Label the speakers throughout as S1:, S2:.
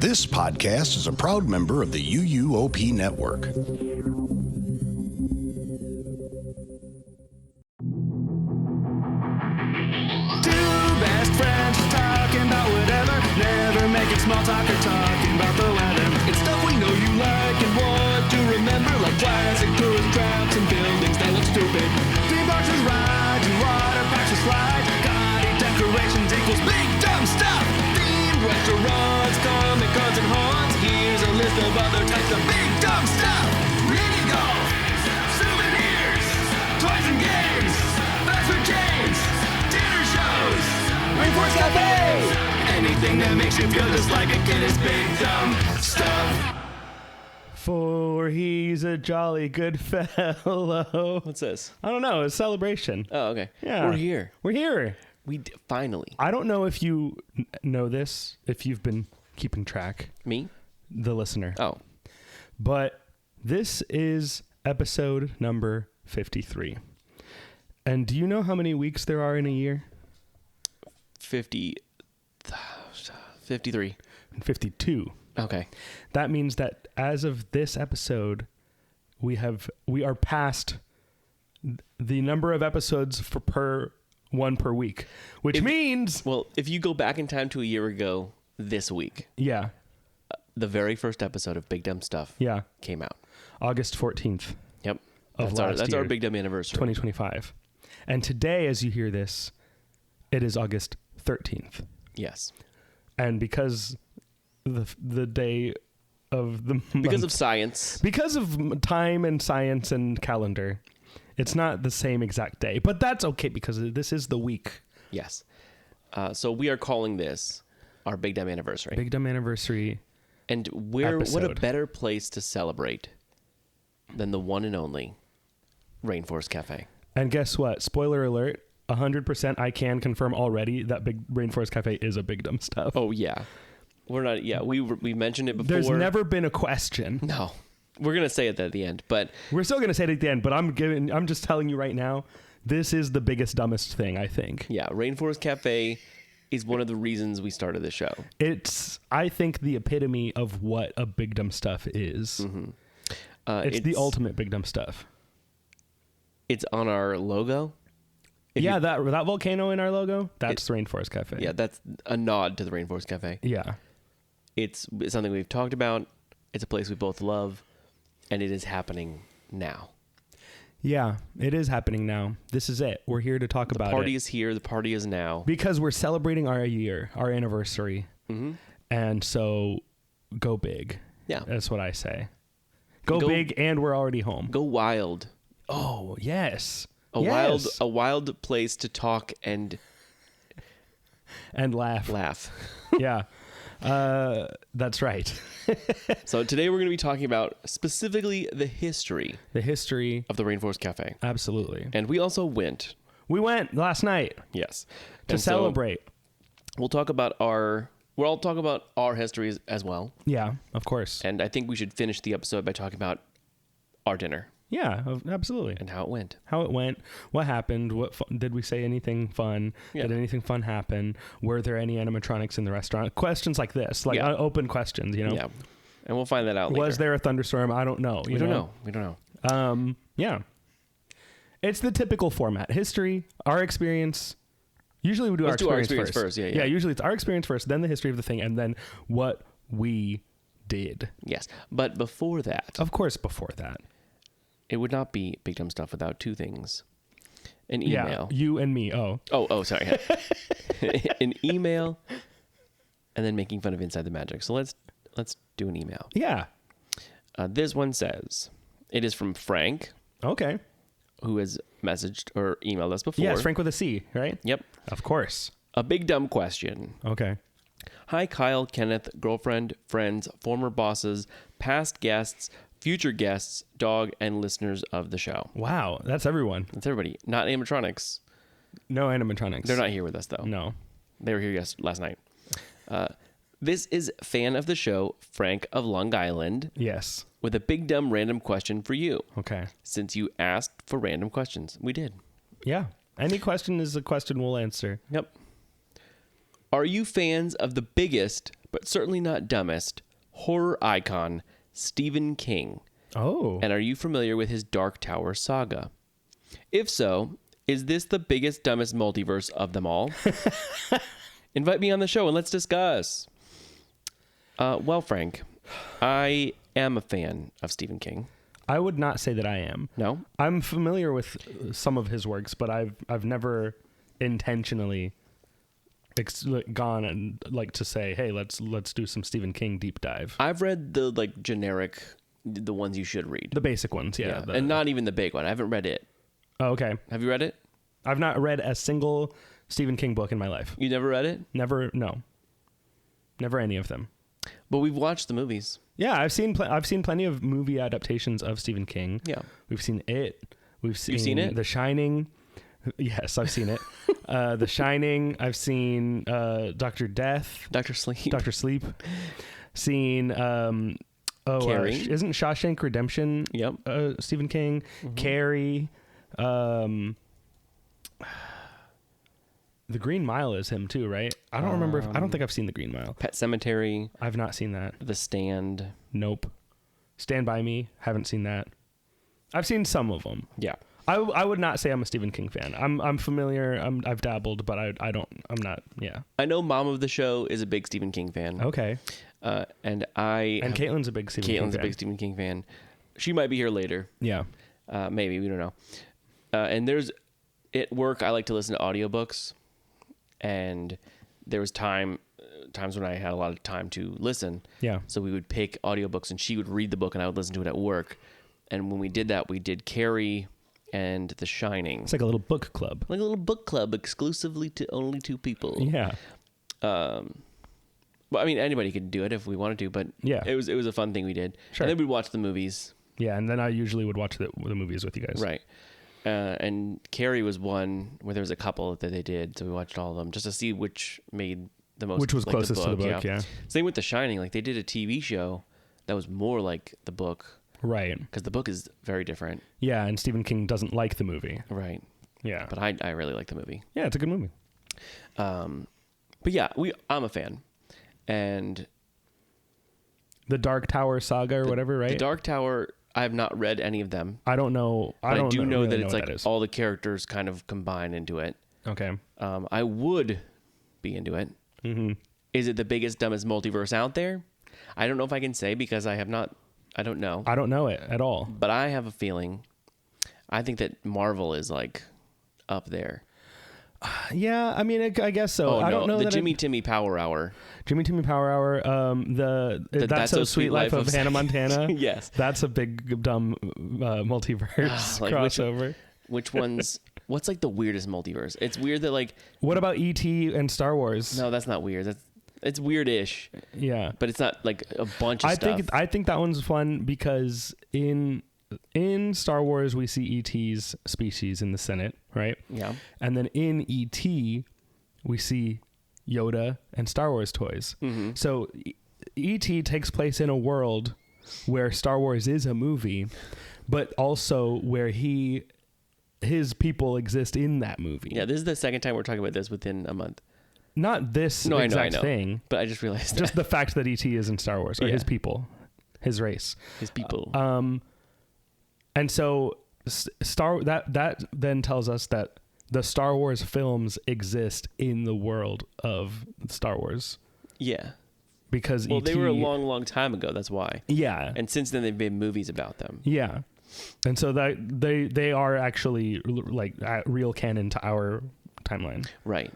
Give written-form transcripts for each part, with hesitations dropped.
S1: This podcast is a proud member of the UUOP Network.
S2: Two best friends talking about whatever, never making small talk or talking about the weather. It's stuff we know you like and want to remember, like classic tourist traps and buildings that look stupid. Theme parks is rides and water parks is slides. Gaudy decorations equals big dumb stuff. Themed restaurants, comic cons and haunts. Here's a list of other types of big dumb stuff. Mini golf, souvenirs, toys and games, fast food chains, dinner shows, Rainforest Cafe. Anything that makes you feel just like a kid is big dumb stuff.
S3: For he's a jolly good fellow.
S4: What's this?
S3: I don't know. It's a celebration.
S4: Oh, okay.
S3: Yeah.
S4: We're here.
S3: We're here.
S4: Finally.
S3: I don't know if you know this, if you've been keeping track.
S4: Me?
S3: The listener.
S4: Oh.
S3: But this is episode number 53. And do you know how many weeks there are in a year?
S4: 53.
S3: 52.
S4: Okay.
S3: That means that as of this episode, we are past the number of episodes per week, which means...
S4: Well, if you go back in time to a year ago this week,
S3: Yeah.
S4: the very first episode of Big Dumb Stuff
S3: Yeah.
S4: came out.
S3: August 14th.
S4: Yep.
S3: Of
S4: That's
S3: last
S4: our
S3: year,
S4: Big Dumb anniversary.
S3: 2025. And today, as you hear this, it is August 13th.
S4: Yes.
S3: And because the day of the
S4: Because
S3: month,
S4: of science.
S3: because of time and science and calendar, it's not the same exact day. But that's okay because this is the week.
S4: Yes. So we are calling this our Big Dumb anniversary.
S3: Big Dumb Anniversary.
S4: And what a
S3: episode.
S4: better place to celebrate than the one and only Rainforest Cafe.
S3: And guess what? Spoiler alert. 100% I can confirm already that Big Rainforest Cafe is a Big Dumb Stuff.
S4: Oh, yeah. We're not, yeah, we mentioned it before.
S3: There's never been a question.
S4: No. We're going to say it at the end, but
S3: We're still going to say it at the end, but I'm just telling you right now, this is the biggest, dumbest thing, I think.
S4: yeah, Rainforest Cafe is one of the reasons we started the show.
S3: It's, I think, the epitome of what a Big Dumb Stuff is.
S4: Mm-hmm.
S3: It's the ultimate Big Dumb Stuff.
S4: It's on our logo.
S3: Yeah, that volcano in our logo, that's Rainforest Cafe.
S4: Yeah, that's a nod to the Rainforest Cafe.
S3: Yeah.
S4: It's something we've talked about. It's a place we both love, and it is happening now.
S3: Yeah, it is happening now. This is it. We're here to talk about it.
S4: The party is here. The party is now.
S3: Because we're celebrating our year, our anniversary.
S4: Mm-hmm.
S3: And so go big.
S4: Yeah.
S3: That's what I say. Go big, and we're already home.
S4: Go wild.
S3: Oh, yes.
S4: A wild place to talk and
S3: laugh. Yeah. That's right.
S4: So today we're going to be talking about specifically the history
S3: The history.
S4: of the Rainforest Cafe.
S3: Absolutely.
S4: And we also went.
S3: We went last night
S4: Yes.
S3: to
S4: And so
S3: celebrate.
S4: we'll talk about our histories as well.
S3: Yeah, of course.
S4: And I think we should finish the episode by talking about our dinner
S3: Yeah, absolutely.
S4: and how it went.
S3: How it went, what happened, did we say anything fun?
S4: Yeah.
S3: Did anything fun happen? Were there any animatronics in the restaurant? Questions like this, like
S4: Yeah.
S3: open questions, you know?
S4: Yeah. And we'll find that out later.
S3: Was there a thunderstorm? I don't know.
S4: We don't know. We don't know.
S3: Yeah. It's the typical format. History, our experience. Usually we do
S4: Let's
S3: our experience first.
S4: Yeah.
S3: Yeah, usually it's our experience first, then the history of the thing, and then what we did.
S4: Yes. But before that,
S3: Of course, before that.
S4: it would not be Big Dumb Stuff without two things. An
S3: Yeah,
S4: email.
S3: you and me. Oh.
S4: Oh, sorry. An email and then making fun of Inside the Magic. So let's do an email.
S3: Yeah.
S4: This one says, it is from Frank,
S3: Okay.
S4: who has messaged or emailed us before.
S3: Yes, Frank with a C, right?
S4: Yep.
S3: Of course.
S4: A big dumb question.
S3: Okay.
S4: Hi, Kyle, Kenneth, girlfriend, friends, former bosses, past guests, future guests, dog, and listeners of the show.
S3: Wow, that's everyone.
S4: That's everybody. Not animatronics.
S3: No animatronics.
S4: They're not here with us, though.
S3: No.
S4: They were here last night. This is fan of the show, Frank of Long Island,
S3: Yes.
S4: with a big dumb random question for you.
S3: Okay.
S4: Since you asked for random questions. We did.
S3: Yeah. Any question is a question we'll answer.
S4: Yep. Are you fans of the biggest but certainly not dumbest, horror icon Stephen King.
S3: Oh.
S4: And are you familiar with his Dark Tower saga? If so, is this the biggest, dumbest multiverse of them all? Invite me on the show and let's discuss. Well, Frank, I am a fan of Stephen King.
S3: I would not say that I am.
S4: No?
S3: I'm familiar with some of his works, but I've never intentionally gone and like to say, hey, let's do some Stephen King deep dive.
S4: I've read the like generic, the ones you should read.
S3: The basic ones, yeah.
S4: And not even the big one. I haven't read it.
S3: Oh, okay.
S4: Have you read it?
S3: I've not read a single Stephen King book in my life.
S4: You never read it?
S3: Never, no. Never any of them.
S4: But we've watched the movies.
S3: Yeah, I've seen plenty of movie adaptations of Stephen King.
S4: Yeah.
S3: We've seen it. You've
S4: seen it?
S3: The Shining. Yes, I've seen it. The Shining. I've seen Dr. Death.
S4: Dr. Sleep.
S3: Dr. Sleep. Seen Carrie. Isn't Shawshank Redemption?
S4: Yep.
S3: Stephen King. Mm-hmm. Carrie. The Green Mile is him too, right? I don't remember. I don't think I've seen The Green Mile.
S4: Pet Sematary.
S3: I've not seen that.
S4: The Stand.
S3: Nope. Stand By Me. Haven't seen that. I've seen some of them.
S4: Yeah.
S3: I would not say I'm a Stephen King fan. I'm familiar. I've dabbled, but I'm not. Yeah.
S4: I know Mom of the Show is a big Stephen King fan.
S3: Okay.
S4: And
S3: Caitlin's a big Stephen King fan.
S4: Caitlin's a big Stephen King fan. She might be here later.
S3: Yeah.
S4: Maybe, we don't know. And there's at work. I like to listen to audiobooks, and there was times when I had a lot of time to listen.
S3: Yeah.
S4: So we would pick audiobooks, and she would read the book, and I would listen to it at work. And when we did that, we did Carrie and The Shining.
S3: It's like a little book club.
S4: Like a little book club exclusively to only 2 people.
S3: Yeah.
S4: Well, I mean, anybody could do it if we wanted to, but
S3: yeah,
S4: it was a fun thing we did.
S3: Sure.
S4: And then we'd watch the movies.
S3: Yeah, and then I usually would watch the movies with you guys.
S4: Right. And Carrie was one where there was a couple that they did, so we watched all of them just to see which made the most.
S3: Which was
S4: like
S3: closest to the book, yeah.
S4: Same with The Shining. Like they did a TV show that was more like the book.
S3: Right.
S4: Because the book is very different.
S3: Yeah, and Stephen King doesn't like the movie.
S4: Right.
S3: Yeah.
S4: But I really like the movie.
S3: Yeah, it's a good movie.
S4: But yeah, I'm a fan. And
S3: the Dark Tower saga or whatever, right?
S4: The Dark Tower, I have not read any of them.
S3: I don't know.
S4: I do know that it's like
S3: that
S4: all the characters kind of combine into it.
S3: Okay.
S4: I would be into it.
S3: Mm-hmm.
S4: Is it the biggest, dumbest multiverse out there? I don't know if I can say because I don't know.
S3: I don't know it at all.
S4: But I have a feeling. I think that Marvel is like up there.
S3: Yeah, I mean, I guess so.
S4: Oh,
S3: I don't know
S4: the
S3: that
S4: Timmy Power Hour.
S3: Jimmy Power Hour. The That's So Sweet Life of Hannah Montana.
S4: Yes,
S3: that's a big dumb multiverse
S4: like
S3: crossover.
S4: Which one's? What's like the weirdest multiverse? It's weird that like.
S3: What about E.T. and Star Wars?
S4: No, that's not weird. It's weird-ish.
S3: Yeah,
S4: but it's not like a bunch of stuff.
S3: I think that one's fun because in Star Wars we see E.T.'s species in the Senate, right?
S4: Yeah.
S3: And then in E.T. we see Yoda and Star Wars toys.
S4: Mm-hmm.
S3: So E.T. takes place in a world where Star Wars is a movie, but also where his people exist in that movie.
S4: Yeah, this is the second time we're talking about this within a month.
S3: Not this exact thing.
S4: But I just realized
S3: just the fact that E.T. is in Star Wars, or his people, his race.
S4: His people.
S3: And so that then tells us that the Star Wars films exist in the world of Star Wars.
S4: Yeah.
S3: Because
S4: they were a long, long time ago. That's why.
S3: Yeah.
S4: And since then, they've made movies about them.
S3: Yeah. And so that they are actually like real canon to our timeline.
S4: Right.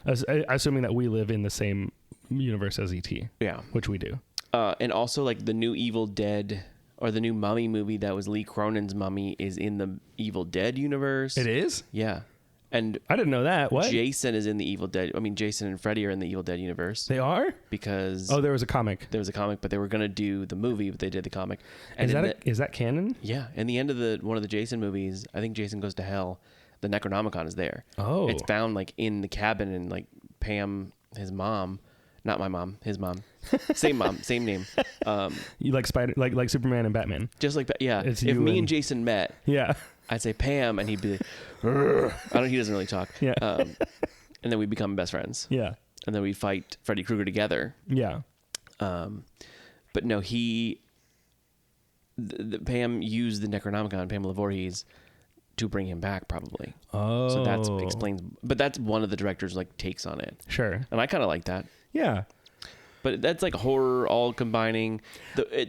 S3: Assuming that we live in the same universe as E.T.
S4: Yeah.
S3: Which we do.
S4: And also like the new Evil Dead or the new Mummy movie that was Lee Cronin's Mummy is in the Evil Dead universe.
S3: It is?
S4: Yeah. And
S3: I didn't know that. What?
S4: Jason is in the Evil Dead. I mean, Jason and Freddy are in the Evil Dead universe.
S3: They are?
S4: Because...
S3: Oh, there was a comic.
S4: There was a comic, but they were going to do the movie, but they did the comic. And
S3: is that canon?
S4: Yeah. In the end of one of the Jason movies, I think Jason Goes to Hell, the Necronomicon is there.
S3: Oh.
S4: It's found like in the cabin, and like Pam, his mom, not my mom, his mom, same mom, same name.
S3: You like like Superman and Batman.
S4: Just like that. Yeah.
S3: It's
S4: if me and Jason met,
S3: yeah,
S4: I'd say Pam, and he'd be like, he doesn't really talk.
S3: Yeah.
S4: And then we become best friends.
S3: Yeah.
S4: And then we fight Freddy Krueger together.
S3: Yeah.
S4: But no, Pam used the Necronomicon, Pamela Voorhees, to bring him back, probably.
S3: Oh.
S4: So that explains. But that's one of the director's like takes on it.
S3: Sure.
S4: And I kind of like that.
S3: Yeah.
S4: But that's like horror all combining.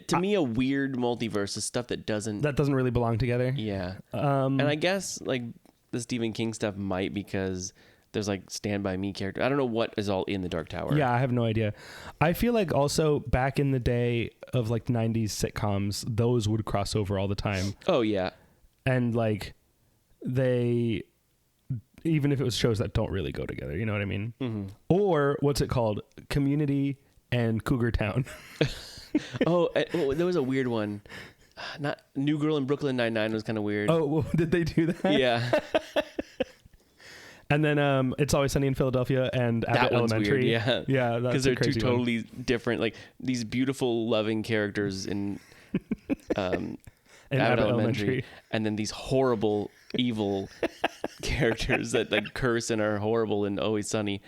S4: To me, a weird multiverse is stuff that doesn't
S3: really belong together.
S4: Yeah. And I guess like the Stephen King stuff might, because there's like Stand By Me character. I don't know what is all in the Dark Tower.
S3: Yeah, I have no idea. I feel like also back in the day of like 90s sitcoms, those would cross over all the time.
S4: Oh yeah.
S3: And like they, even if it was shows that don't really go together, you know what I mean? Mm-hmm. Or what's it called? Community and Cougar Town.
S4: There was a weird one. Not New Girl in Brooklyn Nine-Nine was kind of weird.
S3: Oh, well, did they do that?
S4: Yeah.
S3: And then It's Always Sunny in Philadelphia and Abbott Elementary.
S4: Weird, yeah.
S3: Yeah, that's
S4: because they're two
S3: one.
S4: totally different, like these beautiful, loving characters in
S3: And
S4: Abbott Elementary, and then these horrible, evil characters that like curse and are horrible in Always Sunny,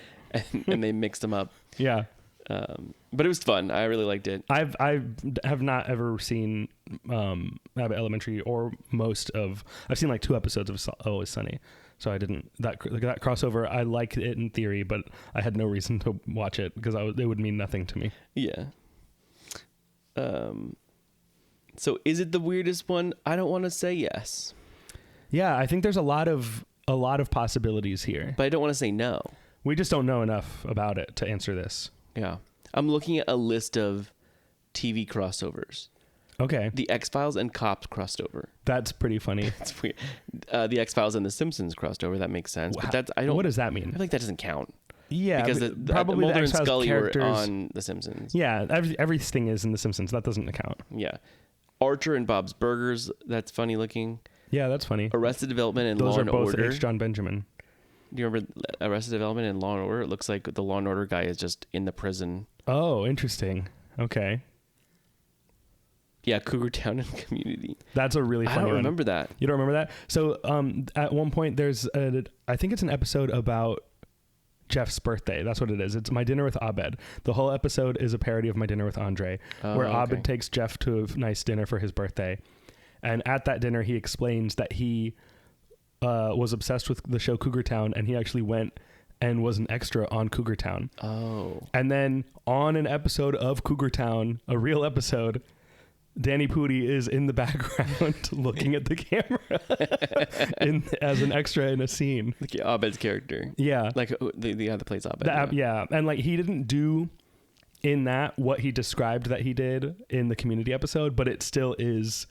S4: and they mixed them up.
S3: Yeah.
S4: But it was fun. I really liked it.
S3: I have not ever seen Abbott Elementary or I've seen like 2 episodes of Always Sunny. So I didn't, that crossover, I liked it in theory, but I had no reason to watch it because it would mean nothing to me.
S4: Yeah. So is it the weirdest one? I don't want to say yes.
S3: Yeah, I think there's a lot of possibilities here.
S4: But I don't want to say no.
S3: We just don't know enough about it to answer this.
S4: Yeah. I'm looking at a list of TV crossovers.
S3: Okay.
S4: The X-Files and Cops crossed over.
S3: That's pretty funny.
S4: That's weird. The X-Files and The Simpsons crossed over. That makes sense. But
S3: What does that mean?
S4: I feel like that doesn't count.
S3: Yeah,
S4: because
S3: probably
S4: Mulder
S3: the
S4: and
S3: X-Files
S4: Scully
S3: characters
S4: were on The Simpsons.
S3: Yeah, everything is in The Simpsons. That doesn't account.
S4: Yeah. Archer and Bob's Burgers. That's funny looking.
S3: Yeah, that's funny.
S4: Arrested Development and
S3: Those
S4: Law and
S3: are both
S4: Order.
S3: H. John Benjamin.
S4: Do you remember Arrested Development and Law and Order? It looks like the Law and Order guy is just in the prison.
S3: Oh, interesting. Okay.
S4: Yeah, Cougar Town and Community.
S3: That's a really funny one.
S4: I don't remember that.
S3: You don't remember that? So at one point there's I think it's an episode about Jeff's birthday. That's what it is. It's My Dinner with Abed. The whole episode is a parody of My Dinner with Andre, where Abed takes Jeff to a nice dinner for his birthday. And at that dinner, he explains that he was obsessed with the show Cougar Town, and he actually went and was an extra on Cougar Town.
S4: Oh.
S3: And then on an episode of Cougar Town, a real episode, Danny Pudi is in the background looking at the camera as an extra in a scene.
S4: Like Abed's character.
S3: Yeah.
S4: Like the guy that plays Abed.
S3: Yeah. And like he didn't do in that what he described that he did in the Community episode, but it still is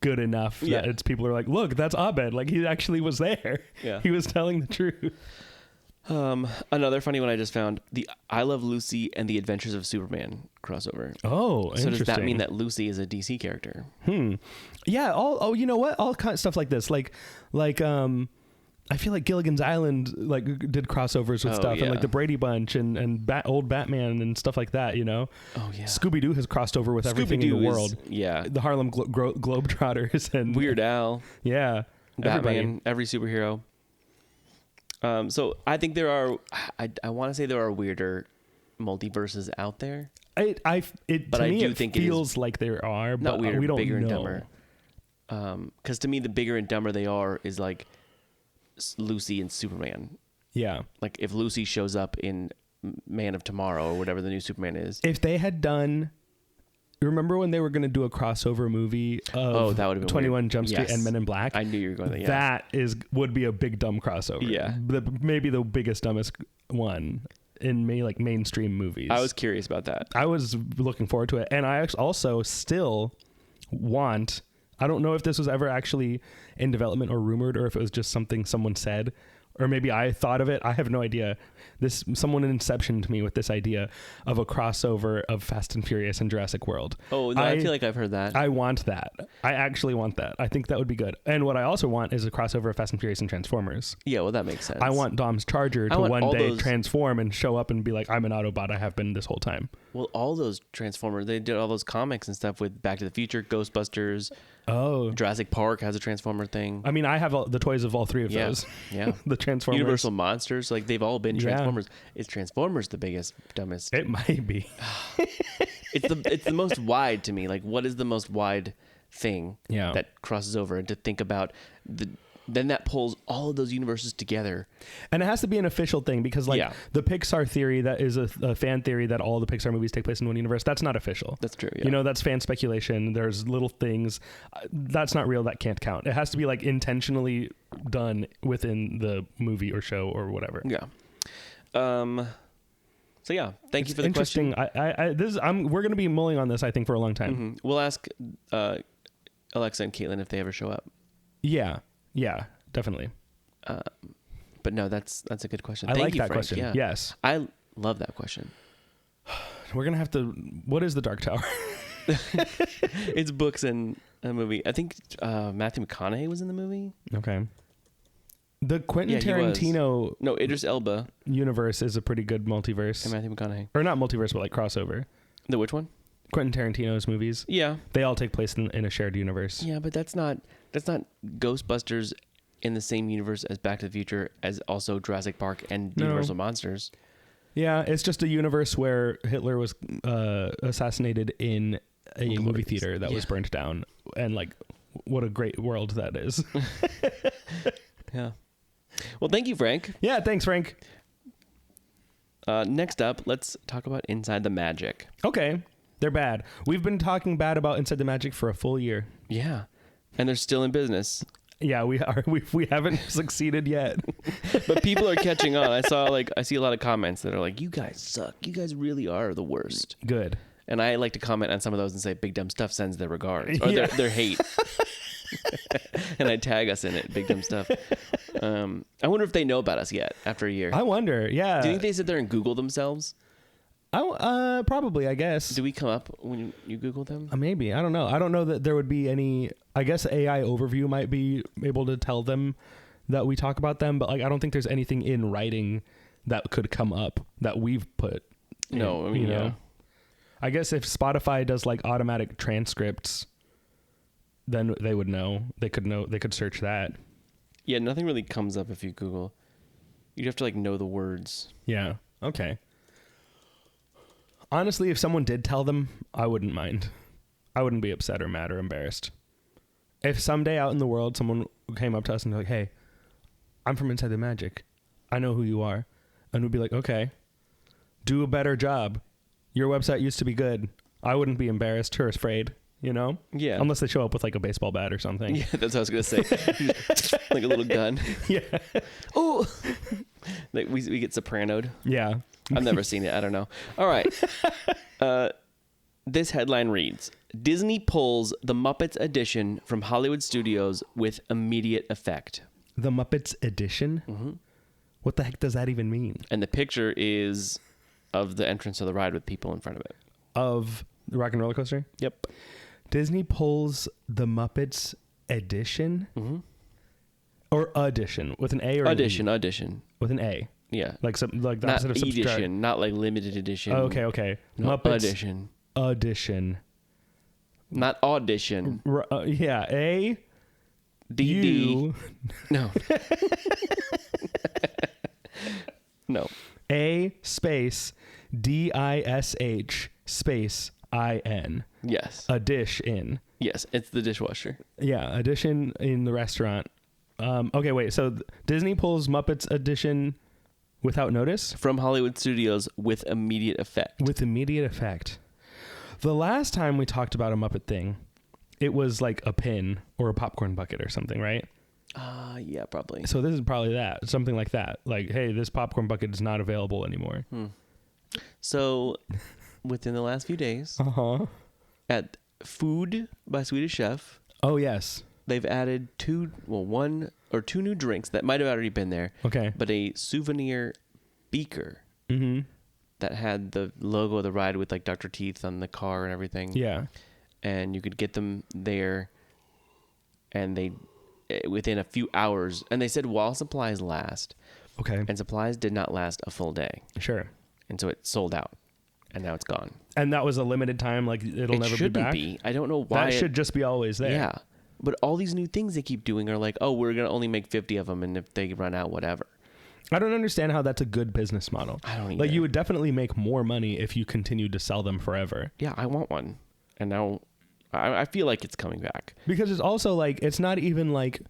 S3: good enough that it's people are like, look, that's Abed. Like he actually was there.
S4: Yeah.
S3: He was telling the truth.
S4: Another funny one I just found, the I Love Lucy and the Adventures of Superman crossover.
S3: Oh, interesting.
S4: So does that mean that Lucy is a DC character?
S3: Yeah. You know what? All kind of stuff like this. Like, I feel like Gilligan's Island like did crossovers with stuff, and like the Brady Bunch and old Batman and stuff like that. You know.
S4: Oh yeah.
S3: Scooby Doo has crossed over with everything in the world. The Harlem Globetrotters and
S4: Weird Al.
S3: Yeah.
S4: Batman. Every superhero. So I think there are. I want to say there are weirder multiverses out there.
S3: To me, it
S4: think
S3: feels like there are, but
S4: not weirder,
S3: we don't
S4: bigger
S3: know.
S4: and dumber. Because to me, the bigger and dumber they are is like Lucy and Superman.
S3: Yeah.
S4: Like if Lucy shows up in Man of Tomorrow or whatever the new Superman is.
S3: If they had done. Remember when they were going to do a crossover movie of
S4: that would have been
S3: 21 Jump Street and Men in Black?
S4: I knew you were going there. Yeah.
S3: That would be a big dumb crossover.
S4: Yeah.
S3: Maybe the biggest, dumbest one in mainstream movies.
S4: I was curious about that.
S3: I was looking forward to it. And I also still want, I don't know if this was ever actually in development or rumored, or if it was just something someone said, or maybe I thought of it. I have no idea. Someone inceptioned me with this idea of a crossover of Fast and Furious and Jurassic World.
S4: Oh, no, I feel like I've heard that.
S3: I want that. I actually want that. I think that would be good. And what I also want is a crossover of Fast and Furious and Transformers.
S4: Yeah, well, that makes sense.
S3: I want Dom's Charger to one day transform and show up and be like, I'm an Autobot. I have been this whole time.
S4: Well, all those Transformers, they did all those comics and stuff with Back to the Future, Ghostbusters.
S3: Oh,
S4: Jurassic Park has a Transformer thing.
S3: I mean, I have the toys of all three of
S4: Yeah,
S3: those.
S4: yeah.
S3: The Transformers.
S4: Universal Monsters, like they've all been
S3: Yeah.
S4: Transformers. Is Transformers the biggest, dumbest?
S3: It might be.
S4: It's the most wide to me. Like, what is the most wide thing
S3: Yeah.
S4: that crosses over? And to think about then that pulls all of those universes together.
S3: And it has to be an official thing because, like,
S4: Yeah.
S3: the Pixar theory that is a fan theory that all the Pixar movies take place in one universe, that's not official.
S4: That's true. Yeah.
S3: You know, that's fan speculation. There's little things. That's not real. That can't count. It has to be, like, intentionally done within the movie or show or whatever.
S4: Yeah. So yeah, thank you for the
S3: Interesting.
S4: question.
S3: We're going to be mulling on this, I think, for a long time.
S4: Mhm. We'll ask Alexa and Caitlin if they ever show up.
S3: Yeah, definitely.
S4: But no, that's a good question.
S3: I
S4: Thank
S3: like
S4: you,
S3: that
S4: Frank.
S3: question.
S4: Yeah.
S3: Yes.
S4: I love that question.
S3: We're going to have to... What is the Dark Tower?
S4: It's books and a movie. I think Matthew McConaughey was in the movie.
S3: Okay. The Quentin
S4: Yeah, he was.
S3: Tarantino
S4: No, Idris Elba
S3: universe is a pretty good multiverse.
S4: and Matthew McConaughey.
S3: Or not multiverse, but like crossover.
S4: The which one?
S3: Quentin Tarantino's movies.
S4: Yeah.
S3: They all take place in a shared universe.
S4: Yeah, but that's not Ghostbusters in the same universe as Back to the Future, as also Jurassic Park and
S3: No.
S4: Universal Monsters.
S3: Yeah, it's just a universe where Hitler was assassinated in a movie theater that was burned down. And, like, what a great world that is.
S4: Yeah. Well, thank you, Frank.
S3: Yeah, thanks, Frank.
S4: Next up, let's talk about Inside the Magic.
S3: Okay, they're bad. We've been talking bad about Inside the Magic for a full year.
S4: Yeah. And they're still in business.
S3: Yeah, we are. We haven't succeeded yet.
S4: But people are catching on. I see a lot of comments that are like, "You guys suck. You guys really are the worst."
S3: Good.
S4: And I like to comment on some of those and say, "Big Dumb Stuff sends their regards," or
S3: Yeah.
S4: their hate. And I tag us in it, Big Dumb Stuff. I wonder if they know about us yet after a year.
S3: I wonder. Yeah.
S4: Do you think they sit there and Google themselves?
S3: Probably, I guess.
S4: Do we come up when you Google them?
S3: Maybe. I don't know. I don't know that there would be any. I guess AI overview might be able to tell them that we talk about them, but like I don't think there's anything in writing that could come up that we've put.
S4: No, I mean,
S3: you know.
S4: yeah.
S3: I guess if Spotify does like automatic transcripts, then they would know. They could search that.
S4: Yeah, nothing really comes up if you Google. You'd have to like know the words.
S3: Yeah. Okay. Honestly, if someone did tell them, I wouldn't mind. I wouldn't be upset or mad or embarrassed. If someday out in the world someone came up to us and like, "Hey, I'm from Inside the Magic. I know who you are." And we'd be like, "Okay, do a better job. Your website used to be good." I wouldn't be embarrassed or afraid, you know?
S4: Yeah.
S3: Unless they show up with like a baseball bat or something.
S4: Yeah, that's what I was gonna say. Like a little gun.
S3: Yeah.
S4: Oh, like we get sopranoed.
S3: Yeah.
S4: I've never seen it. I don't know. All right. This headline reads: Disney pulls the Muppets edition from Hollywood studios with immediate effect.
S3: The Muppets edition? Mm-hmm. What the heck does that even mean?
S4: And the picture is of the entrance of the ride with people in front of it.
S3: Of the Rock and Roller Coaster?
S4: Yep.
S3: Disney pulls the Muppets edition? Mm-hmm. Or edition with an A or
S4: Audition,
S3: an E?
S4: audition.
S3: With an A.
S4: Yeah.
S3: Like the
S4: Not
S3: opposite of subtract.
S4: edition, not like limited edition.
S3: Oh, okay.
S4: No,
S3: Muppets
S4: audition.
S3: edition.
S4: Not audition.
S3: Yeah, A
S4: DD.
S3: U
S4: No. No.
S3: A space DISH space IN.
S4: Yes.
S3: A dish in.
S4: Yes. It's the dishwasher.
S3: Yeah, edition in the restaurant. Okay, wait. So Disney pulls Muppets edition without notice?
S4: From Hollywood studios with immediate effect.
S3: With immediate effect. The last time we talked about a Muppet thing, it was like a pin or a popcorn bucket or something, right?
S4: Yeah, probably.
S3: So this is probably that. Something like that. Like, hey, this popcorn bucket is not available anymore.
S4: So within the last few days,
S3: Uh-huh.
S4: at Food by Swedish Chef,
S3: Oh, yes.
S4: they've added one or two new drinks that might have already been there.
S3: Okay.
S4: But a souvenir beaker
S3: Mm-hmm.
S4: that had the logo of the ride with like Dr. Teeth on the car and everything.
S3: Yeah.
S4: And you could get them there, and they within a few hours. And they said while supplies last,
S3: Okay.
S4: and supplies did not last a full day,
S3: Sure.
S4: and so it sold out. and now it's gone.
S3: And that was a limited time. Like it'll never be back.
S4: I don't know why.
S3: That should just be always there.
S4: Yeah. But all these new things they keep doing are like, oh, we're going to only make 50 of them. And if they run out, whatever.
S3: I don't understand how that's a good business model.
S4: I don't either.
S3: Like you would definitely make more money if you continued to sell them forever.
S4: Yeah, I want one. And now I feel like it's coming back.
S3: Because it's also like, it's not even like,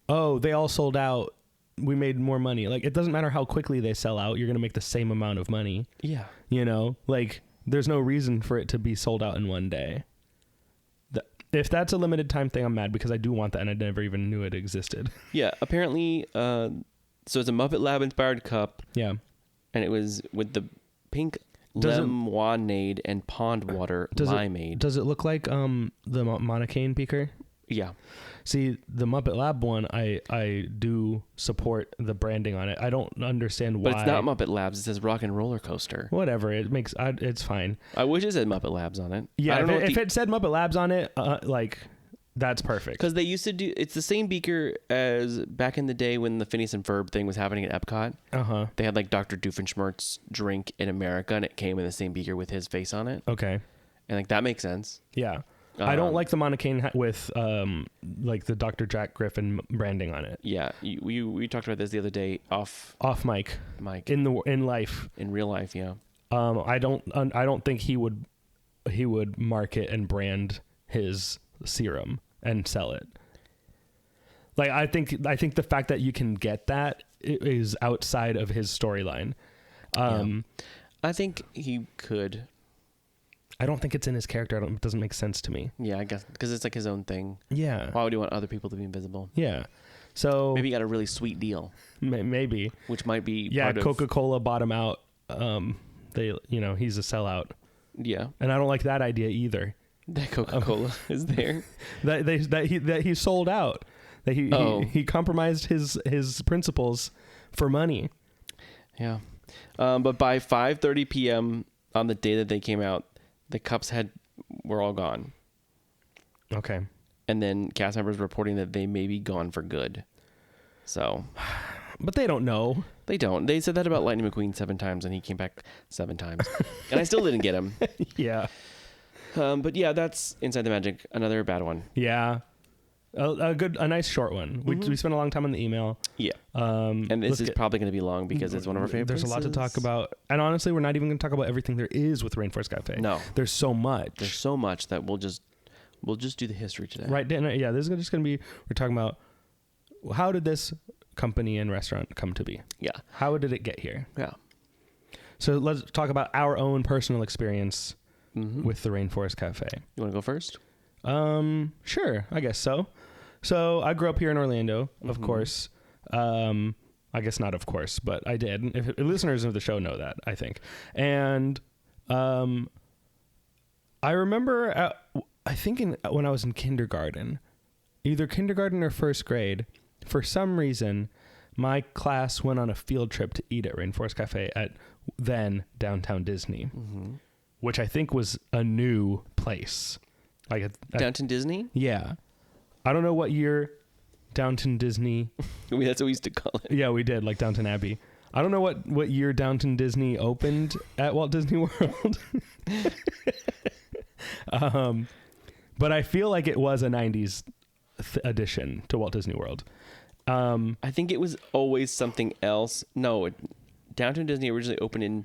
S3: oh, they all sold out, we made more money. Like, it doesn't matter how quickly they sell out, you're going to make the same amount of money.
S4: Yeah.
S3: You know, like, there's no reason for it to be sold out in one day. If that's a limited time thing, I'm mad because I do want that and I never even knew it existed.
S4: Yeah, apparently, so it's a Muppet Lab inspired cup.
S3: Yeah.
S4: And it was with the pink lemonade and pond water limeade.
S3: Does it look like the Monocaine beaker?
S4: Yeah.
S3: See, the Muppet Lab one, I do support the branding on it. I don't understand why.
S4: But it's not Muppet Labs. It says Rock and Roller Coaster.
S3: Whatever. It's fine.
S4: I wish it said Muppet Labs on it.
S3: Yeah, if it said Muppet Labs on it, like, that's perfect.
S4: Because they used to do... It's the same beaker as back in the day when the Phineas and Ferb thing was happening at Epcot.
S3: Uh-huh.
S4: They had, like, Dr. Doofenshmirtz's drink in America, and it came in the same beaker with his face on it.
S3: Okay.
S4: And, like, that makes sense.
S3: Yeah. I don't like the Monocaine with like the Dr. Jack Griffin branding on it.
S4: Yeah, we talked about this the other day off
S3: mic.
S4: Mike
S3: in life.
S4: In real life, yeah.
S3: I don't think he would market and brand his serum and sell it. Like I think the fact that you can get that is outside of his storyline.
S4: I think he could.
S3: I don't think it's in his character. It doesn't make sense to me.
S4: Yeah, I guess because it's like his own thing.
S3: Yeah.
S4: Why would he want other people to be invisible?
S3: Yeah. So
S4: maybe he got a really sweet deal.
S3: Maybe.
S4: Which might be.
S3: Yeah. Coca-Cola bought him out. He's a sellout.
S4: Yeah.
S3: And I don't like that idea either.
S4: That Coca-Cola is there.
S3: that he sold out. That he compromised his principles for money.
S4: Yeah. But by 5:30 p.m. on the day that they came out, the cups were all gone.
S3: Okay.
S4: And then cast members reporting that they may be gone for good. So.
S3: But they don't know.
S4: They don't. They said that about Lightning McQueen 7 times, and he came back 7 times. And I still didn't get him.
S3: Yeah.
S4: But yeah, that's Inside the Magic. Another bad one.
S3: Yeah. A nice short one.
S4: Mm-hmm.
S3: We spent a long time on the email.
S4: Yeah. And this is probably going to be long because it's one of our favorite
S3: There's
S4: places.
S3: a lot to talk about. And honestly, we're not even going to talk about everything there is with Rainforest Cafe.
S4: No.
S3: There's so much.
S4: There's so much that we'll just do the history today.
S3: Right. Yeah. This is just going to be, we're talking about how did this company and restaurant come to be?
S4: Yeah.
S3: How did it get here?
S4: Yeah.
S3: So let's talk about our own personal experience with the Rainforest Cafe.
S4: You want to go first?
S3: Sure. I guess so. So I grew up here in Orlando, of course. I guess not of course, but I did. If listeners of the show know that, I think. And I remember, when I was in kindergarten, either kindergarten or first grade, for some reason, my class went on a field trip to eat at Rainforest Cafe at then Downtown Disney, which I think was a new place. Like
S4: Downtown Disney?
S3: Yeah. I don't know what year Downton Disney.
S4: I mean, that's what we used to call it.
S3: Yeah, we did, like Downton Abbey. I don't know what year Downton Disney opened at Walt Disney World. But I feel like it was a 90s addition to Walt Disney World.
S4: I think it was always something else. No, Downtown Disney originally opened in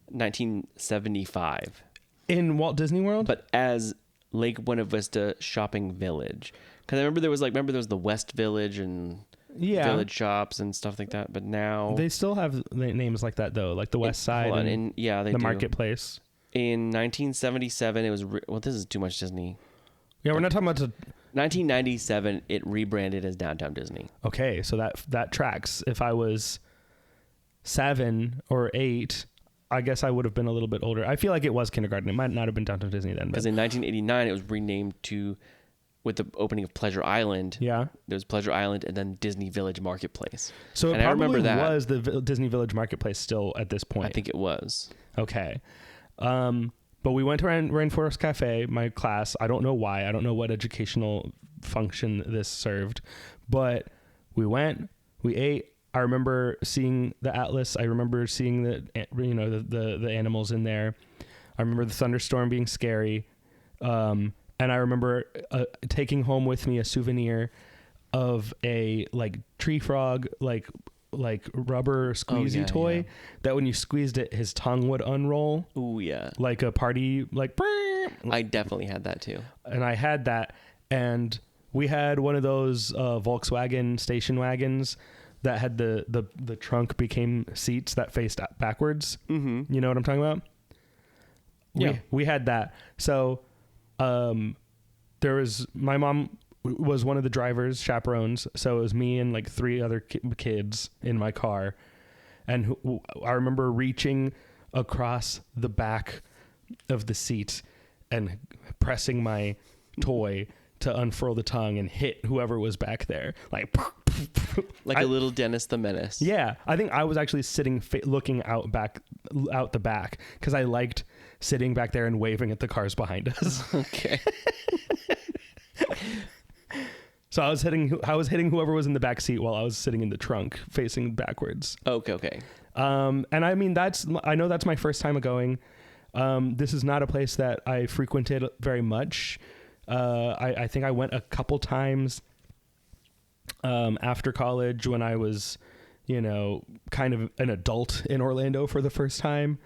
S4: 1975.
S3: In Walt Disney World?
S4: But as Lake Buena Vista Shopping Village. Because I remember there was the West Village and village shops and stuff like that. But now
S3: they still have names like that though, like the West Side and
S4: they
S3: the
S4: do.
S3: Marketplace.
S4: In 1977, it was this is too much Disney.
S3: Yeah, we're not talking about
S4: 1997. It rebranded as Downtown Disney.
S3: Okay, so that tracks. If I was 7 or 8. I guess I would have been a little bit older. I feel like it was kindergarten. It might not have been Downtown Disney then.
S4: Because in 1989, it was renamed with the opening of Pleasure Island.
S3: Yeah.
S4: There was Pleasure Island and then Disney Village Marketplace.
S3: So it probably was the Disney Village Marketplace still at this point.
S4: I think it was.
S3: Okay. But we went to Rainforest Cafe, my class. I don't know why. I don't know what educational function this served. But we went, we ate. I remember seeing the Atlas. I remember seeing the animals in there. I remember the thunderstorm being scary. And I remember taking home with me a souvenir of a like tree frog, like rubber squeezy toy that when you squeezed it, his tongue would unroll.
S4: Ooh, yeah.
S3: Like a party, like.
S4: I definitely had that too.
S3: And I had that, and we had one of those Volkswagen station wagons that had the trunk became seats that faced backwards. Mm-hmm. You know what I'm talking about?
S4: Yeah.
S3: We had that. So there was, my mom was one of the drivers, chaperones. So it was me and like 3 other kids in my car. And I remember reaching across the back of the seat and pressing my toy to unfurl the tongue and hit whoever was back there. Like
S4: a little Dennis the Menace.
S3: Yeah. I think I was actually sitting, looking out the back because I liked sitting back there and waving at the cars behind us.
S4: Okay.
S3: So I was hitting whoever was in the back seat while I was sitting in the trunk facing backwards.
S4: Okay.
S3: And I mean, I know that's my first time going. This is not a place that I frequented very much. I think I went a couple times after college when I was, kind of an adult in Orlando for the first time,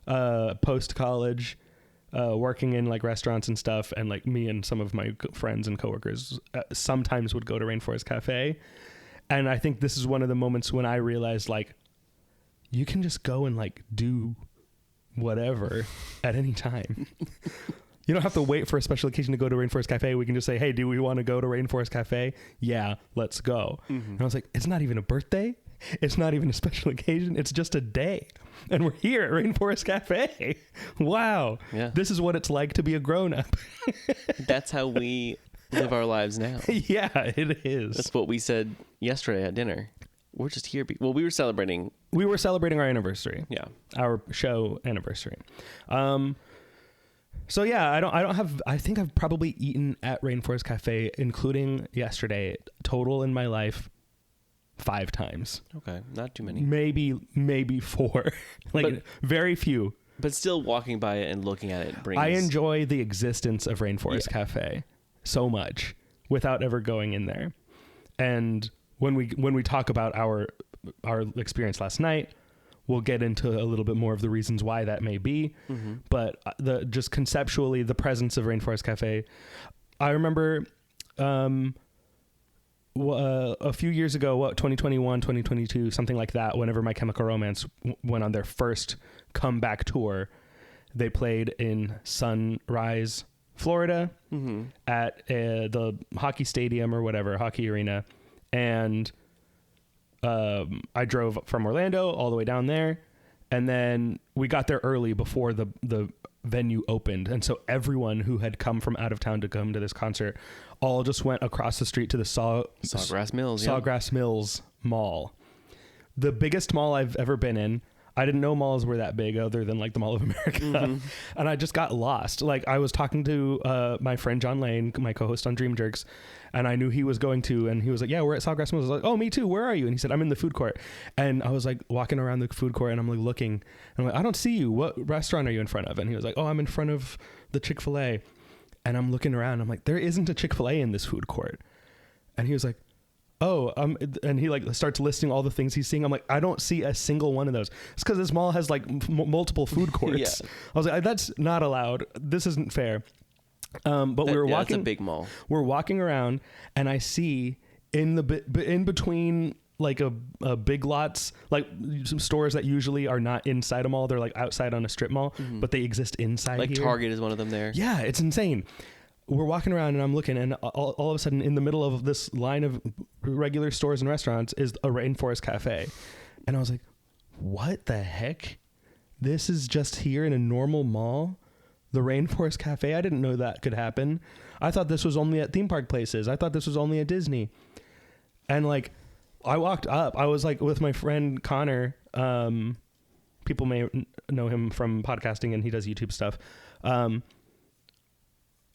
S3: post college, working in like restaurants and stuff. And like me and some of my friends and coworkers sometimes would go to Rainforest Cafe. And I think this is one of the moments when I realized like, you can just go and like do whatever at any time. You don't have to wait for a special occasion to go to Rainforest Cafe. We can just say, hey, do we want to go to Rainforest Cafe? Yeah, let's go. Mm-hmm. And I was like, it's not even a birthday. It's not even a special occasion. It's just a day. And we're here at Rainforest Cafe. Wow.
S4: Yeah.
S3: This is what it's like to be a grown-up.
S4: That's how we live our lives now.
S3: Yeah, it is.
S4: That's what we said yesterday at dinner. We're just here. We were celebrating.
S3: We were celebrating our anniversary.
S4: Yeah.
S3: Our show anniversary. So yeah, I think I've probably eaten at Rainforest Cafe, including yesterday, total in my life, 5 times.
S4: Okay. Not too many.
S3: Maybe 4. Very few.
S4: But still walking by it and looking at it brings...
S3: I enjoy the existence of Rainforest Cafe so much without ever going in there. And when we talk about our experience last night, we'll get into a little bit more of the reasons why that may be. Mm-hmm. But just conceptually, the presence of Rainforest Cafe, I remember a few years ago, 2021, 2022, something like that, whenever My Chemical Romance went on their first comeback tour, they played in Sunrise, Florida, mm-hmm. at the hockey stadium or whatever, hockey arena. And I drove from Orlando all the way down there, and then we got there early before the venue opened. And so everyone who had come from out of town to come to this concert all just went across the street to the
S4: Sawgrass
S3: Mills Mall, the biggest mall I've ever been in. I didn't know malls were that big other than like the Mall of America. Mm-hmm. And I just got lost. Like I was talking to my friend John Lane, my co-host on Dream Jerks, and I knew he was going to, and he was like, yeah, we're at Sawgrass Mills. I was like, oh, me too. Where are you? And he said, I'm in the food court. And I was like walking around the food court and I'm like looking, and I'm like, I don't see you. What restaurant are you in front of? And he was like, oh, I'm in front of the Chick-fil-A. And I'm looking around. I'm like, there isn't a Chick-fil-A in this food court. And he was like, oh, and he like starts listing all the things he's seeing. I'm like, I don't see a single one of those. It's because this mall has like multiple food courts. Yeah. I was like, that's not allowed. This isn't fair. But we were walking.
S4: It's a big mall.
S3: We're walking around, and I see in between like a Big Lots, like some stores that usually are not inside a mall. They're like outside on a strip mall, mm-hmm. but they exist inside.
S4: Like
S3: here.
S4: Target is one of them there.
S3: Yeah, it's insane. We're walking around and I'm looking, and all of a sudden in the middle of this line of regular stores and restaurants is a Rainforest Cafe. And I was like, what the heck? This is just here in a normal mall? The Rainforest Cafe? I didn't know that could happen. I thought this was only at theme park places. I thought this was only at Disney. And like, I walked up. I was like with my friend Connor. People may know him from podcasting, and he does YouTube stuff.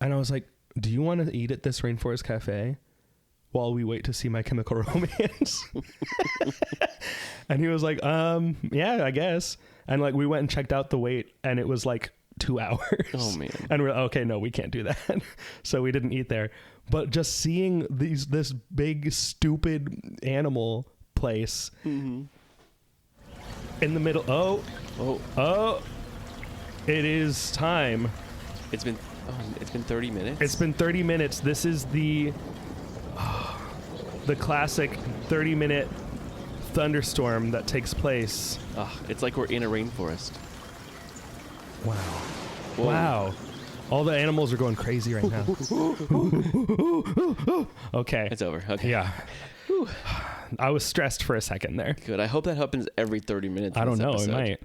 S3: And I was like, do you want to eat at this Rainforest Cafe? while we wait to see My Chemical Romance. And he was like, yeah, I guess. And like we went and checked out the wait, and it was like 2 hours.
S4: Oh man.
S3: And we're like, okay, no, we can't do that. So we didn't eat there. But just seeing this big stupid animal place in the middle. Oh, it is time.
S4: It's been 30 minutes.
S3: It's been 30 minutes. This is the classic 30-minute thunderstorm that takes place.
S4: It's like we're in a rainforest.
S3: Wow.
S4: Whoa.
S3: Wow. All the animals are going crazy right now. Okay.
S4: It's over. Okay.
S3: Yeah. I was stressed for a second there.
S4: Good. I hope that happens every 30 minutes.
S3: I don't know. It might.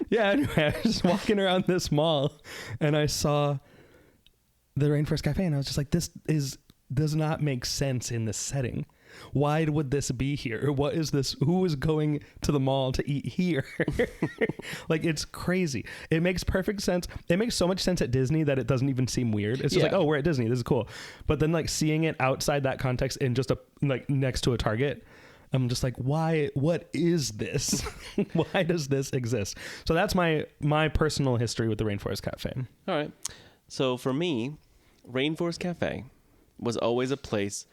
S3: Yeah, anyway, I was walking around this mall and I saw the Rainforest Cafe and I was just like, this does not make sense in this setting. Why would this be here? What is this? Who is going to the mall to eat here? Like, it's crazy. It makes perfect sense. It makes so much sense at Disney that it doesn't even seem weird. It's just like, oh, we're at Disney. This is cool. But then like seeing it outside that context in just like next to a Target, I'm just like, why? What is this? Why does this exist? So that's my personal history with the Rainforest Cafe.
S4: All right. So for me, Rainforest Cafe was always a place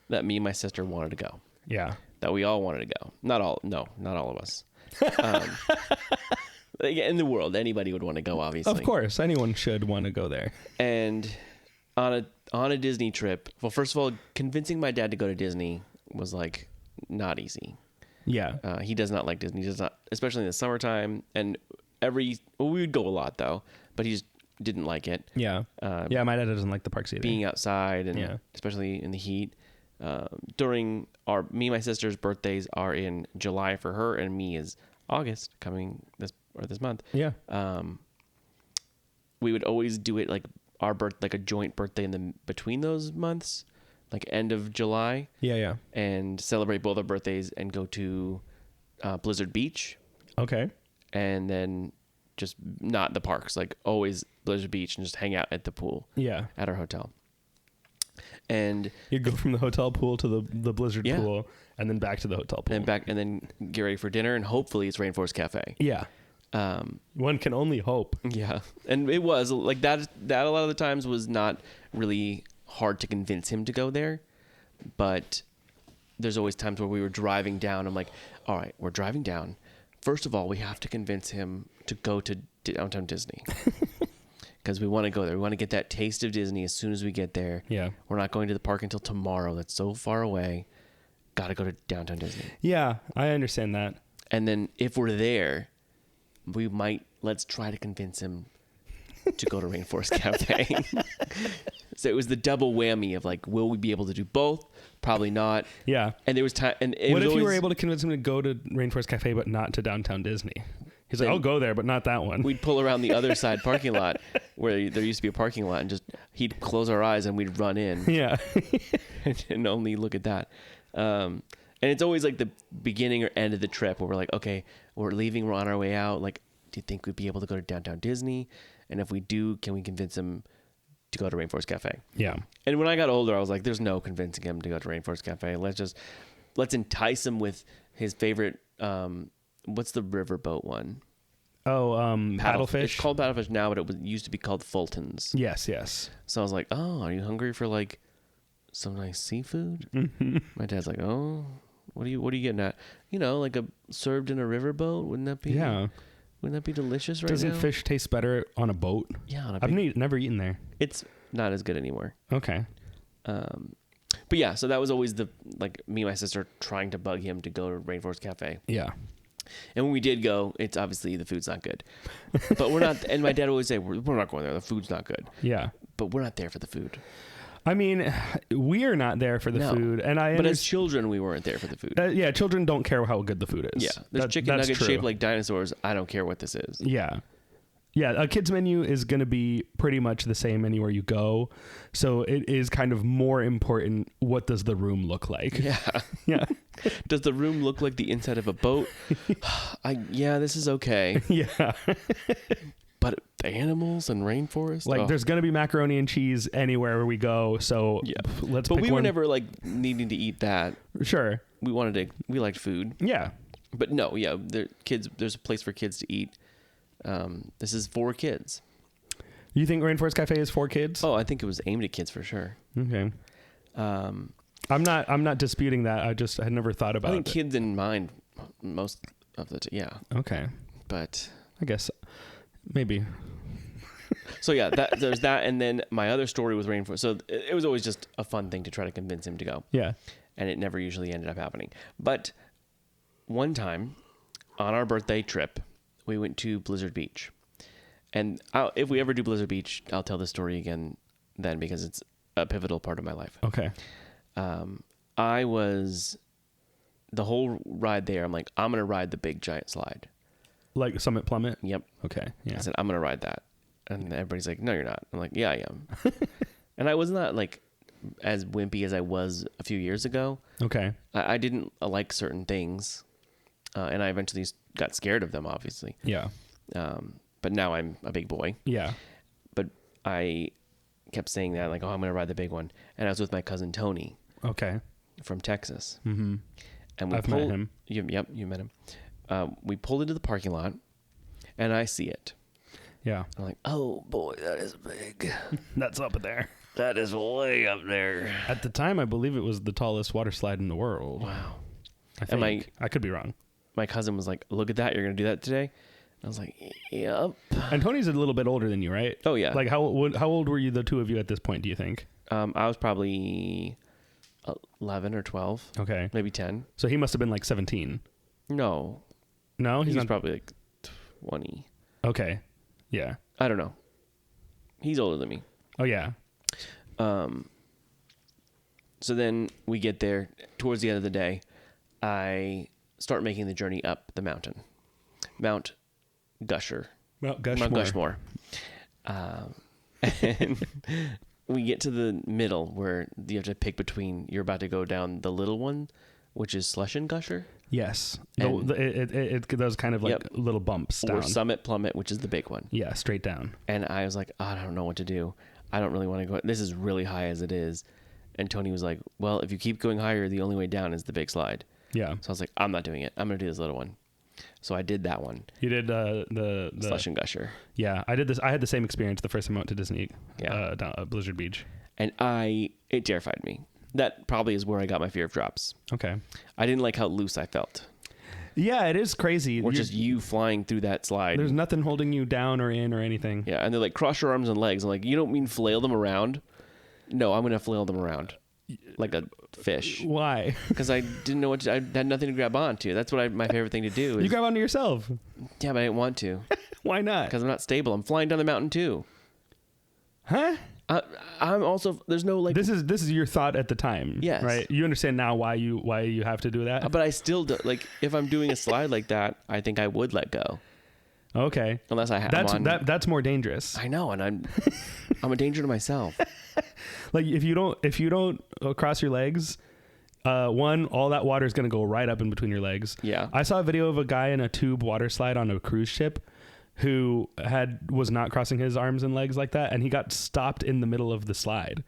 S4: that me and my sister wanted to go.
S3: Yeah.
S4: That we all wanted to go. Not all of us. In the world, anybody would want to go, obviously.
S3: Of course, anyone should want to go there.
S4: And on a Disney trip, well, first of all, convincing my dad to go to Disney was like not easy.
S3: Yeah.
S4: He does not like Disney. He does not, especially in the summertime. And we would go a lot though, but he just didn't like it.
S3: Yeah. Yeah, my dad doesn't like the parks either.
S4: Being outside and especially in the heat. During me and my sister's birthdays are in July for her, and me is August coming this month.
S3: Yeah.
S4: We would always do it like like a joint birthday in between those months, like end of July.
S3: Yeah.
S4: And celebrate both our birthdays and go to Blizzard Beach.
S3: Okay.
S4: And then just not the parks, like always Blizzard Beach, and just hang out at the pool.
S3: Yeah.
S4: At our hotel. And
S3: you go from the hotel pool to the Blizzard pool, and then back to the hotel pool,
S4: and then get ready for dinner, and hopefully it's Rainforest Cafe.
S3: Yeah. One can only hope.
S4: Yeah, and it was like that. That a lot of the times was not really hard to convince him to go there, but there's always times where we were driving down. I'm like, all right, we're driving down. First of all, we have to convince him to go to Downtown Disney. Because we want to go there. We want to get that taste of Disney as soon as we get there.
S3: Yeah.
S4: We're not going to the park until tomorrow. That's so far away. Got to go to Downtown Disney.
S3: Yeah, I understand that.
S4: And then if we're there, let's try to convince him to go to Rainforest Cafe. So it was the double whammy of like, will we be able to do both? Probably not.
S3: Yeah.
S4: And there was time. And
S3: what if you were able to convince him to go to Rainforest Cafe, but not to Downtown Disney? He's like, I'll go there, but not that one.
S4: We'd pull around the other side parking lot where there used to be a parking lot, and he'd close our eyes and we'd run in.
S3: Yeah.
S4: and only look at that. And it's always like the beginning or end of the trip where we're like, okay, we're leaving, we're on our way out. Like, do you think we'd be able to go to Downtown Disney? And if we do, can we convince him to go to Rainforest Cafe?
S3: Yeah.
S4: And when I got older, I was like, there's no convincing him to go to Rainforest Cafe. Let's entice him with his favorite, what's the riverboat one?
S3: Oh, Paddlefish.
S4: It's called Paddlefish now, but it used to be called Fulton's.
S3: Yes.
S4: So I was like, oh, are you hungry for like some nice seafood? Mm-hmm. My dad's like, oh, what are you getting at? Like served in a riverboat? Wouldn't that be? Yeah. Wouldn't that be delicious right now?
S3: Doesn't fish taste better on a boat?
S4: Yeah, on a
S3: I've never eaten there.
S4: It's not as good anymore.
S3: Okay.
S4: But yeah, so that was always me and my sister trying to bug him to go to Rainforest Cafe.
S3: Yeah.
S4: And when we did go, it's obviously the food's not good. But we're not, and my dad would always say, we're not going there. The food's not good.
S3: Yeah.
S4: But we're not there for the food.
S3: I mean, we're not there for the food.
S4: But as children, we weren't there for the food.
S3: Yeah, children don't care how good the food is.
S4: Yeah. There's chicken nuggets shaped like dinosaurs. I don't care what this is.
S3: Yeah. Yeah, a kid's menu is going to be pretty much the same anywhere you go. So it is kind of more important, what does the room look like?
S4: Yeah.
S3: Yeah.
S4: Does the room look like the inside of a boat? Yeah, this is okay.
S3: Yeah.
S4: But the animals and rainforest.
S3: Like, there's gonna be macaroni and cheese anywhere we go. So let's.
S4: But
S3: pick
S4: we were
S3: one.
S4: never like needing to eat that.
S3: Sure.
S4: We liked food.
S3: Yeah.
S4: But no, yeah, there's a place for kids to eat. This is for kids.
S3: You think Rainforest Cafe is for kids?
S4: Oh, I think it was aimed at kids for sure.
S3: Okay. I'm not disputing that. I had never thought about
S4: I think
S3: it.
S4: kids in mind most of the yeah.
S3: Okay.
S4: But
S3: I guess maybe.
S4: so yeah, there's that, and then my other story with Rainforest. So it was always just a fun thing to try to convince him to go.
S3: Yeah.
S4: And it never usually ended up happening. But one time on our birthday trip, we went to Blizzard Beach. And if we ever do Blizzard Beach, I'll tell this story again then because it's a pivotal part of my life.
S3: Okay.
S4: I was the whole ride there. I'm like, I'm going to ride the big giant slide.
S3: Like Summit Plummet?
S4: Yep.
S3: Okay. Yeah.
S4: I said, I'm going to ride that. And everybody's like, no, you're not. I'm like, yeah, I am. And I was not like as wimpy as I was a few years ago.
S3: Okay.
S4: I didn't like certain things. And I eventually got scared of them, obviously.
S3: Yeah.
S4: But now I'm a big boy.
S3: Yeah.
S4: But I kept saying that, like, oh, I'm going to ride the big one. And I was with my cousin Tony.
S3: Okay.
S4: From Texas.
S3: Mm-hmm.
S4: And
S3: I've met him.
S4: You met him. We pulled into the parking lot, and I see it.
S3: Yeah.
S4: I'm like, oh, boy, that is big.
S3: That's up there.
S4: That is way up there.
S3: At the time, I believe it was the tallest water slide in the world.
S4: Wow.
S3: I think. I could be wrong.
S4: My cousin was like, look at that. You're going to do that today? I was like, yep.
S3: And Tony's a little bit older than you, right?
S4: Oh, yeah.
S3: Like, how old were you, the two of you, at this point, do you think?
S4: I was probably 11 or 12.
S3: Okay.
S4: Maybe 10.
S3: So he must have been like 17.
S4: No.
S3: No?
S4: He's
S3: not
S4: probably like 20.
S3: Okay. Yeah.
S4: I don't know. He's older than me.
S3: Oh, yeah.
S4: So then we get there. Towards the end of the day, I start making the journey up the mountain. Mount Gusher.
S3: Mount
S4: Gushmore. And we get to the middle where you have to pick between, you're about to go down the little one, which is Slush and Gusher.
S3: Yes.
S4: And
S3: It does kind of like little bumps down.
S4: Or Summit Plummet, which is the big one.
S3: Yeah, straight down.
S4: And I was like, oh, I don't know what to do. I don't really want to go. This is really high as it is. And Tony was like, well, if you keep going higher, the only way down is the big slide.
S3: Yeah.
S4: So I was like, I'm not doing it. I'm going to do this little one. So I did that one.
S3: You did the
S4: Slush and Gusher.
S3: Yeah, I did this. I had the same experience the first time I went to Disney.
S4: Yeah.
S3: Down at Blizzard Beach.
S4: And it terrified me. That probably is where I got my fear of drops.
S3: Okay.
S4: I didn't like how loose I felt.
S3: Yeah, it is crazy.
S4: Or just you flying through that slide.
S3: There's nothing holding you down or in or anything.
S4: Yeah, and they're like, cross your arms and legs. I'm like, you don't mean flail them around? No, I'm going to flail them around. Like a fish.
S3: Why?
S4: Because I didn't know I had nothing to grab onto. That's what my favorite thing to do. Is,
S3: You grab onto yourself.
S4: Yeah, but I didn't want to.
S3: Why not?
S4: Because I'm not stable. I'm flying down the mountain too.
S3: Huh?
S4: I'm also, there's no like.
S3: This is your thought at the time.
S4: Yes.
S3: Right? You understand now why you have to do that?
S4: But I still do, like, if I'm doing a slide like that, I think I would let go.
S3: Okay.
S4: Unless I have
S3: that's more dangerous.
S4: I know, and I'm a danger to myself.
S3: Like if you don't cross your legs, all that water is going to go right up in between your legs.
S4: Yeah.
S3: I saw a video of a guy in a tube water slide on a cruise ship who was not crossing his arms and legs like that, and he got stopped in the middle of the slide,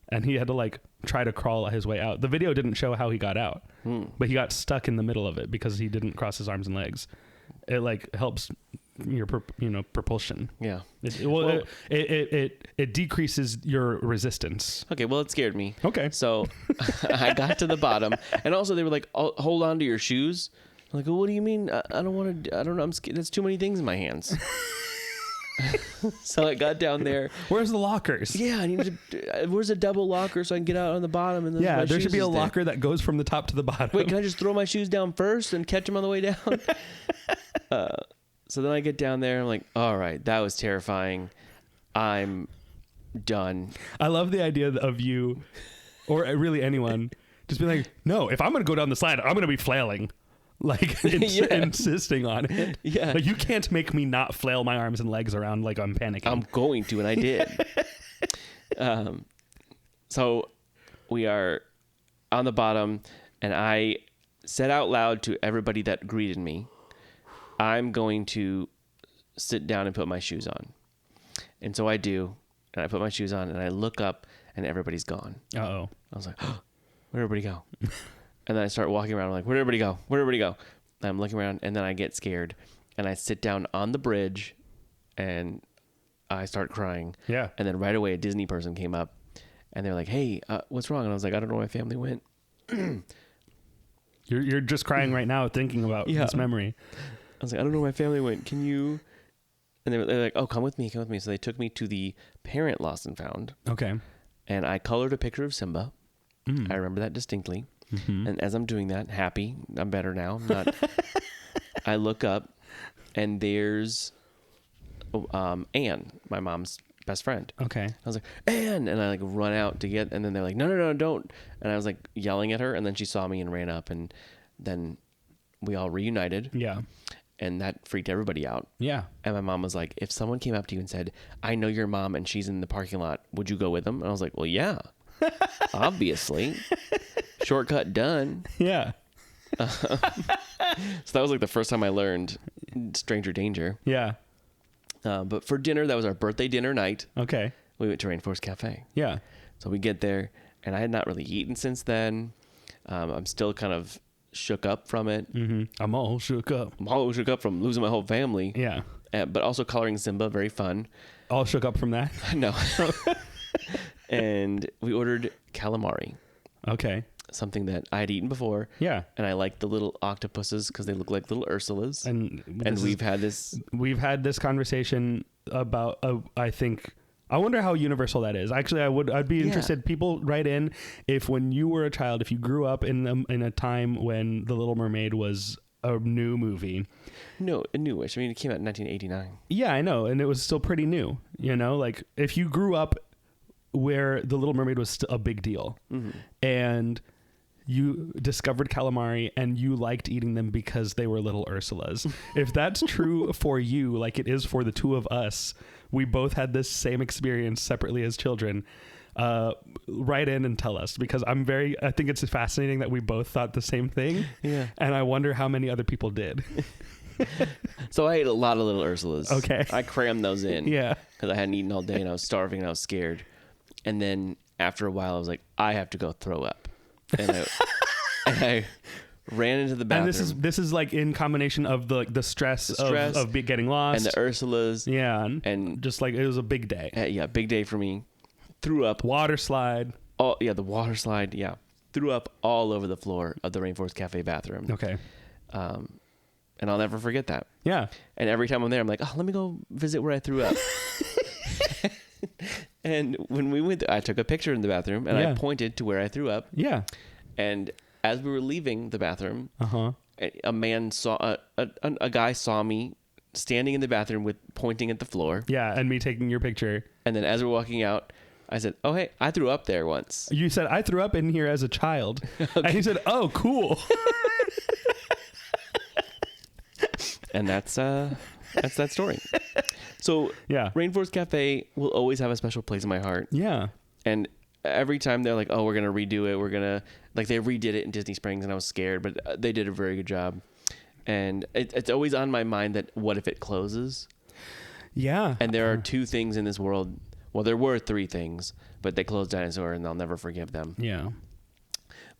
S3: and he had to like try to crawl his way out. The video didn't show how he got out, but he got stuck in the middle of it because he didn't cross his arms and legs. It like helps your propulsion.
S4: Yeah.
S3: It decreases your resistance.
S4: Okay, well, it scared me.
S3: Okay.
S4: So I got to the bottom, and also they were like, hold on to your shoes. I'm like, well, what do you mean? I don't want to, I don't know. I'm scared. There's too many things in my hands. So I got down there.
S3: Where's the lockers?
S4: Yeah, I need to, where's a double locker so I can get out on the bottom? And then
S3: Yeah,
S4: my
S3: there
S4: shoes
S3: should be a
S4: is there.
S3: locker that goes from the top to the bottom.
S4: Wait, can I just throw my shoes down first and catch them on the way down? So then I get down there. I'm like, all right, that was terrifying. I'm done.
S3: I love the idea of you, or really anyone, just being like, no, if I'm going to go down the slide, I'm going to be flailing. Like insisting on it.
S4: Yeah.
S3: Like you can't make me not flail my arms and legs around like I'm panicking.
S4: I'm going to, and I did. So we are on the bottom, and I said out loud to everybody that greeted me, I'm going to sit down and put my shoes on. And so I do, and I put my shoes on, and I look up, and everybody's gone.
S3: Uh-oh.
S4: I was like, oh, where'd everybody go? And then I start walking around. I'm like, where'd everybody go? Where'd everybody go? And I'm looking around, and then I get scared, and I sit down on the bridge, and I start crying.
S3: Yeah.
S4: And then right away, a Disney person came up, and they're like, hey, what's wrong? And I was like, I don't know where my family went.
S3: You're just crying right now thinking about this memory.
S4: I was like, I don't know where my family went. Can you? And they're like, oh, come with me. Come with me. So they took me to the parent lost and found.
S3: Okay.
S4: And I colored a picture of Simba. I remember that distinctly. Mm-hmm. And as I'm doing that, happy, I'm better now. I'm not. I look up, and there's Anne, my mom's best friend.
S3: Okay.
S4: I was like, Anne, and I like run out to get, and then they're like, no, don't. And I was like yelling at her, and then she saw me and ran up, and then we all reunited.
S3: Yeah.
S4: And that freaked everybody out.
S3: Yeah.
S4: And my mom was like, if someone came up to you and said, I know your mom and she's in the parking lot, would you go with them? And I was like, well, yeah, obviously. Shortcut done.
S3: Yeah.
S4: So that was like the first time I learned stranger danger.
S3: Yeah.
S4: But for dinner, that was our birthday dinner night.
S3: Okay.
S4: We went to Rainforest Cafe.
S3: Yeah.
S4: So we get there, and I had not really eaten since then. I'm still kind of shook up from it.
S3: Mm-hmm. I'm all shook up.
S4: I'm all shook up from losing my whole family.
S3: Yeah.
S4: But also coloring Simba, very fun.
S3: All shook up from that?
S4: No. And we ordered calamari.
S3: Okay.
S4: Something that I had eaten before.
S3: Yeah.
S4: And I like the little octopuses because they look like little Ursulas.
S3: And
S4: we've had this
S3: conversation about, I wonder how universal that is. Actually, I'd be interested. People write in if when you were a child, if you grew up in a time when The Little Mermaid was a new movie.
S4: No, a newish. I mean, it came out in 1989.
S3: Yeah, I know. And it was still pretty new, like if you grew up where The Little Mermaid was still a big deal and you discovered calamari and you liked eating them because they were little Ursulas. If that's true for you, like it is for the two of us, we both had this same experience separately as children. Write in and tell us, because I think it's fascinating that we both thought the same thing.
S4: Yeah.
S3: And I wonder how many other people did.
S4: So I ate a lot of little Ursulas.
S3: Okay.
S4: I crammed those in.
S3: Yeah.
S4: Because I hadn't eaten all day and I was starving and I was scared. And then after a while, I was like, I have to go throw up. And I ran into the bathroom.
S3: And this is like in combination of the stress of getting lost.
S4: And the Ursulas.
S3: Yeah.
S4: And
S3: just like, it was a big day.
S4: Yeah, big day for me. Threw up.
S3: Water slide.
S4: Oh, yeah, the water slide. Yeah. Threw up all over the floor of the Rainforest Cafe bathroom.
S3: Okay.
S4: And I'll never forget that.
S3: Yeah.
S4: And every time I'm there, I'm like, oh, let me go visit where I threw up. And when we went, I took a picture in the bathroom and I pointed to where I threw up.
S3: Yeah.
S4: And as we were leaving the bathroom, a man saw a guy saw me standing in the bathroom pointing at the floor.
S3: Yeah, and me taking your picture.
S4: And then as we're walking out, I said, "Oh hey, I threw up there once."
S3: You said I threw up in here as a child, and he said, "Oh, cool."
S4: And that's that story. So
S3: yeah,
S4: Rainforest Cafe will always have a special place in my heart.
S3: Yeah.
S4: And every time they're like, oh, we're going to redo it. We're going to, like, they redid it in Disney Springs and I was scared, but they did a very good job. And it's always on my mind that what if it closes?
S3: Yeah.
S4: And there are two things in this world. Well, there were three things, but they closed Dinosaur and I'll never forgive them.
S3: Yeah.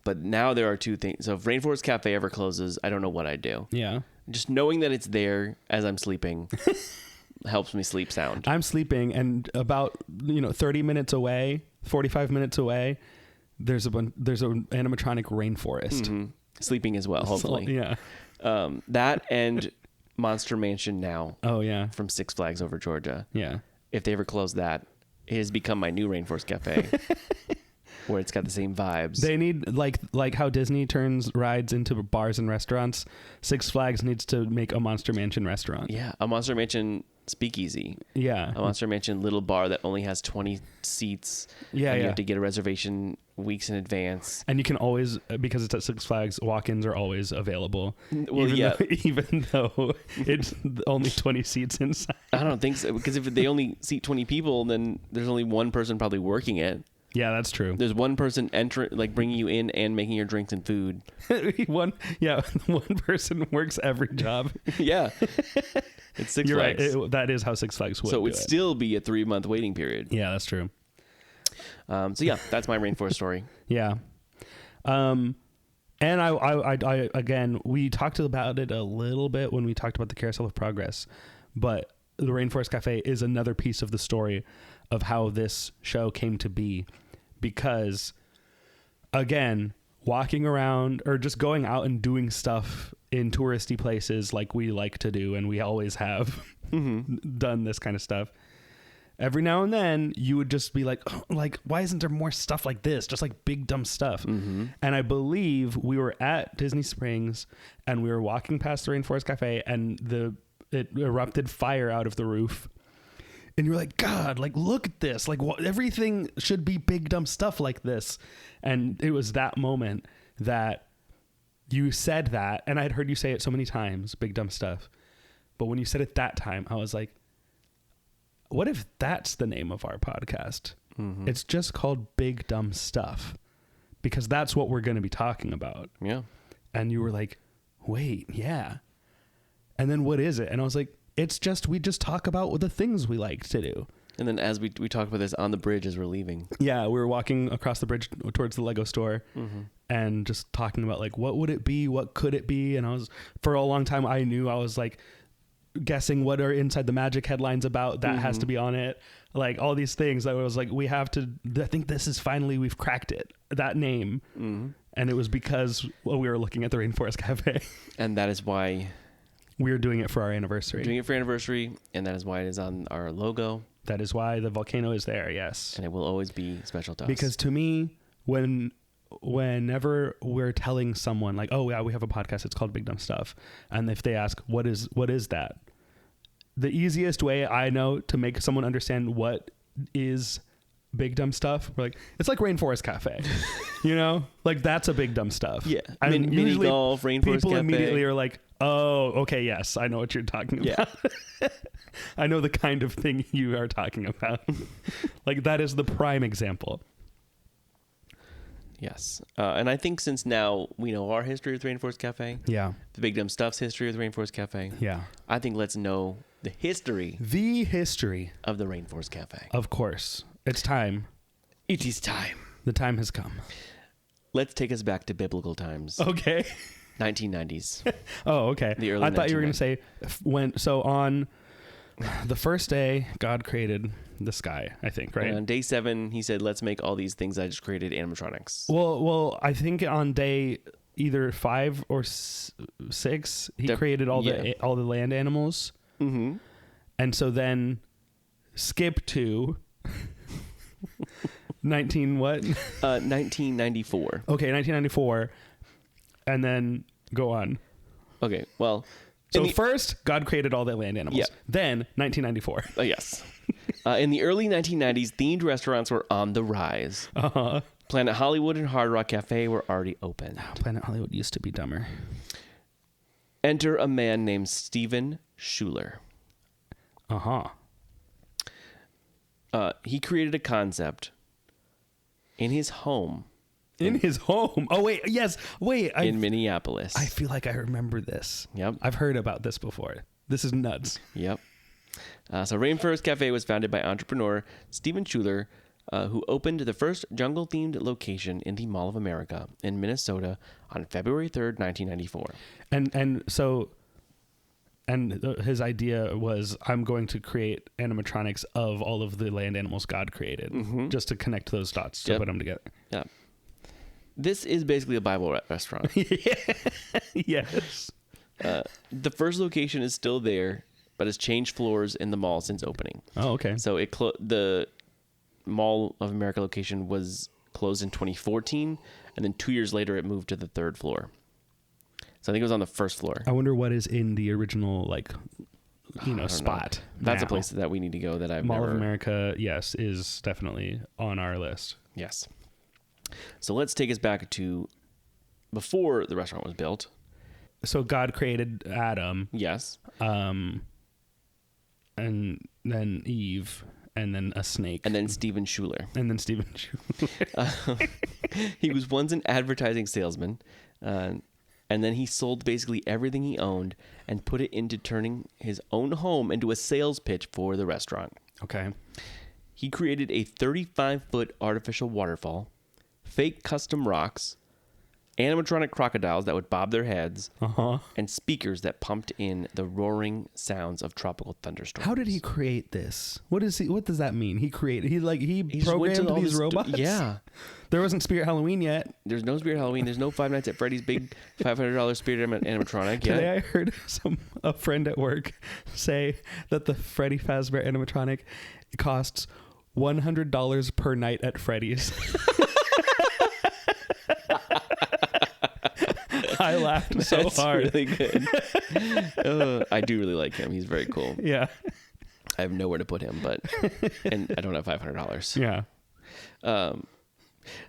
S4: But now there are two things. So if Rainforest Cafe ever closes, I don't know what I'd do.
S3: Yeah.
S4: Just knowing that it's there as I'm sleeping helps me sleep sound.
S3: I'm sleeping, and about 30 minutes away, 45 minutes away, there's an animatronic rainforest.
S4: Mm-hmm. Sleeping as well, hopefully.
S3: So, yeah.
S4: That and Monster Mansion now.
S3: Oh yeah.
S4: From Six Flags over Georgia.
S3: Yeah.
S4: If they ever close that, it has become my new Rainforest Cafe. Where it's got the same vibes. They need,
S3: like how Disney turns rides into bars and restaurants, Six Flags needs to make a Monster Mansion restaurant.
S4: Yeah, a Monster Mansion speakeasy.
S3: Yeah.
S4: A Monster Mansion little bar that only has 20 seats.
S3: Yeah,
S4: and you have to get a reservation weeks in advance.
S3: And you can always, because it's at Six Flags, walk-ins are always available.
S4: Well,
S3: even though it's only 20 seats inside.
S4: I don't think so, because if they only seat 20 people, then there's only one person probably working it.
S3: Yeah, that's true.
S4: There's one person bringing you in and making your drinks and food.
S3: one person works every job.
S4: Yeah. It's Six
S3: You're
S4: Flags.
S3: right. That is how Six Flags would
S4: So it
S3: do
S4: would
S3: it.
S4: still be a 3-month waiting period.
S3: Yeah, that's true.
S4: So yeah, that's my rainforest story.
S3: Yeah. And I again, we talked about it a little bit when we talked about the Carousel of Progress, but the Rainforest Cafe is another piece of the story of how this show came to be, because again, walking around or just going out and doing stuff in touristy places like we like to do, and we always have done this kind of stuff. Every now and then you would just be like, oh, like, why isn't there more stuff like this? Just like big dumb stuff. And I believe we were at Disney Springs and we were walking past the Rainforest Cafe and it erupted fire out of the roof. And you're like, God, like, look at this. Like, everything should be big dumb stuff like this. And it was that moment that you said that. And I'd heard you say it so many times, big dumb stuff. But when you said it that time, I was like, what if that's the name of our podcast? It's just called Big Dumb Stuff, because that's what we're going to be talking about.
S4: Yeah.
S3: And you were like, wait, yeah. And then what is it? And I was like, we just talk about the things we like to do.
S4: And then as we talked about this on the bridge as we're leaving.
S3: Yeah, we were walking across the bridge towards the Lego store and just talking about like, what would it be? What could it be? And I was, for a long time, I was like, guessing what are Inside the Magic headlines about, that has to be on it, like all these things that was like, we have to, I think this is finally, we've cracked it, that name. And it was because we were looking at the Rainforest Cafe.
S4: And that is why
S3: we were doing it for our anniversary.
S4: doing it for anniversary, and that is why it is on our logo.
S3: That is why the volcano is there. Yes.
S4: And it will always be special to us.
S3: Because to me, whenever we're telling someone like, oh yeah, we have a podcast, it's called Big Dumb Stuff, and if they ask what is that, the easiest way I know to make someone understand what is big dumb stuff, we're like, it's like Rainforest Cafe. You know, like that's a big dumb stuff.
S4: Yeah.
S3: And
S4: Mini
S3: usually
S4: golf, Rainforest
S3: people
S4: Cafe.
S3: immediately are like, oh, okay, yes, I know what you're talking about. I know the kind of thing you are talking about. Like that is the prime example.
S4: Yes. And I think since now we know our history with Rainforest Cafe,
S3: Yeah.
S4: the Big Dumb Stuff's history with Rainforest Cafe,
S3: Yeah.
S4: I think let's know the history
S3: of
S4: the Rainforest Cafe.
S3: Of course. It's time.
S4: It is time.
S3: The time has come.
S4: Let's take us back to biblical times.
S3: Okay.
S4: 1990s.
S3: Oh, okay.
S4: The early
S3: I thought you were going
S4: 1990s.
S3: to say on the first day God created the sky, I think, right?
S4: And on day 7, he said, let's make all these things I just created animatronics.
S3: Well, I think on day either 5 or 6, he created all the land animals.
S4: Mm-hmm.
S3: And so then skip to
S4: 1994.
S3: Okay, 1994, and then go on.
S4: Okay, well.
S3: So first, God created all the land animals.
S4: Yeah.
S3: Then 1994.
S4: Yes. In the early 1990s, themed restaurants were on the rise.
S3: Uh-huh.
S4: Planet Hollywood and Hard Rock Cafe were already open.
S3: Planet Hollywood used to be dumber.
S4: Enter a man named Steven Schuler.
S3: Uh-huh.
S4: He created a concept in his home.
S3: In his home. Oh, wait. Yes. Wait.
S4: In Minneapolis.
S3: I feel like I remember this.
S4: Yep.
S3: I've heard about this before. This is nuts.
S4: Yep. So Rainforest Cafe was founded by entrepreneur Steven Schuler, who opened the first jungle-themed location in the Mall of America in Minnesota on February 3rd, 1994.
S3: And his idea was, I'm going to create animatronics of all of the land animals God created, just to connect those dots, to put them together.
S4: Yeah. This is basically a Bible restaurant.
S3: Yes.
S4: The first location is still there, but has changed floors in the mall since opening.
S3: Oh, okay.
S4: So the Mall of America location was closed in 2014, and then 2 years later it moved to the 3rd floor. So I think it was on the 1st floor.
S3: I wonder what is in the original, spot.
S4: That's
S3: now.
S4: a place that we need to go that I've
S3: Mall
S4: never...
S3: of America, yes, is definitely on our list.
S4: Yes. So let's take us back to before the restaurant was built.
S3: So God created Adam.
S4: Yes.
S3: And then Eve, and then a snake.
S4: And then Steven Schuler.
S3: Schuler.
S4: He was once an advertising salesman. And then he sold basically everything he owned and put it into turning his own home into a sales pitch for the restaurant.
S3: Okay.
S4: He created a 35-foot artificial waterfall, fake custom rocks, animatronic crocodiles that would bob their heads, and speakers that pumped in the roaring sounds of tropical thunderstorms.
S3: How did he create this? What does that mean? He
S4: just went to
S3: programmed
S4: all
S3: these
S4: this-
S3: robots?
S4: Yeah.
S3: There wasn't Spirit Halloween yet.
S4: There's no Spirit Halloween. There's no Five Nights at Freddy's big $500 Spirit animatronic.
S3: Today
S4: Yeah.
S3: I heard a friend at work say that the Freddy Fazbear animatronic costs $100 per night at Freddy's. I laughed so
S4: That's
S3: hard.
S4: really good. I do really like him. He's very cool.
S3: Yeah.
S4: I have nowhere to put him, and I don't have $500.
S3: Yeah.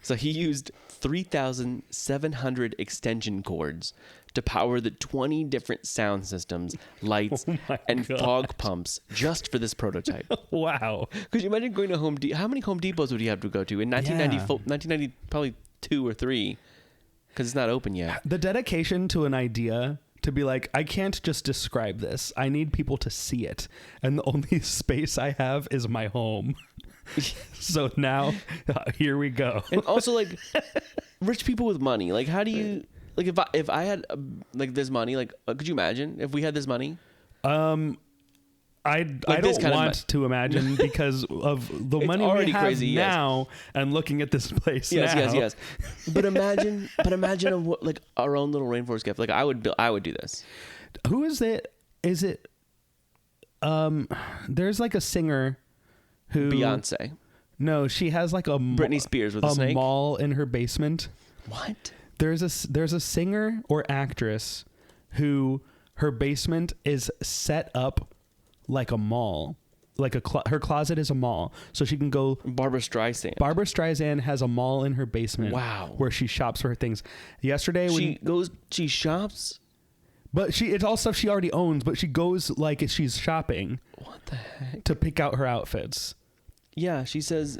S4: So he used 3,700 extension cords to power the 20 different sound systems, lights, and fog pumps just for this prototype.
S3: Wow.
S4: Could you imagine going to Home Depot? How many Home Depots would you have to go to in 1990? Probably 2 or 3, because it's not open yet.
S3: The dedication to an idea to be like, I can't just describe this. I need people to see it. And the only space I have is my home. So now, here we go.
S4: And also, like, rich people with money. Like, how do you... Like, if I had, like, this money, like, could you imagine if we had this money?
S3: I don't want to imagine because of the money we have
S4: crazy,
S3: now and looking at this place now.
S4: Yes. But imagine like our own little Rainforest Cafe. Like I would do this.
S3: Who is it? Is it? There's like a singer who
S4: Beyonce.
S3: No, she has like a
S4: Britney Spears with a snake?
S3: mall in her basement.
S4: What?
S3: There's a singer or actress who her basement is set up like a mall. Like her closet is a mall, so she can go.
S4: Barbra Streisand.
S3: Barbra Streisand has a mall in her basement.
S4: Wow.
S3: Where she shops for her things. Yesterday
S4: she shops.
S3: But it's all stuff she already owns, but she goes like she's shopping.
S4: What the heck?
S3: To pick out her outfits.
S4: Yeah, she says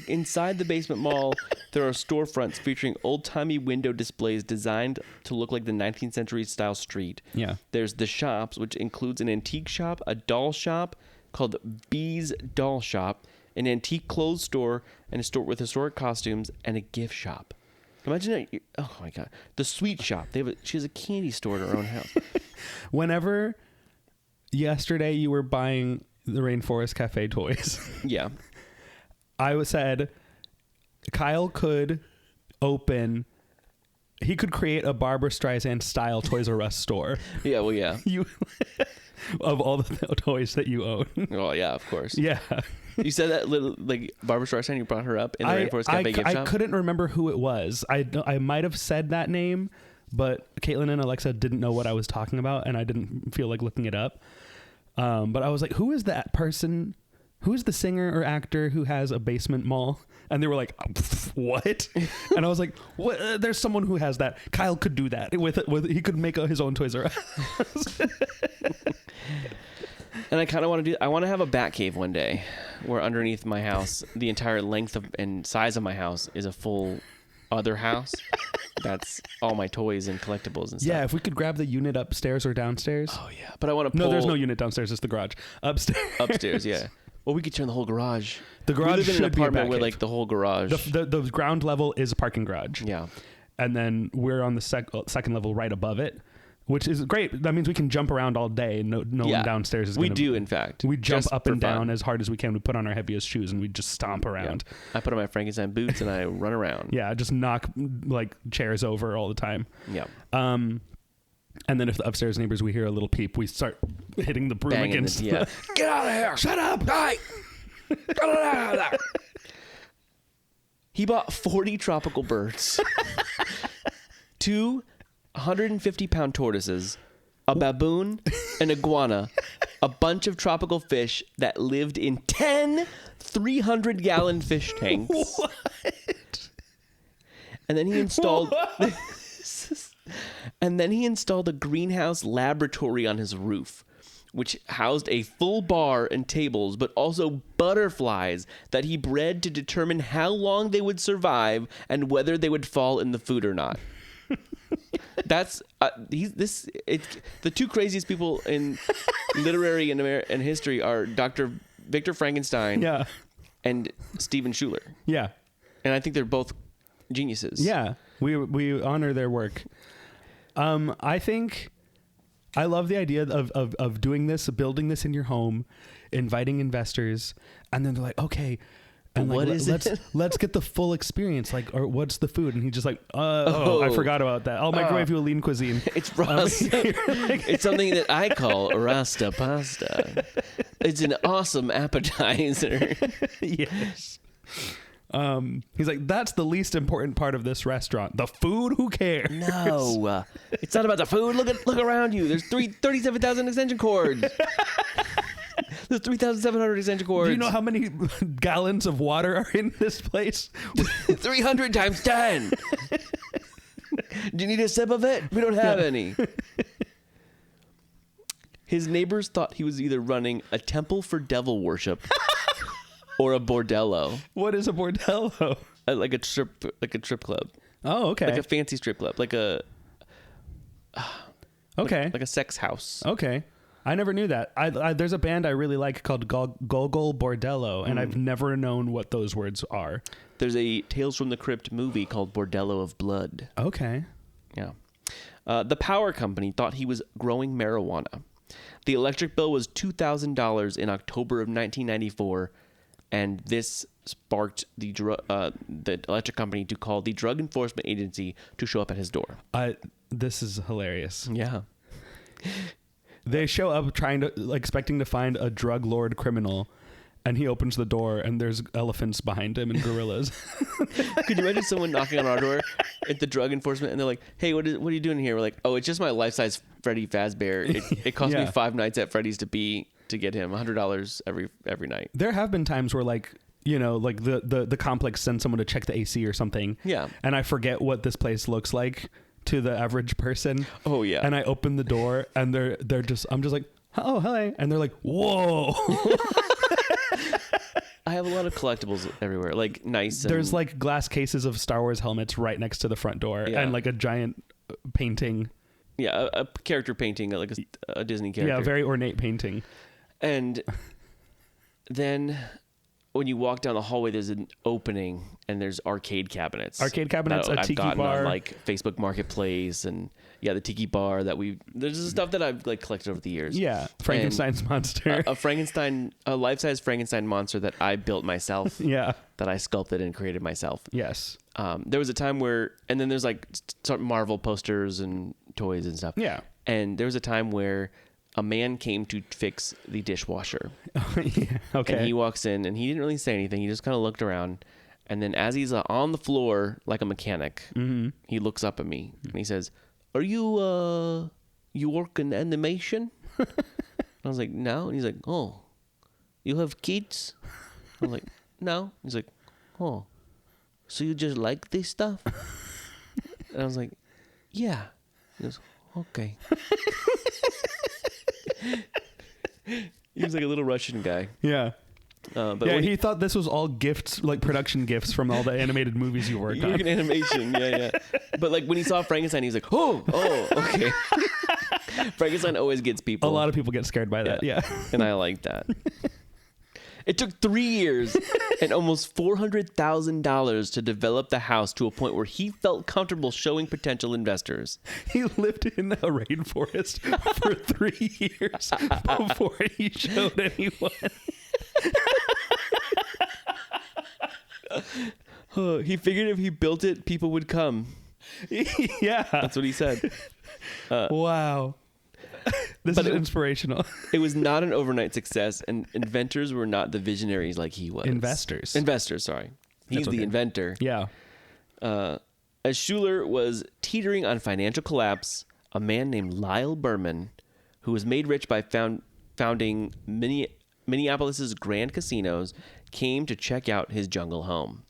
S4: inside the basement mall, there are storefronts featuring old-timey window displays designed to look like the 19th century style street.
S3: Yeah.
S4: There's the shops, which includes an antique shop, a doll shop called Bee's Doll Shop, an antique clothes store, and a store with historic costumes, and a gift shop. Imagine that. Oh my God. The sweet shop. She has a candy store in her own house.
S3: Whenever yesterday you were buying the Rainforest Cafe toys.
S4: Yeah.
S3: I said Kyle could he could create a Barbra Streisand style Toys R Us store.
S4: Yeah, well, yeah.
S3: Of all the toys that you own.
S4: Oh, yeah, of course.
S3: Yeah.
S4: You said that little, like, Barbra Streisand, you brought her up in the Rainforest Cafe gift shop?
S3: I couldn't remember who it was. I might have said that name, but Caitlin and Alexa didn't know what I was talking about, and I didn't feel like looking it up. But I was like, who is that person? Who is the singer or actor who has a basement mall? And they were like, what? And I was like, what? There's someone who has that. Kyle could do that. He could make his own Toys R Us.
S4: And I kind of want to I want to have a bat cave one day where underneath my house, the entire length and size of my house is a full other house. That's all my toys and collectibles and stuff.
S3: Yeah, if we could grab the unit upstairs or downstairs.
S4: Oh, yeah. But I want to pull...
S3: No, there's no unit downstairs. It's the garage.
S4: Upstairs, yeah. Well, we could turn the whole garage.
S3: The garage
S4: we live in
S3: should
S4: an apartment
S3: be a
S4: where,
S3: Batcave.
S4: like, the whole garage...
S3: The ground level is a parking garage.
S4: Yeah.
S3: And then we're on the second level right above it, which is great. That means we can jump around all day. No one downstairs is
S4: We
S3: gonna,
S4: do, in fact.
S3: We jump
S4: Just
S3: up
S4: for
S3: and down
S4: fun.
S3: as hard as we can. We put on our heaviest shoes and we just stomp around.
S4: Yeah. I put on my Frankenstein boots and I run around.
S3: Yeah, just knock like chairs over all the time.
S4: Yeah.
S3: And then if the upstairs neighbors, we hear a little peep, we start hitting the broom
S4: Banging
S3: against.
S4: yeah. Get out of here!
S3: Shut up!
S4: Die! Get out of there! He bought 40 tropical birds, 2 150-pound tortoises, a baboon, an iguana, a bunch of tropical fish that lived in 10 300-gallon fish tanks.
S3: What?
S4: And then he installed... And then he installed a greenhouse laboratory on his roof, which housed a full bar and tables, but also butterflies that he bred to determine how long they would survive and whether they would fall in the food or not. That's the two craziest people in literary and history are Dr. Victor Frankenstein
S3: Yeah.
S4: and Steven Schuler.
S3: Yeah.
S4: And I think they're both geniuses.
S3: Yeah. We honor their work. I think I love the idea of doing this, building this in your home, inviting investors, and then they're like, okay, and
S4: what is it?
S3: Let's get the full experience. Like, or what's the food? And he's just like, I forgot about that. I'll microwave you a lean cuisine.
S4: It's Rasta. It's something that I call Rasta pasta. It's an awesome appetizer.
S3: Yes. He's like, that's the least important part of this restaurant. The food, who cares?
S4: No, it's not about the food. Look around you. There's 37,000 extension cords. There's 3,700 extension cords.
S3: Do you know how many gallons of water are in this place?
S4: 300 times 10. Do you need a sip of it? We don't have any. His neighbors thought he was either running a temple for devil worship or a bordello.
S3: What is a bordello?
S4: Like a strip club.
S3: Oh, okay.
S4: Like a fancy strip club. Like a
S3: okay.
S4: Like a sex house.
S3: Okay. I never knew that. There's a band I really like called Gogol Bordello, and I've never known what those words are.
S4: There's a Tales from the Crypt movie called Bordello of Blood.
S3: Okay.
S4: Yeah. The power company thought he was growing marijuana. The electric bill was $2,000 in October of 1994, and this sparked the electric company to call the Drug Enforcement Agency to show up at his door.
S3: This is hilarious.
S4: Yeah.
S3: They show up expecting to find a drug lord criminal, and he opens the door and there's elephants behind him and gorillas.
S4: Could you imagine someone knocking on our door at the drug enforcement and they're like, hey, what are you doing here? We're like, oh, it's just my life-size Freddy Fazbear. It cost me 5 nights at Freddy's to get him $100 every night.
S3: There have been times where the complex sends someone to check the AC or something.
S4: Yeah.
S3: And I forget what this place looks like to the average person.
S4: Oh yeah.
S3: And I open the door and I'm just like, oh, hello. And they're like, whoa.
S4: I have a lot of collectibles everywhere, like nice.
S3: There's like glass cases of Star Wars helmets right next to the front door, and like a giant painting.
S4: Yeah, a character painting, like a Disney character.
S3: Yeah, a very ornate painting.
S4: And then when you walk down the hallway, there's an opening and there's arcade cabinets.
S3: A tiki bar,
S4: on like Facebook Marketplace, and the tiki bar there's just stuff that I've like collected over the years.
S3: Yeah, Frankenstein's monster,
S4: a life-size Frankenstein monster that I built myself.
S3: Yeah,
S4: that I sculpted and created myself.
S3: Yes.
S4: There was a time where, and then there's like Marvel posters and toys and stuff.
S3: Yeah.
S4: And there was a time where a man came to fix the dishwasher.
S3: Yeah, okay.
S4: And he walks in and he didn't really say anything. He just kind of looked around. And then as he's on the floor like a mechanic, he looks up at me and he says, are you work in animation? I was like, no. And he's like, oh, you have kids? I was like, no. He's like, oh, so you just like this stuff? And I was like, yeah. He goes, okay. He was like a little Russian guy.
S3: Yeah.
S4: But
S3: he thought this was all gifts, like production gifts from all the animated movies you worked on.
S4: You work in animation, yeah. But like when he saw Frankenstein, he was like, oh, okay. Frankenstein always gets people.
S3: A lot of people get scared by that, yeah.
S4: And I like that. It took 3 years and almost $400,000 to develop the house to a point where he felt comfortable showing potential investors.
S3: He lived in a rainforest for 3 years before he showed anyone.
S4: He figured if he built it, people would come.
S3: Yeah.
S4: That's what he said.
S3: Wow. This is inspirational.
S4: It was not an overnight success, and inventors were not the visionaries like he was.
S3: Investors, sorry.
S4: He's the inventor.
S3: Yeah.
S4: As Schuler was teetering on financial collapse, a man named Lyle Berman, who was made rich by founding Minneapolis's Grand Casinos, came to check out his jungle home.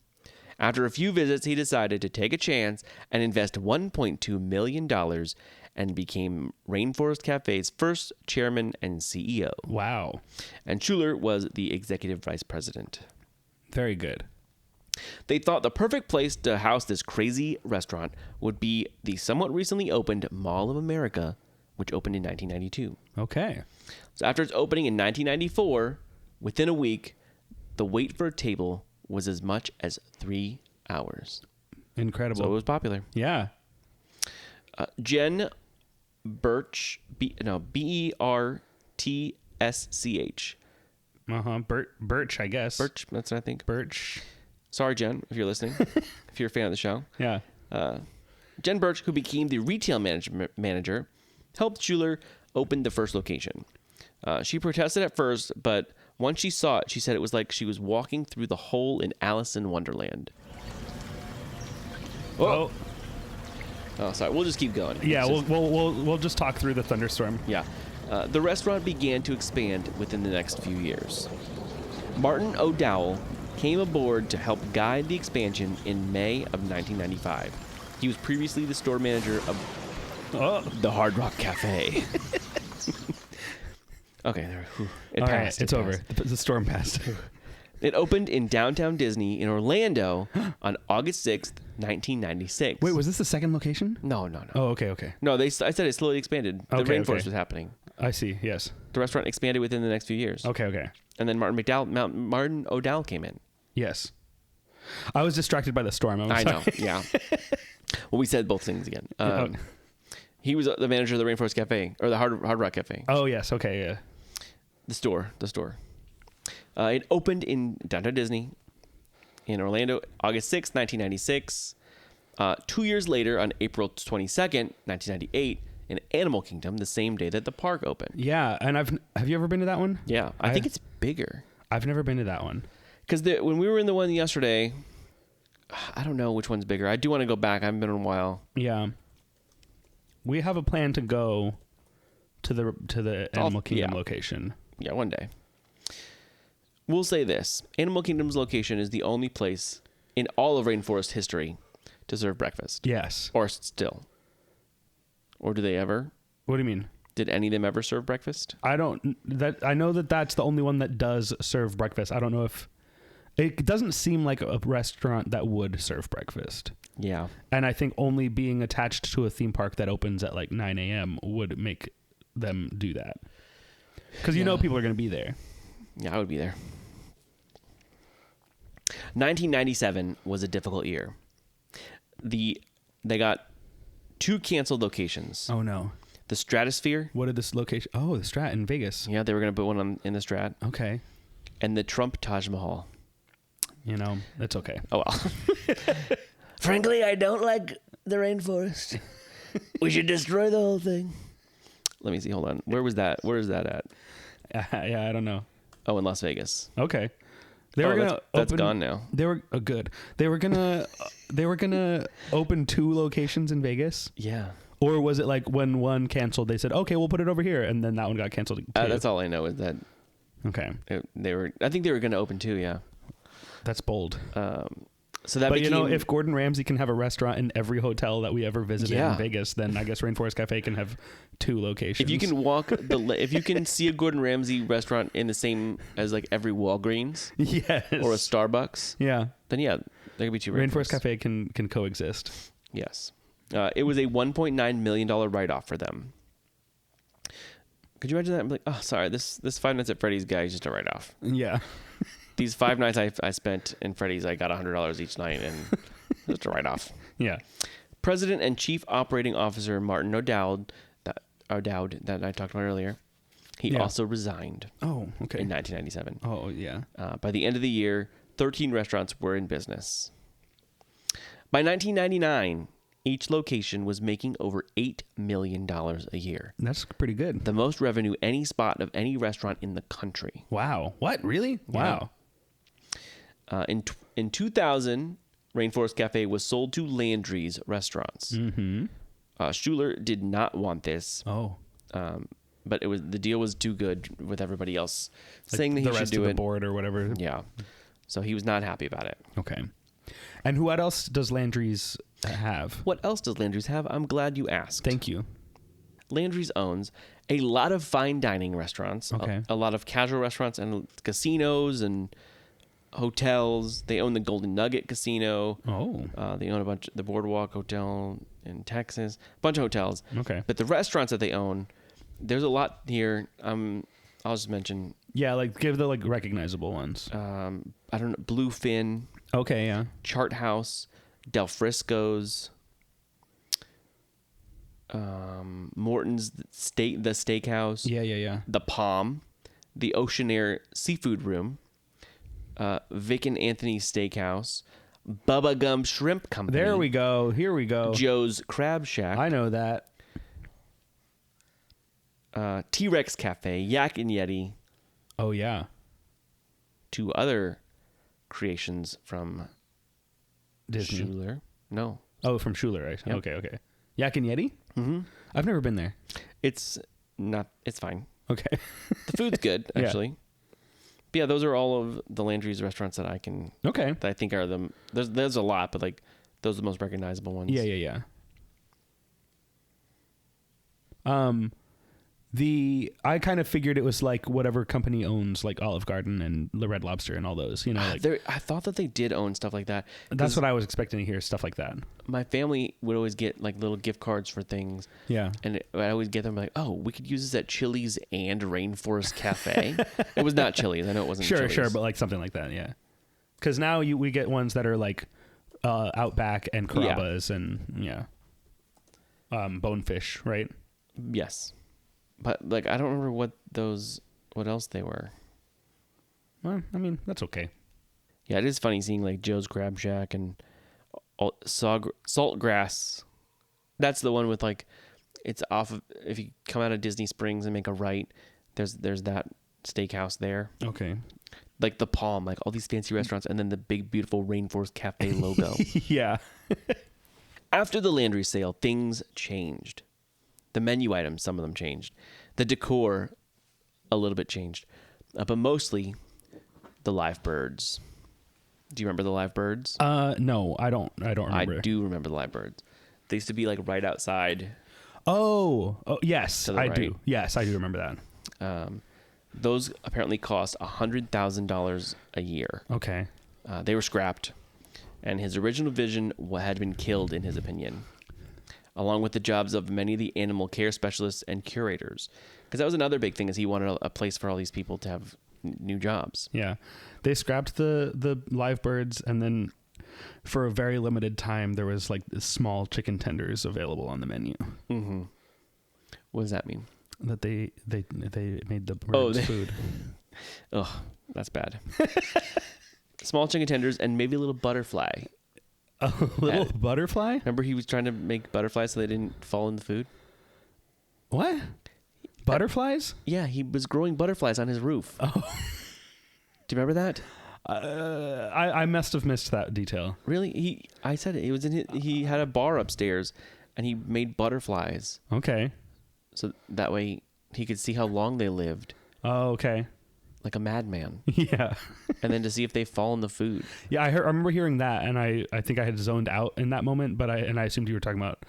S4: After a few visits, he decided to take a chance and invest $1.2 million and became Rainforest Cafe's first chairman and CEO.
S3: Wow.
S4: And Schuler was the executive vice president.
S3: Very good.
S4: They thought the perfect place to house this crazy restaurant would be the somewhat recently opened Mall of America, which opened in 1992.
S3: Okay.
S4: So after its opening in 1994, within a week, the wait for a table was as much as 3 hours.
S3: Incredible.
S4: So it was popular.
S3: Yeah.
S4: Jen Birch, Bertsch.
S3: Birch, I guess.
S4: Birch, that's what I think.
S3: Birch.
S4: Sorry, Jen, if you're listening, if you're a fan of the show.
S3: Yeah.
S4: Jen Birch, who became the retail manager, helped Schuler open the first location. She protested at first, but once she saw it, she said it was like she was walking through the hole in Alice in Wonderland.
S3: Oh.
S4: Oh, sorry. We'll just keep going.
S3: Yeah, we'll just talk through the thunderstorm.
S4: Yeah. The restaurant began to expand within the next few years. Martin O'Dowell came aboard to help guide the expansion in May of 1995. He was previously the store manager of the Hard Rock Cafe. Okay, there. It
S3: All
S4: passed.
S3: right, it's over. The storm passed.
S4: It opened in downtown Disney in Orlando on August 6th, 1996.
S3: Wait, was this the second location?
S4: No.
S3: Oh, okay.
S4: No, I said it slowly expanded. The
S3: Okay,
S4: Rainforest
S3: okay.
S4: was happening.
S3: I see. Yes.
S4: The restaurant expanded within the next few years.
S3: Okay.
S4: And then Martin O'Dowell came in.
S3: Yes. I was distracted by the storm.
S4: I know. Yeah. Well, we said both things again. He was the manager of the Rainforest Cafe, or the Hard Rock Cafe.
S3: Oh, yes. Okay, yeah.
S4: The store. It opened in downtown Disney in Orlando, August 6th, 1996. 2 years later, on April 22nd, 1998, in Animal Kingdom, the same day that the park opened.
S3: Yeah, and have you ever been to that one?
S4: Yeah, I think it's bigger.
S3: I've never been to that one.
S4: Because when we were in the one yesterday, I don't know which one's bigger. I do want to go back. I haven't been in a while.
S3: Yeah. We have a plan to go to the Animal Kingdom location.
S4: Yeah, one day. We'll say this. Animal Kingdom's location is the only place in all of Rainforest history to serve breakfast.
S3: Yes.
S4: Or still. Or do they ever?
S3: What do you mean?
S4: Did any of them ever serve breakfast?
S3: I know that that's the only one that does serve breakfast. I don't know if it doesn't seem like a restaurant that would serve breakfast.
S4: Yeah.
S3: And I think only being attached to a theme park that opens at like 9 a.m. would make them do that. Because you know people are going to be there.
S4: Yeah, I would be there. 1997 was a difficult year. They got 2 canceled locations.
S3: Oh, no.
S4: The Stratosphere.
S3: What did this location? Oh, the Strat in Vegas.
S4: Yeah, they were going to put one in the Strat.
S3: Okay.
S4: And the Trump Taj Mahal.
S3: You know, that's okay.
S4: Oh, well. Frankly, I don't like the rainforest. We should destroy the whole thing. Let me see. Hold on. Where was that? Where is that at?
S3: Yeah, I don't know.
S4: Oh, in Las Vegas.
S3: Okay. They were gonna
S4: that's gone now.
S3: They were good. They were gonna open 2 locations in Vegas.
S4: Yeah.
S3: Or was it like when one canceled, they said, "Okay, we'll put it over here," and then that one got canceled too?
S4: That's all I know is that.
S3: Okay.
S4: I think they were going to open 2. Yeah.
S3: That's bold.
S4: So that.
S3: But if Gordon Ramsay can have a restaurant in every hotel that we ever visited in Vegas, then I guess Rainforest Cafe can have 2 locations.
S4: If you can if you can see a Gordon Ramsay restaurant in the same as like every Walgreens,
S3: yes,
S4: or a Starbucks,
S3: yeah,
S4: then there could be 2
S3: Rainforest Cafe can coexist.
S4: Yes, it was a $1.9 million write-off for them. Could you imagine that? I'm like, oh, sorry, this Five Nights at Freddy's guy is just a write-off.
S3: Yeah.
S4: These 5 nights I spent in Freddy's, I got $100 each night, and it's a write-off.
S3: Yeah.
S4: President and Chief Operating Officer Martin O'Dowd that I talked about earlier, he also resigned.
S3: Oh, okay.
S4: In 1997.
S3: Oh, yeah.
S4: By the end of the year, 13 restaurants were in business. By 1999, each location was making over $8 million a year.
S3: That's pretty good.
S4: The most revenue any spot of any restaurant in the country.
S3: Wow. What? Really? Wow.
S4: In 2000, Rainforest Cafe was sold to Landry's Restaurants.
S3: Mm-hmm.
S4: Schuler did not want this.
S3: Oh.
S4: But the deal was too good with everybody else saying that he
S3: the
S4: should
S3: rest
S4: do
S3: of
S4: it.
S3: the board or whatever.
S4: Yeah. So he was not happy about it.
S3: Okay. And what else does Landry's have?
S4: What else does Landry's have? I'm glad you asked.
S3: Thank you.
S4: Landry's owns a lot of fine dining restaurants,
S3: Okay.
S4: a lot of casual restaurants and casinos and hotels. They own the Golden Nugget Casino.
S3: Oh.
S4: They own the Boardwalk Hotel in Texas. A bunch of hotels.
S3: Okay.
S4: But the restaurants that they own, there's a lot here. I'll just mention.
S3: Yeah, like give the like recognizable ones.
S4: I don't know. Bluefin.
S3: Okay, yeah.
S4: Chart House. Del Frisco's. Morton's the Steakhouse.
S3: Yeah.
S4: The Palm. The Ocean Air Seafood Room. Vic and Anthony's Steakhouse. Bubba Gum Shrimp Company.
S3: There we go. Here we go.
S4: Joe's Crab Shack.
S3: I know that.
S4: T-Rex Cafe. Yak and Yeti.
S3: Oh, yeah.
S4: 2 other creations from
S3: Disney.
S4: Schuler. No.
S3: Oh, from Schuler, right?
S4: Yep.
S3: Okay. Yak and Yeti? Mm-hmm. I've never been there.
S4: It's fine.
S3: Okay.
S4: The food's good,
S3: Yeah.
S4: actually. But yeah, those are all of the Landry's restaurants that I think are them. There's a lot, but like those are the most recognizable ones.
S3: Yeah. I kind of figured it was like whatever company owns like Olive Garden and the Red Lobster and all those, you know. Like,
S4: I thought that they did own stuff like that.
S3: that's what I was expecting to hear, stuff like that.
S4: My family would always get like little gift cards for things.
S3: Yeah.
S4: And I always get them like, oh, we could use this at Chili's and Rainforest Cafe. It was not Chili's. I know it wasn't Chili's.
S3: Sure, but like something like that, yeah. Because now we get ones that are like Outback and Carrabba's and Bonefish, right?
S4: Yes. But like I don't remember what else they were.
S3: Well, I mean, that's okay.
S4: Yeah, it is funny seeing like Joe's Crab Shack and Saltgrass. That's the one with like it's off of if you come out of Disney Springs and make a right, there's that steakhouse there.
S3: Okay.
S4: Like the Palm, like all these fancy restaurants, and then the big beautiful Rainforest Cafe logo.
S3: Yeah.
S4: After the Landry sale, things changed. The menu items, some of them changed. The decor, a little bit changed. But mostly, the live birds. Do you remember the live birds?
S3: No, I don't remember.
S4: I do remember the live birds. They used to be like right outside.
S3: Oh yes, I
S4: right.
S3: do. Yes, I do remember that.
S4: Those apparently cost $100,000 a year.
S3: Okay.
S4: They were scrapped, and his original vision had been killed, in his opinion, along with the jobs of many of the animal care specialists and curators. Because that was another big thing, is he wanted a place for all these people to have new jobs.
S3: Yeah. They scrapped the live birds, and then for a very limited time, there was like small chicken tenders available on the menu.
S4: Mm-hmm. What does that mean?
S3: That they made the birds food.
S4: Oh, that's bad. Small chicken tenders and maybe a little butterfly.
S3: A little butterfly?
S4: Remember he was trying to make butterflies so they didn't fall in the food?
S3: What? Butterflies?
S4: Yeah, he was growing butterflies on his roof.
S3: Oh.
S4: Do you remember that?
S3: I must have missed that detail.
S4: Really? I said it. It was he had a bar upstairs and he made butterflies.
S3: Okay.
S4: So that way he could see how long they lived.
S3: Oh, okay.
S4: Like a madman.
S3: Yeah.
S4: And then to see if they fall in the food.
S3: Yeah, I remember hearing that, and I think I had zoned out in that moment, but I assumed you were talking about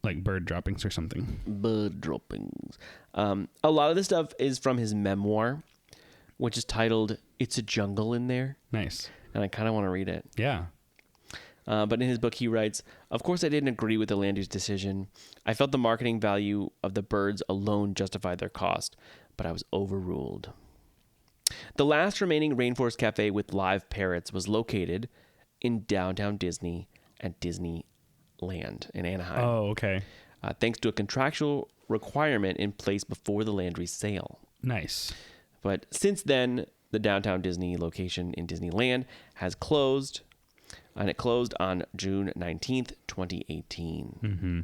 S3: like bird droppings or something.
S4: Bird droppings. A lot of this stuff is from his memoir, which is titled "It's a Jungle in There."
S3: Nice.
S4: And I kind of want to read it.
S3: Yeah.
S4: But in his book, he writes, "Of course, I didn't agree with the Landry's decision. I felt the marketing value of the birds alone justified their cost, but I was overruled." The last remaining Rainforest Cafe with live parrots was located in downtown Disney at Disneyland in Anaheim.
S3: Oh, okay.
S4: Thanks to a contractual requirement in place before the Landry sale.
S3: Nice.
S4: But since then, the downtown Disney location in Disneyland has closed, and it closed on June 19th, 2018.
S3: Mm-hmm.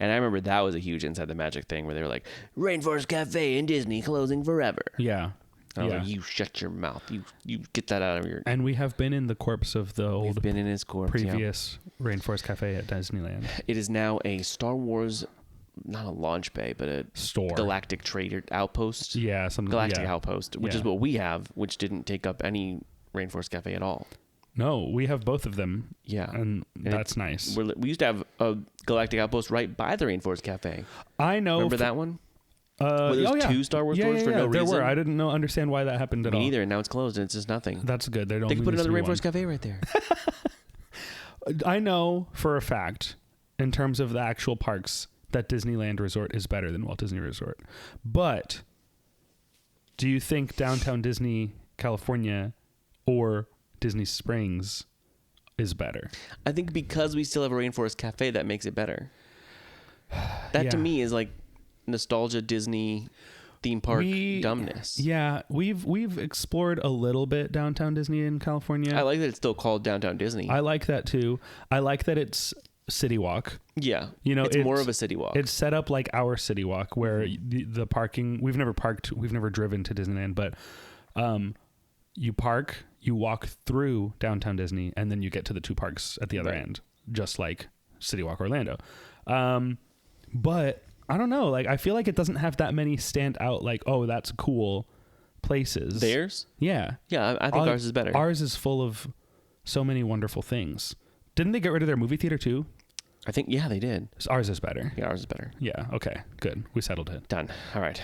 S4: And I remember that was a huge Inside the Magic thing where they were like, Rainforest Cafe in Disney closing forever.
S3: Yeah.
S4: And I was like, you shut your mouth. You get that out of your...
S3: And we have been in the corpse of the old
S4: We've been in his corpse,
S3: previous Rainforest Cafe at Disneyland.
S4: It is now a Star Wars, not a launch bay, but a
S3: store.
S4: Galactic Trader outpost.
S3: Yeah, something.
S4: Galactic
S3: yeah.
S4: outpost, which is what we have, which didn't take up any Rainforest Cafe at all.
S3: No, we have both of them.
S4: Yeah.
S3: And that's nice.
S4: We used to have a Galactic Outpost right by the Rainforest Cafe.
S3: I know.
S4: Remember that one? Were those 2 Star Wars stores for no
S3: there
S4: reason?
S3: were. I didn't understand why that happened at
S4: Me
S3: all.
S4: neither, and now it's closed and it's just nothing.
S3: That's good. They
S4: They could put another Rainforest Cafe right there.
S3: I know for a fact, in terms of the actual parks, that Disneyland Resort is better than Walt Disney Resort. But do you think Downtown Disney, California, or Disney Springs is better?
S4: I think because we still have a Rainforest Cafe, that makes it better. That to
S3: Yeah.
S4: me is like nostalgia Disney theme park dumbness.
S3: Yeah, we've explored a little bit Downtown Disney in California.
S4: I like that it's still called Downtown Disney.
S3: I like that too. I like that it's City Walk.
S4: Yeah.
S3: You know,
S4: it's more of a city walk.
S3: It's set up like our City Walk, where the parking. We've never driven to Disneyland, but you park, you walk through Downtown Disney, and then you get to the 2 parks at the other end, just like City Walk Orlando. But I don't know. Like, I feel like it doesn't have that many stand out. Like, oh, that's cool places.
S4: Theirs?
S3: Yeah.
S4: Yeah, I think ours is better.
S3: Ours is full of so many wonderful things. Didn't they get rid of their movie theater too?
S4: I think, yeah, they did.
S3: So ours is better.
S4: Yeah, ours is better.
S3: Yeah. Okay. Good. We settled it.
S4: Done. All right.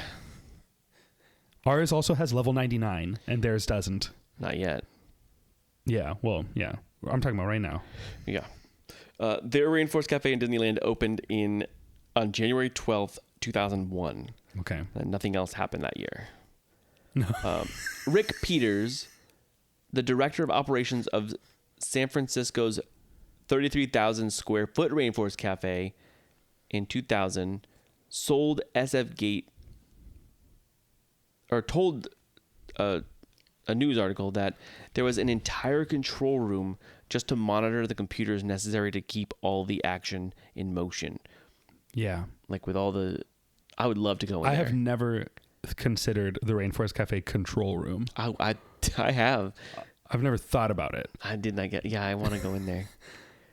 S3: Ours also has level 99 and theirs doesn't.
S4: Not yet.
S3: Yeah. Well, yeah. I'm talking about right now.
S4: Yeah. Their Rainforest Cafe in Disneyland opened on January 12th, 2001.
S3: Okay.
S4: And nothing else happened that year.
S3: No.
S4: Rick Peters, the director of operations of San Francisco's 33,000 square foot Rainforest Cafe in 2000, told a news article that there was an entire control room just to monitor the computers necessary to keep all the action in motion.
S3: Yeah.
S4: Like with all the... I would love to go in
S3: I
S4: there.
S3: have never considered the Rainforest Cafe control room.
S4: I have.
S3: I've never thought about it.
S4: I did not get... Yeah, I want to go in there.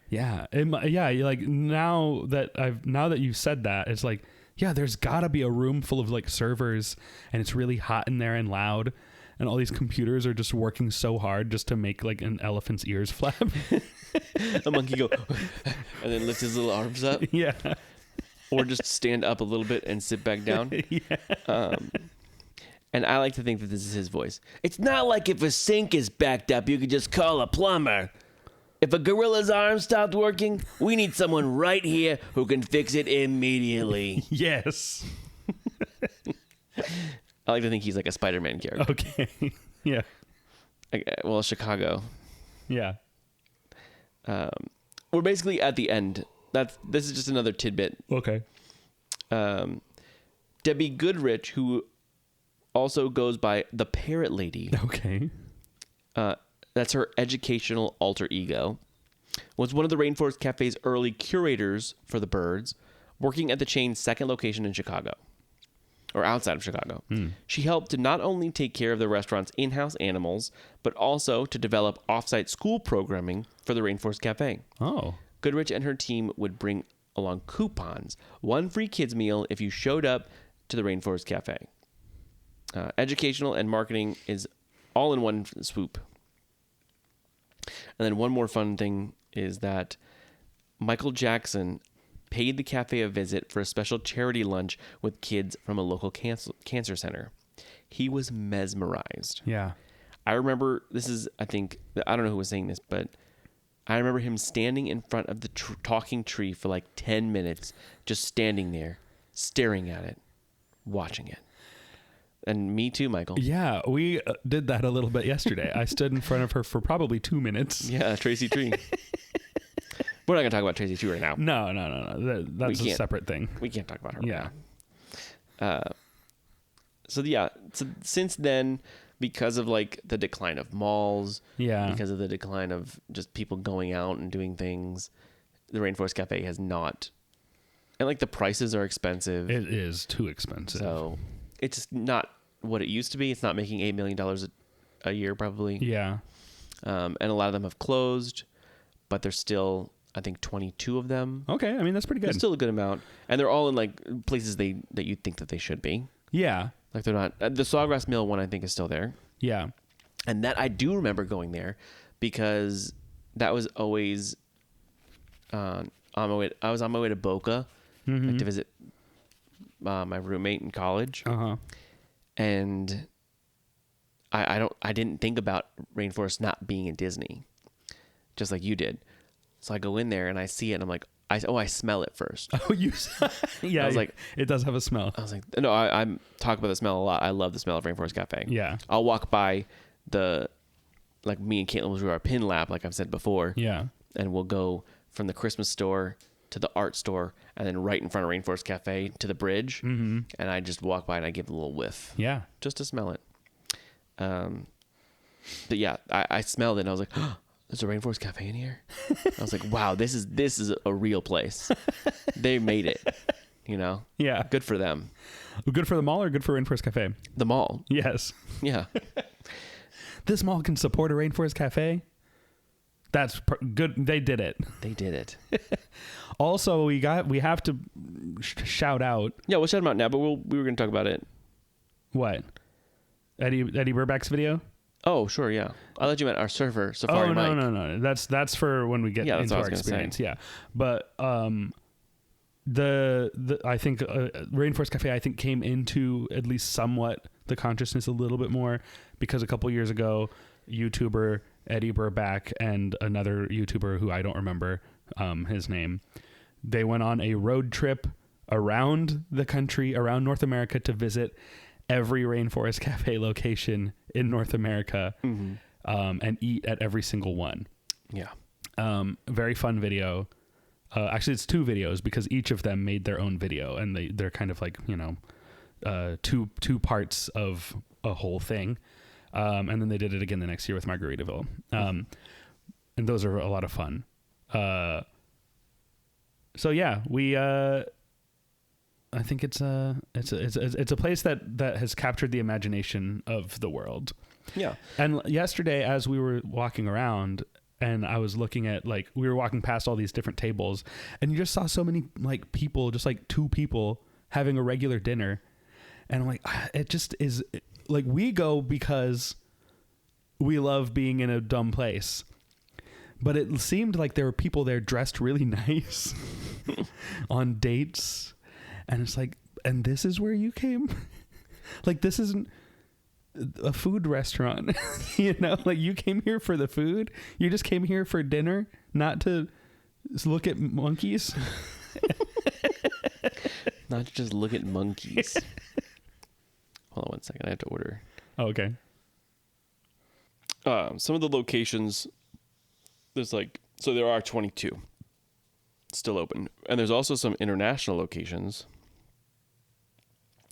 S3: Yeah. You're like now that you've said that, it's like, yeah, there's gotta be a room full of like servers and it's really hot in there and loud. And all these computers are just working so hard just to make like an elephant's ears flap.
S4: A monkey go... and then lift his little arms up.
S3: Yeah.
S4: Or just stand up a little bit and sit back down.
S3: Yeah.
S4: And I like to think that this is his voice. It's not like if a sink is backed up, you could just call a plumber. If a gorilla's arm stopped working, we need someone right here who can fix it immediately.
S3: Yes.
S4: I like to think he's like a Spider-Man character.
S3: Okay. Yeah.
S4: Well, Chicago.
S3: Yeah.
S4: We're basically at the end. This is just another tidbit.
S3: Okay.
S4: Debbie Goodrich, who also goes by the Parrot Lady.
S3: Okay.
S4: That's her educational alter ego. Was one of the Rainforest Cafe's early curators for the birds, working at the chain's second location in Chicago, or outside of Chicago. She helped to not only take care of the restaurant's in-house animals, but also to develop off-site school programming for the Rainforest Cafe.
S3: Oh.
S4: Goodrich and her team would bring along coupons, 1 free kids meal if you showed up to the Rainforest Cafe. Educational and marketing is all in one swoop. And then one more fun thing is that Michael Jackson paid the cafe a visit for a special charity lunch with kids from a local cancer center. He was mesmerized.
S3: Yeah.
S4: I remember, I don't know who was saying this, but I remember him standing in front of the talking tree for like 10 minutes, just standing there, staring at it, watching it. And me too, Michael.
S3: Yeah, we did that a little bit yesterday. I stood in front of her for probably 2 minutes.
S4: Yeah, Tracy Tree. We're not going to talk about Tracy Tree right now.
S3: No. That's a separate thing.
S4: We can't talk about her
S3: Yeah.
S4: right now. So since then, because of like the decline of malls, because of the decline of just people going out and doing things, the Rainforest Cafe has not... And like the prices are expensive.
S3: It is too expensive.
S4: So... It's not what it used to be. It's not making $8 million a year, probably.
S3: Yeah.
S4: And a lot of them have closed, but there's still, I think, 22 of them.
S3: Okay. I mean, that's pretty good.
S4: It's still a good amount. And they're all in like places that you'd think that they should be.
S3: Yeah.
S4: Like they're not. The Sawgrass Mill one, I think, is still there.
S3: Yeah.
S4: And that I do remember going there because that was always I was on my way to Boca like, to visit my roommate in college,
S3: Uh-huh.
S4: and I didn't think about Rainforest not being in Disney, just like you did. So I go in there and I see it and I'm like, I smell it first.
S3: Oh, yeah.
S4: I was like,
S3: it does have a smell.
S4: I was like, no, I talk about the smell a lot. I love the smell of Rainforest Cafe.
S3: Yeah.
S4: I'll walk by like me and Caitlin will do our pin lap, like I've said before.
S3: Yeah.
S4: And we'll go from the Christmas store to the art store and then right in front of Rainforest Cafe to the bridge. Mm-hmm. And I just walk by and I give it a little whiff.
S3: Yeah.
S4: Just to smell it. But yeah, I smelled it and I was like, oh, there's a Rainforest Cafe in here. I was like, wow, this is a real place. They made it, you know?
S3: Yeah.
S4: Good for them.
S3: Good for the mall or good for Rainforest Cafe?
S4: The mall.
S3: Yes.
S4: Yeah.
S3: This mall can support a Rainforest Cafe. That's good. They did it.
S4: They did it.
S3: Also, we have to shout out.
S4: Yeah, we'll shout them out now, but we were going to talk about it.
S3: What? Eddie Burback's video?
S4: Oh, sure, yeah. I thought you meant our server, Safari Mike.
S3: No. That's for when we get into our experience. Yeah, but the I think Rainforest Cafe I think came into at least somewhat the consciousness a little bit more because a couple years ago, YouTuber Eddie Burback and another YouTuber who I don't remember his name, they went on a road trip around the country, around North America to visit every Rainforest Cafe location in North America and eat at every single one.
S4: Yeah.
S3: Very fun video. Actually, it's 2 videos because each of them made their own video and they're kind of like, you know, two parts of a whole thing. And then they did it again the next year with Margaritaville. And those are a lot of fun. So yeah, we, I think it's a place that has captured the imagination of the world.
S4: Yeah.
S3: And yesterday, as we were walking around and I was looking at, like, we were walking past all these different tables and you just saw so many like people, just like 2 people having a regular dinner. And I'm like, it just is like, we go because we love being in a dumb place. But it seemed like there were people there dressed really nice on dates. And it's like, and this is where you came? Like, this isn't a food restaurant, you know? Like, you came here for the food? You just came here for dinner, not to look at monkeys?
S4: Not to just look at monkeys. Hold on 1 second. I have to order.
S3: Oh, okay.
S4: Some of the locations, there are 22 still open. And there's also some international locations.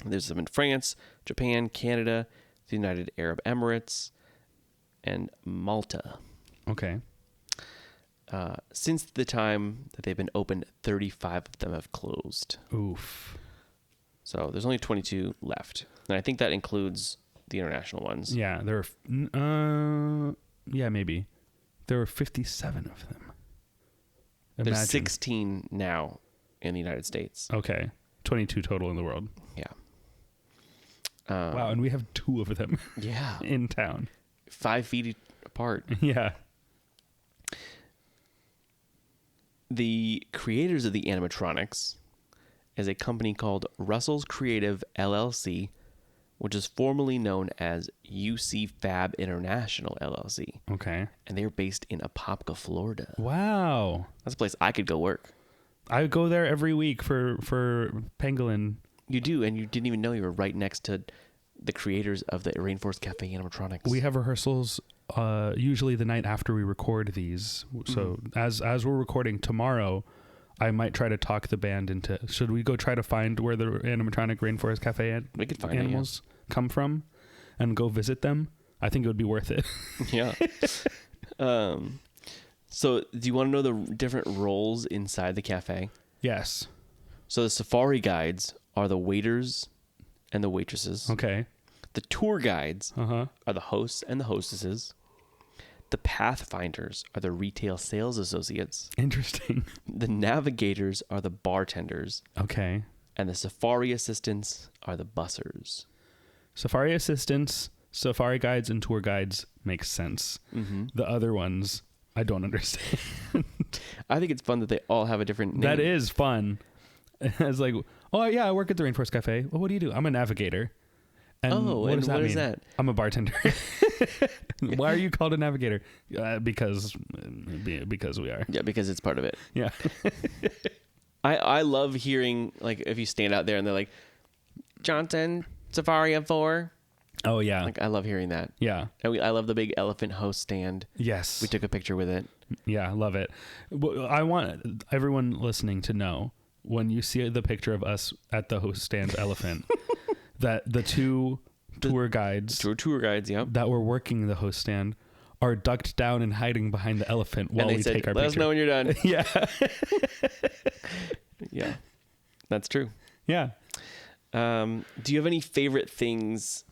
S4: There's some in France, Japan, Canada, the United Arab Emirates, and Malta.
S3: Okay.
S4: Since the time that they've been open, 35 of them have closed.
S3: Oof.
S4: So there's only 22 left. And I think that includes the international ones.
S3: Yeah, there were, yeah, maybe. There were 57 of them. Imagine.
S4: There's 16 now in the United States.
S3: Okay. 22 total in the world.
S4: Yeah.
S3: Wow, and we have 2 of them.
S4: Yeah.
S3: In town.
S4: 5 feet apart.
S3: Yeah.
S4: The creators of the animatronics is a company called Russell's Creative LLC, which is formerly known as UC Fab International LLC.
S3: Okay.
S4: And they're based in Apopka, Florida.
S3: Wow.
S4: That's a place I could go work.
S3: I go there every week for Pangolin.
S4: You do, and you didn't even know you were right next to the creators of the Rainforest Cafe animatronics.
S3: We have rehearsals usually the night after we record these. So as we're recording tomorrow, I might try to talk the band into, should we go try to find where the animatronic Rainforest Cafe
S4: we could find
S3: animals come from and go visit them? I think it would be worth it.
S4: Yeah. So do you want to know the different roles inside the cafe?
S3: Yes.
S4: So the safari guides are the waiters and the waitresses.
S3: Okay.
S4: The tour guides
S3: Uh-huh.
S4: are the hosts and the hostesses. The pathfinders are the retail sales associates.
S3: Interesting.
S4: The navigators are the bartenders.
S3: Okay.
S4: And the safari assistants are the bussers.
S3: Safari assistants, safari guides, and tour guides make sense. Mm-hmm. The other ones, I don't understand.
S4: I think it's fun that they all have a different name.
S3: That is fun. I was like, oh yeah, I work at the Rainforest Cafe. Well, what do you do? I'm a navigator. And
S4: what
S3: what
S4: is that?
S3: I'm a bartender. Why are you called a navigator? Because we are.
S4: Yeah, because it's part of it.
S3: Yeah.
S4: I love hearing, like, if you stand out there and they're like, Johnson, Safari of 4.
S3: Oh yeah.
S4: Like, I love hearing that.
S3: Yeah.
S4: And I love the big elephant host stand.
S3: Yes.
S4: We took a picture with it.
S3: Yeah, love it. I want everyone listening to know, when you see the picture of us at the host stand elephant, that the two tour guides
S4: Yep.
S3: that were working the host stand are ducked down and hiding behind the elephant while we take our
S4: Let
S3: picture.
S4: us know when you're done.
S3: Yeah.
S4: Yeah. That's true.
S3: Yeah.
S4: Do you have any favorite things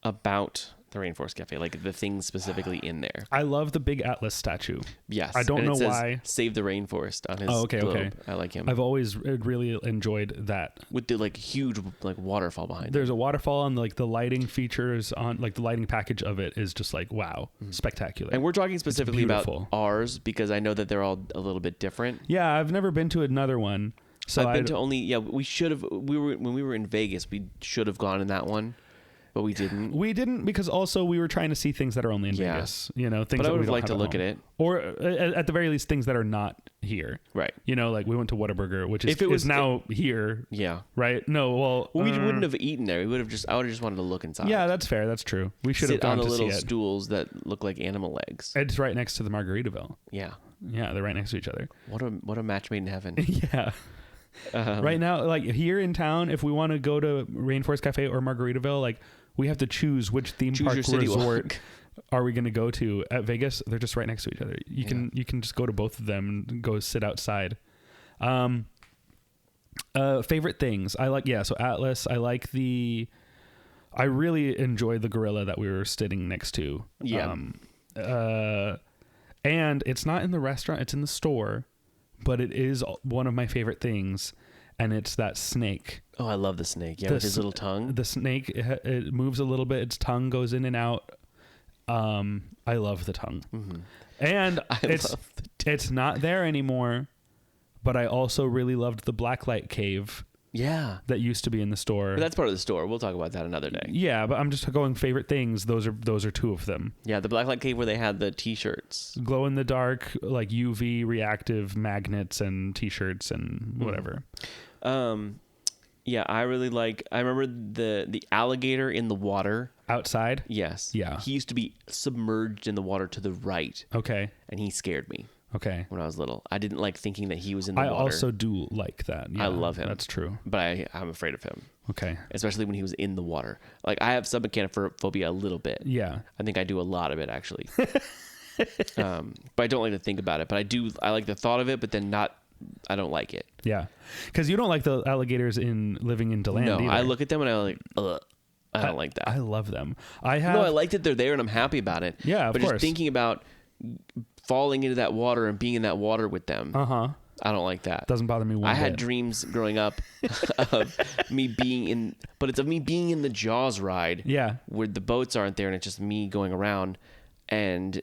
S4: about the Rainforest Cafe? Like the things specifically in there?
S3: I love the big Atlas statue.
S4: Yes.
S3: I don't
S4: and
S3: know
S4: it says,
S3: why.
S4: Save the rainforest on his
S3: Okay.
S4: globe. I like him.
S3: I've always really enjoyed that.
S4: With the like huge like waterfall behind
S3: There's a waterfall, and like the lighting features on, like the lighting package of it is just like, wow, spectacular.
S4: And we're talking specifically about
S3: beautiful.
S4: ours because I know that they're all a little bit different.
S3: Yeah, I've never been to another one. So
S4: I've been to only, we should have, when we were in Vegas, we should have gone in that one, but we didn't.
S3: We didn't, because also we were trying to see things that are only in
S4: Yeah.
S3: Vegas. You know, things
S4: But I
S3: that
S4: would
S3: we
S4: have
S3: don't
S4: liked
S3: have
S4: to look
S3: home.
S4: at it.
S3: Or at the very least, things that are not here.
S4: Right.
S3: You know, like we went to Whataburger, which
S4: If it was
S3: is now here.
S4: Yeah.
S3: Right? No, well,
S4: We wouldn't have eaten there. I would have just wanted to look inside.
S3: yeah, that's fair. That's true. We should have
S4: Sit
S3: gone
S4: on the
S3: to
S4: little
S3: see it.
S4: stools that look like animal legs.
S3: It's right next to the Margaritaville.
S4: Yeah.
S3: Yeah, they're right next to each other.
S4: What a match made in heaven.
S3: Yeah. Right now, like here in town, if we want to go to Rainforest Cafe or Margaritaville, like we have to choose which theme
S4: Choose
S3: park
S4: your city
S3: resort
S4: walk.
S3: are we going to go to. At Vegas, they're just right next to each other. You can just go to both of them and go sit outside. Favorite things I like, so Atlas. I really enjoy the gorilla that we were sitting next to.
S4: Yeah.
S3: And it's not in the restaurant, it's in the store, but it is one of my favorite things, and it's that snake.
S4: Oh, I love the snake. Yeah, with his little tongue.
S3: The snake, it moves a little bit. Its tongue goes in and out. I love the tongue. Mm-hmm. And it's not there anymore, but I also really loved the blacklight cave.
S4: Yeah.
S3: That used to be in the store.
S4: But that's part of the store. We'll talk about that another day.
S3: Yeah, but I'm just going favorite things. Those are two of them.
S4: Yeah, the blacklight cave where they had the t-shirts.
S3: Glow in the dark, like UV reactive magnets and t-shirts and whatever.
S4: Yeah, I remember the alligator in the water.
S3: Outside?
S4: Yes.
S3: Yeah.
S4: He used to be submerged in the water to the right.
S3: Okay.
S4: And he scared me.
S3: Okay.
S4: When I was little, I didn't like thinking that he was in the water.
S3: I also do like that. Yeah,
S4: I love him.
S3: That's true.
S4: But I'm afraid of him.
S3: Okay.
S4: Especially when he was in the water. Like, I have submechanophobia a little bit.
S3: Yeah.
S4: I think I do a lot of it, actually. But I don't like to think about it. But I like the thought of it, but then I don't like it.
S3: Yeah. Because you don't like the alligators living in DeLand
S4: No,
S3: either.
S4: I look at them and I'm like, ugh. I don't like that.
S3: I love them.
S4: No, I like that they're there and I'm happy about it.
S3: Yeah,
S4: but
S3: of course.
S4: just thinking about falling into that water and being in that water with them. I don't like that.
S3: Doesn't bother me one
S4: I
S3: bit.
S4: had dreams growing up of me being in the Jaws ride.
S3: Yeah.
S4: Where the boats aren't there and it's just me going around, and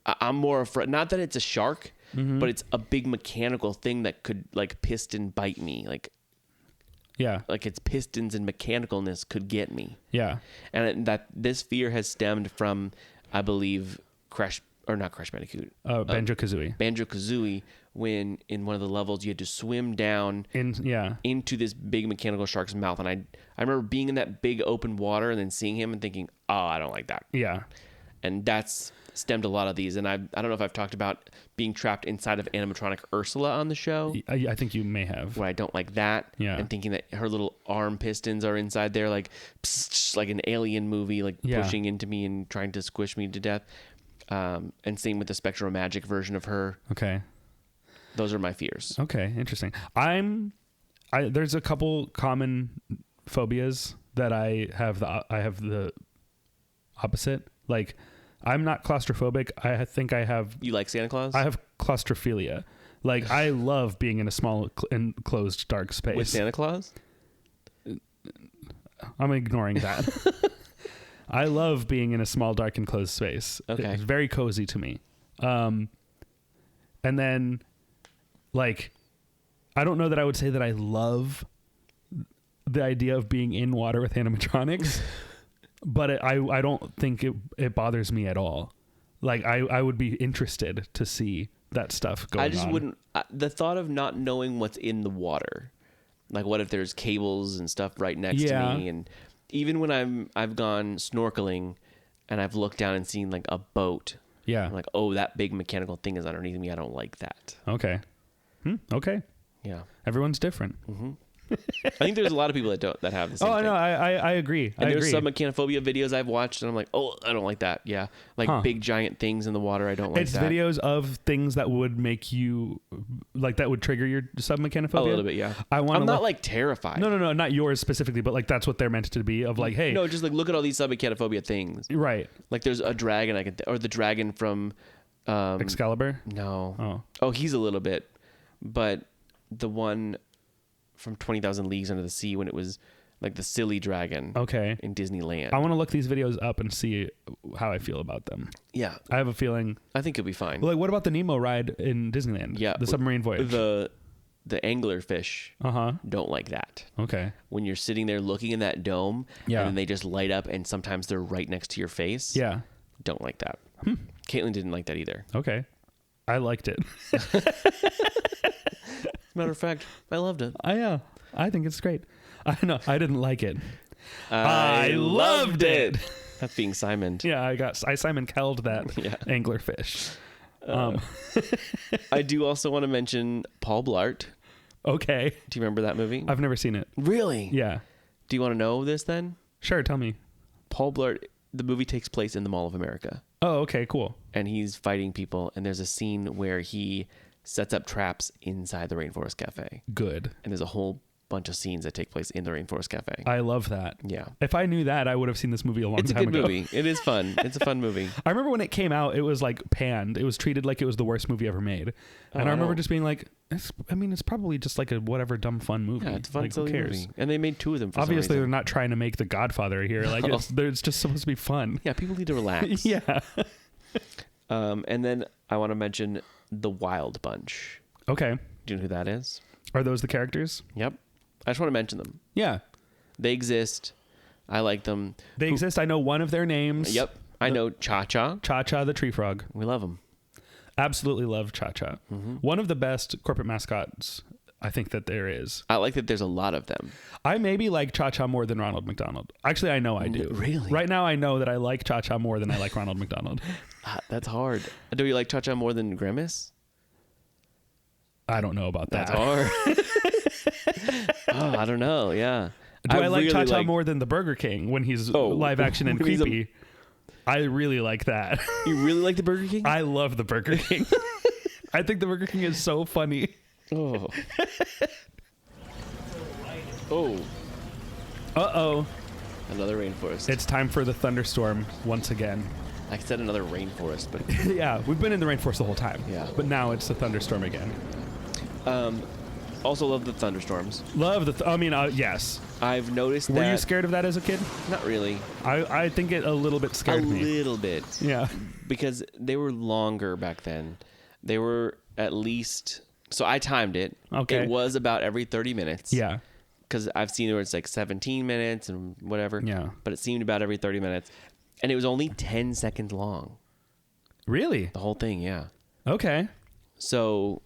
S4: I'm more afraid. Not that it's a shark, but it's a big mechanical thing that could like piston bite me. Like its pistons and mechanicalness could get me.
S3: Yeah.
S4: And that this fear has stemmed from, I believe, not Crash Bandicoot.
S3: Banjo-Kazooie.
S4: Banjo-Kazooie, when in one of the levels you had to swim down into this big mechanical shark's mouth. And I remember being in that big open water and then seeing him and thinking, oh, I don't like that.
S3: Yeah.
S4: And that's stemmed a lot of these. And I don't know if I've talked about being trapped inside of animatronic Ursula on the show.
S3: I think you may have.
S4: Where I don't like that.
S3: Yeah.
S4: And thinking that her little arm pistons are inside there like psst, like an alien movie, like pushing into me and trying to squish me to death. And same with the Spectral Magic version of her.
S3: Okay.
S4: Those are my fears.
S3: Okay, interesting. There's a couple common phobias that I have the opposite. Like, I'm not claustrophobic. I think I have.
S4: You like Santa Claus?
S3: I have claustrophilia. Like, I love being in a small enclosed dark space.
S4: With Santa Claus?
S3: I'm ignoring that. I love being in a small, dark, enclosed space.
S4: Okay.
S3: It's very cozy to me. And then, like, I don't know that I would say that I love the idea of being in water with animatronics, but I don't think it bothers me at all. Like I would be interested to see that stuff going on.
S4: I just wouldn't. The thought of not knowing what's in the water, like what if there's cables and stuff right next to me, and even when I've gone snorkeling and I've looked down and seen like a boat.
S3: Yeah.
S4: I'm like, oh, that big mechanical thing is underneath me. I don't like that.
S3: Okay. Okay.
S4: Yeah.
S3: Everyone's different.
S4: Mm-hmm. I think there's a lot of people that have the same thing.
S3: No, I agree.
S4: And there's
S3: agree.
S4: some mechanophobia videos I've watched, and I'm like, oh, I don't like that. Yeah. Like big giant things in the water. I don't like that.
S3: It's videos of things that would make you, like, that would trigger your submechanophobia.
S4: A little bit, yeah.
S3: I'm
S4: not like terrified.
S3: No, not yours specifically, but like that's what they're meant to be. Of like, hey,
S4: no, just like look at all these submechanophobia things.
S3: Right.
S4: Like there's a dragon or the dragon from
S3: Excalibur.
S4: No. Oh, he's a little bit, but the one from 20,000 Leagues Under the Sea when it was like the silly dragon.
S3: Okay.
S4: In Disneyland.
S3: I want to look these videos up and see how I feel about them.
S4: Yeah.
S3: I have a feeling.
S4: I think it'll be fine.
S3: Well, like, what about the Nemo ride in Disneyland?
S4: Yeah.
S3: The submarine voyage.
S4: The anglerfish. Don't like that.
S3: Okay.
S4: When you're sitting there looking in that dome,
S3: Yeah.
S4: and then they just light up, and sometimes they're right next to your face.
S3: Yeah.
S4: Don't like that. Caitlin didn't like that either.
S3: Okay. I liked it.
S4: Matter of fact, I loved it.
S3: I think it's great. I know. I didn't like it.
S4: I loved it. That's being Simon.
S3: Yeah, I Simon Cowled that anglerfish.
S4: I do also want to mention Paul Blart.
S3: Okay.
S4: Do you remember that movie?
S3: I've never seen it.
S4: Really?
S3: Yeah.
S4: Do you want to know this then?
S3: Sure, tell me.
S4: Paul Blart, the movie takes place in the Mall of America.
S3: Oh, okay, cool.
S4: And he's fighting people, and there's a scene where he sets up traps inside the Rainforest Cafe.
S3: Good.
S4: And there's a whole bunch of scenes that take place in the Rainforest Cafe.
S3: I love that.
S4: Yeah.
S3: If I knew that, I would have seen this movie a long time ago.
S4: It's a good movie. It is fun. It's a fun movie.
S3: I remember when it came out, it was like panned. It was treated like it was the worst movie ever made. And I remember just being like, it's probably just like a whatever dumb fun movie.
S4: Yeah, it's a fun,
S3: like,
S4: silly
S3: who cares?
S4: movie. And they made two of them for
S3: Obviously,
S4: some reason.
S3: they're not trying to make The Godfather here. Like, it's just supposed to be fun.
S4: Yeah, people need to relax.
S3: Yeah.
S4: And then I want to mention The Wild Bunch.
S3: Okay.
S4: Do you know who that is?
S3: Are those the characters?
S4: Yep. I just want to mention them.
S3: Yeah.
S4: They exist. I like them.
S3: They exist. I know one of their names.
S4: Yep. I know Cha-Cha.
S3: Cha-Cha the tree frog.
S4: We love them.
S3: Absolutely love Cha-Cha. Mm-hmm. One of the best corporate mascots I think that there is.
S4: I like that there's a lot of them.
S3: I maybe like Cha-Cha more than Ronald McDonald. Actually, I know I do.
S4: Really?
S3: Right now, I know that I like Cha-Cha more than I like Ronald McDonald.
S4: That's hard. Do you like Cha-Cha more than Grimace?
S3: I don't know about that.
S4: That's hard. Oh, I don't know. Yeah.
S3: Do I like really Cha-Cha more than the Burger King when he's live action and creepy? I really like that.
S4: You really like the Burger King?
S3: I love the Burger King. I think the Burger King is so funny.
S4: Oh. Oh.
S3: Uh-oh.
S4: Another rainforest.
S3: It's time for the thunderstorm once again.
S4: I said another rainforest, but...
S3: Yeah, we've been in the rainforest the whole time.
S4: Yeah.
S3: But now it's the thunderstorm again.
S4: Also love the thunderstorms.
S3: Love yes.
S4: I've noticed that...
S3: Were you scared of that as a kid?
S4: Not really.
S3: I think it a little bit scared me.
S4: A little bit.
S3: Yeah.
S4: Because they were longer back then. They were at least... So I timed it.
S3: Okay.
S4: It was about every 30 minutes.
S3: Yeah.
S4: Because I've seen where it's like 17 minutes and whatever.
S3: Yeah.
S4: But it seemed about every 30 minutes. And it was only 10 seconds long.
S3: Really?
S4: The whole thing, yeah.
S3: Okay.
S4: So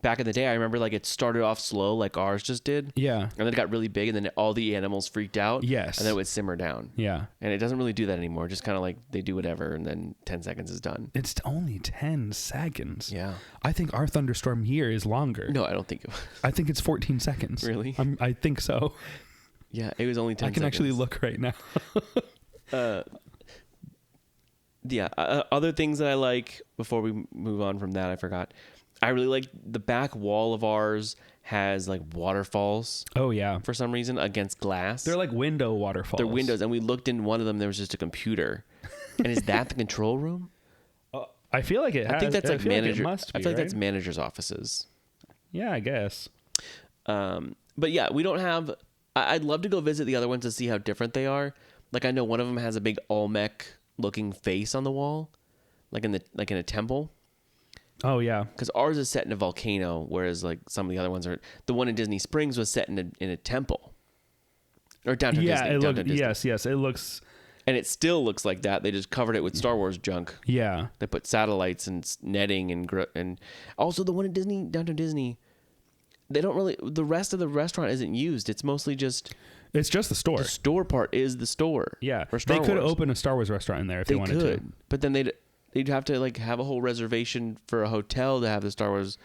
S4: back in the day, I remember like it started off slow like ours just did.
S3: Yeah.
S4: And then it got really big and then all the animals freaked out.
S3: Yes.
S4: And then it would simmer down.
S3: Yeah.
S4: And it doesn't really do that anymore. Just kind of like they do whatever and then 10 seconds is done.
S3: It's only 10 seconds.
S4: Yeah.
S3: I think our thunderstorm here is longer.
S4: No, I don't think it was.
S3: I think it's 14 seconds.
S4: Really?
S3: I think so.
S4: Yeah, it was only 10 seconds.
S3: I can actually look right now.
S4: Yeah. Other things that I like before we move on from that, I forgot. I really like the back wall of ours has like waterfalls.
S3: Oh, yeah.
S4: For some reason against glass.
S3: They're like window waterfalls.
S4: They're windows. And we looked in one of them. There was just a computer. And is that the control room?
S3: I feel like it has.
S4: I think that's like manager.
S3: Like
S4: I feel like that's managers' offices.
S3: Yeah, I guess.
S4: But yeah, we don't have... I'd love to go visit the other ones to see how different they are. Like I know one of them has a big Olmec looking face on the wall. Like in a temple.
S3: Oh yeah.
S4: Because ours is set in a volcano, whereas like some of the other ones are. The one in Disney Springs was set in a temple. Or downtown
S3: Yeah,
S4: Disney.
S3: it
S4: Downtown
S3: looked.
S4: Disney.
S3: Yes, it looks.
S4: And it still looks like that. They just covered it with Star Wars junk.
S3: Yeah.
S4: They put satellites and netting and also the one in Disney, downtown Disney. They don't really. The rest of the restaurant isn't used. It's mostly just.
S3: It's just the store.
S4: The store part is the store.
S3: Yeah.
S4: For Star
S3: They could
S4: Wars.
S3: open a Star Wars restaurant in there if they wanted to.
S4: But then they'd have to like have a whole reservation for a hotel to have the Star Wars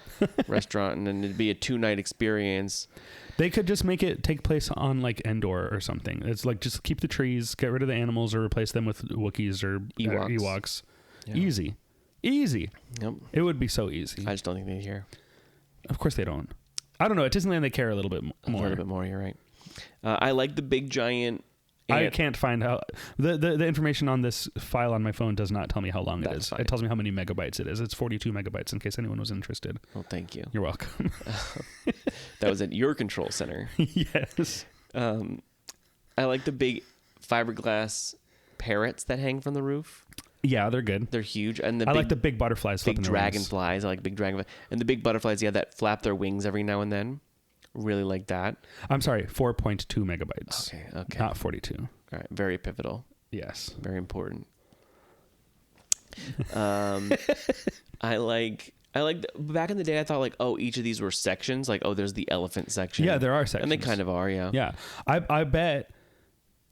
S4: restaurant, and then it'd be a 2-night experience.
S3: They could just make it take place on like Endor or something. It's like just keep the trees, get rid of the animals, or replace them with Wookiees or Ewoks.
S4: Yeah.
S3: Easy.
S4: Yep.
S3: It would be so easy.
S4: I just don't think they care.
S3: Of course they don't. I don't know. At Disneyland they care a little bit more.
S4: A little bit more. You're right. I like the big giant.
S3: I can't find how the information on this file on my phone does not tell me how long it is.
S4: Fine.
S3: It tells me how many megabytes it is. It's 42 megabytes in case anyone was interested.
S4: Well, thank you.
S3: You're welcome.
S4: That was at your control center.
S3: Yes.
S4: I like the big fiberglass parrots that hang from the roof.
S3: Yeah, they're good.
S4: They're huge, and
S3: I like the big butterflies.
S4: big
S3: flipping their wings.
S4: dragonflies. I like big dragonflies, and the big butterflies. Yeah, that flap their wings every now and then. Really like that.
S3: I'm sorry, 4.2 megabytes.
S4: Okay.
S3: Not 42.
S4: All right, very pivotal.
S3: Yes.
S4: Very important. I like back in the day I thought like, oh, each of these were sections, like, oh, there's the elephant section.
S3: Yeah, there are sections.
S4: And they kind of are, yeah.
S3: Yeah. I bet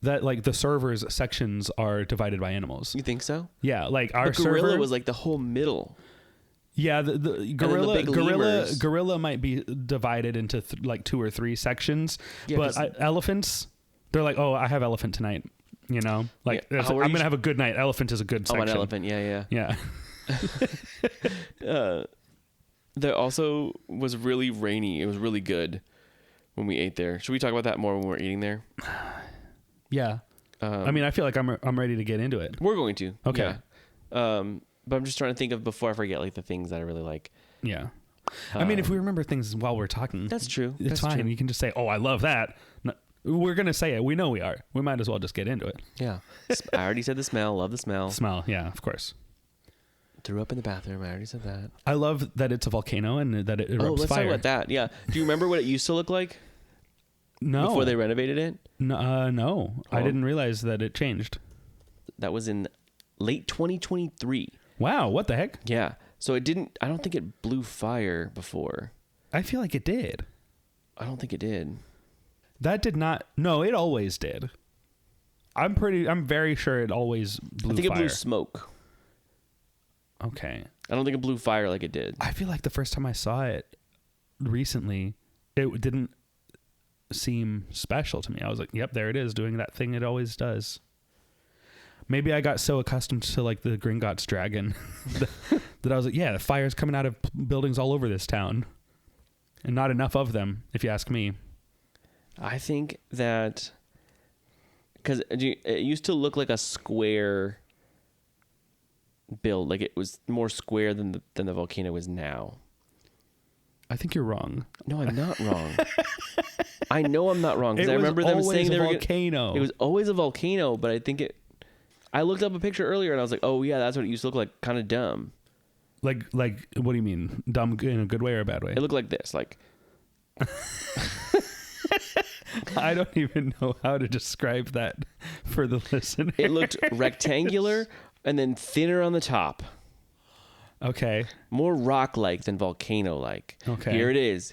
S3: that like the servers sections are divided by animals.
S4: You think so?
S3: Yeah, like our
S4: But gorilla
S3: server
S4: was like the whole middle.
S3: Yeah, the
S4: then
S3: gorilla
S4: the big lemurs.
S3: gorilla might be divided into like 2 or 3 sections,
S4: Yeah,
S3: but
S4: 'cause-
S3: elephants, they're like, "Oh, I have elephant tonight." You know? Like
S4: Yeah,
S3: I'm
S4: how are
S3: going
S4: you
S3: to have a good night. Elephant is a good
S4: Oh,
S3: section.
S4: an elephant, yeah.
S3: Yeah.
S4: There also was really rainy. It was really good when we ate there. Should we talk about that more when we're eating there?
S3: Yeah. I mean, I feel like I'm ready to get into it.
S4: We're going to.
S3: Okay.
S4: Yeah. But I'm just trying to think of before I forget like the things that I really like.
S3: Yeah. I mean, if we remember things while we're talking,
S4: That's true.
S3: It's
S4: That's
S3: fine.
S4: true.
S3: You can just say, "Oh, I love that." No, we're going to say it. We know we are. We might as well just get into it.
S4: Yeah. I already said the smell. Love the smell.
S3: Smell. Yeah, of course.
S4: Threw up in the bathroom. I already said that.
S3: I love that it's a volcano and that it erupts
S4: Oh, let's
S3: fire.
S4: talk about that. Yeah. Do you remember what it used to look like
S3: No.
S4: before they renovated it?
S3: No. I
S4: Oh.
S3: didn't realize that it changed.
S4: That was in late 2023.
S3: Wow, what the heck?
S4: Yeah. So I don't think it blew fire before.
S3: I feel like it did.
S4: I don't think it did.
S3: That did not. No, it always did. I'm very sure it always blew
S4: I think
S3: fire.
S4: it blew smoke.
S3: Okay.
S4: I don't think it blew fire like it did.
S3: I feel like the first time I saw it recently, it didn't seem special to me. I was like, yep, there it is, doing that thing it always does. Maybe I got so accustomed to like the Gringotts dragon that I was like, yeah, the fire's coming out of buildings all over this town. And not enough of them, if you ask me.
S4: I think that because it used to look like a square build, like it was more square than the volcano is now.
S3: I think you're wrong.
S4: No, I'm not wrong. I know I'm not wrong because
S3: It
S4: I
S3: was
S4: remember them
S3: always
S4: saying
S3: a
S4: they were
S3: volcano.
S4: It was always a volcano, but I think it. I looked up a picture earlier and I was like, oh yeah, that's what it used to look like. Kind of dumb.
S3: Like, what do you mean? Dumb in a good way or a bad way?
S4: It looked like this, like.
S3: I don't even know how to describe that for the listener.
S4: It looked rectangular and then thinner on the top.
S3: Okay.
S4: More rock-like than volcano-like.
S3: Okay.
S4: Here it is.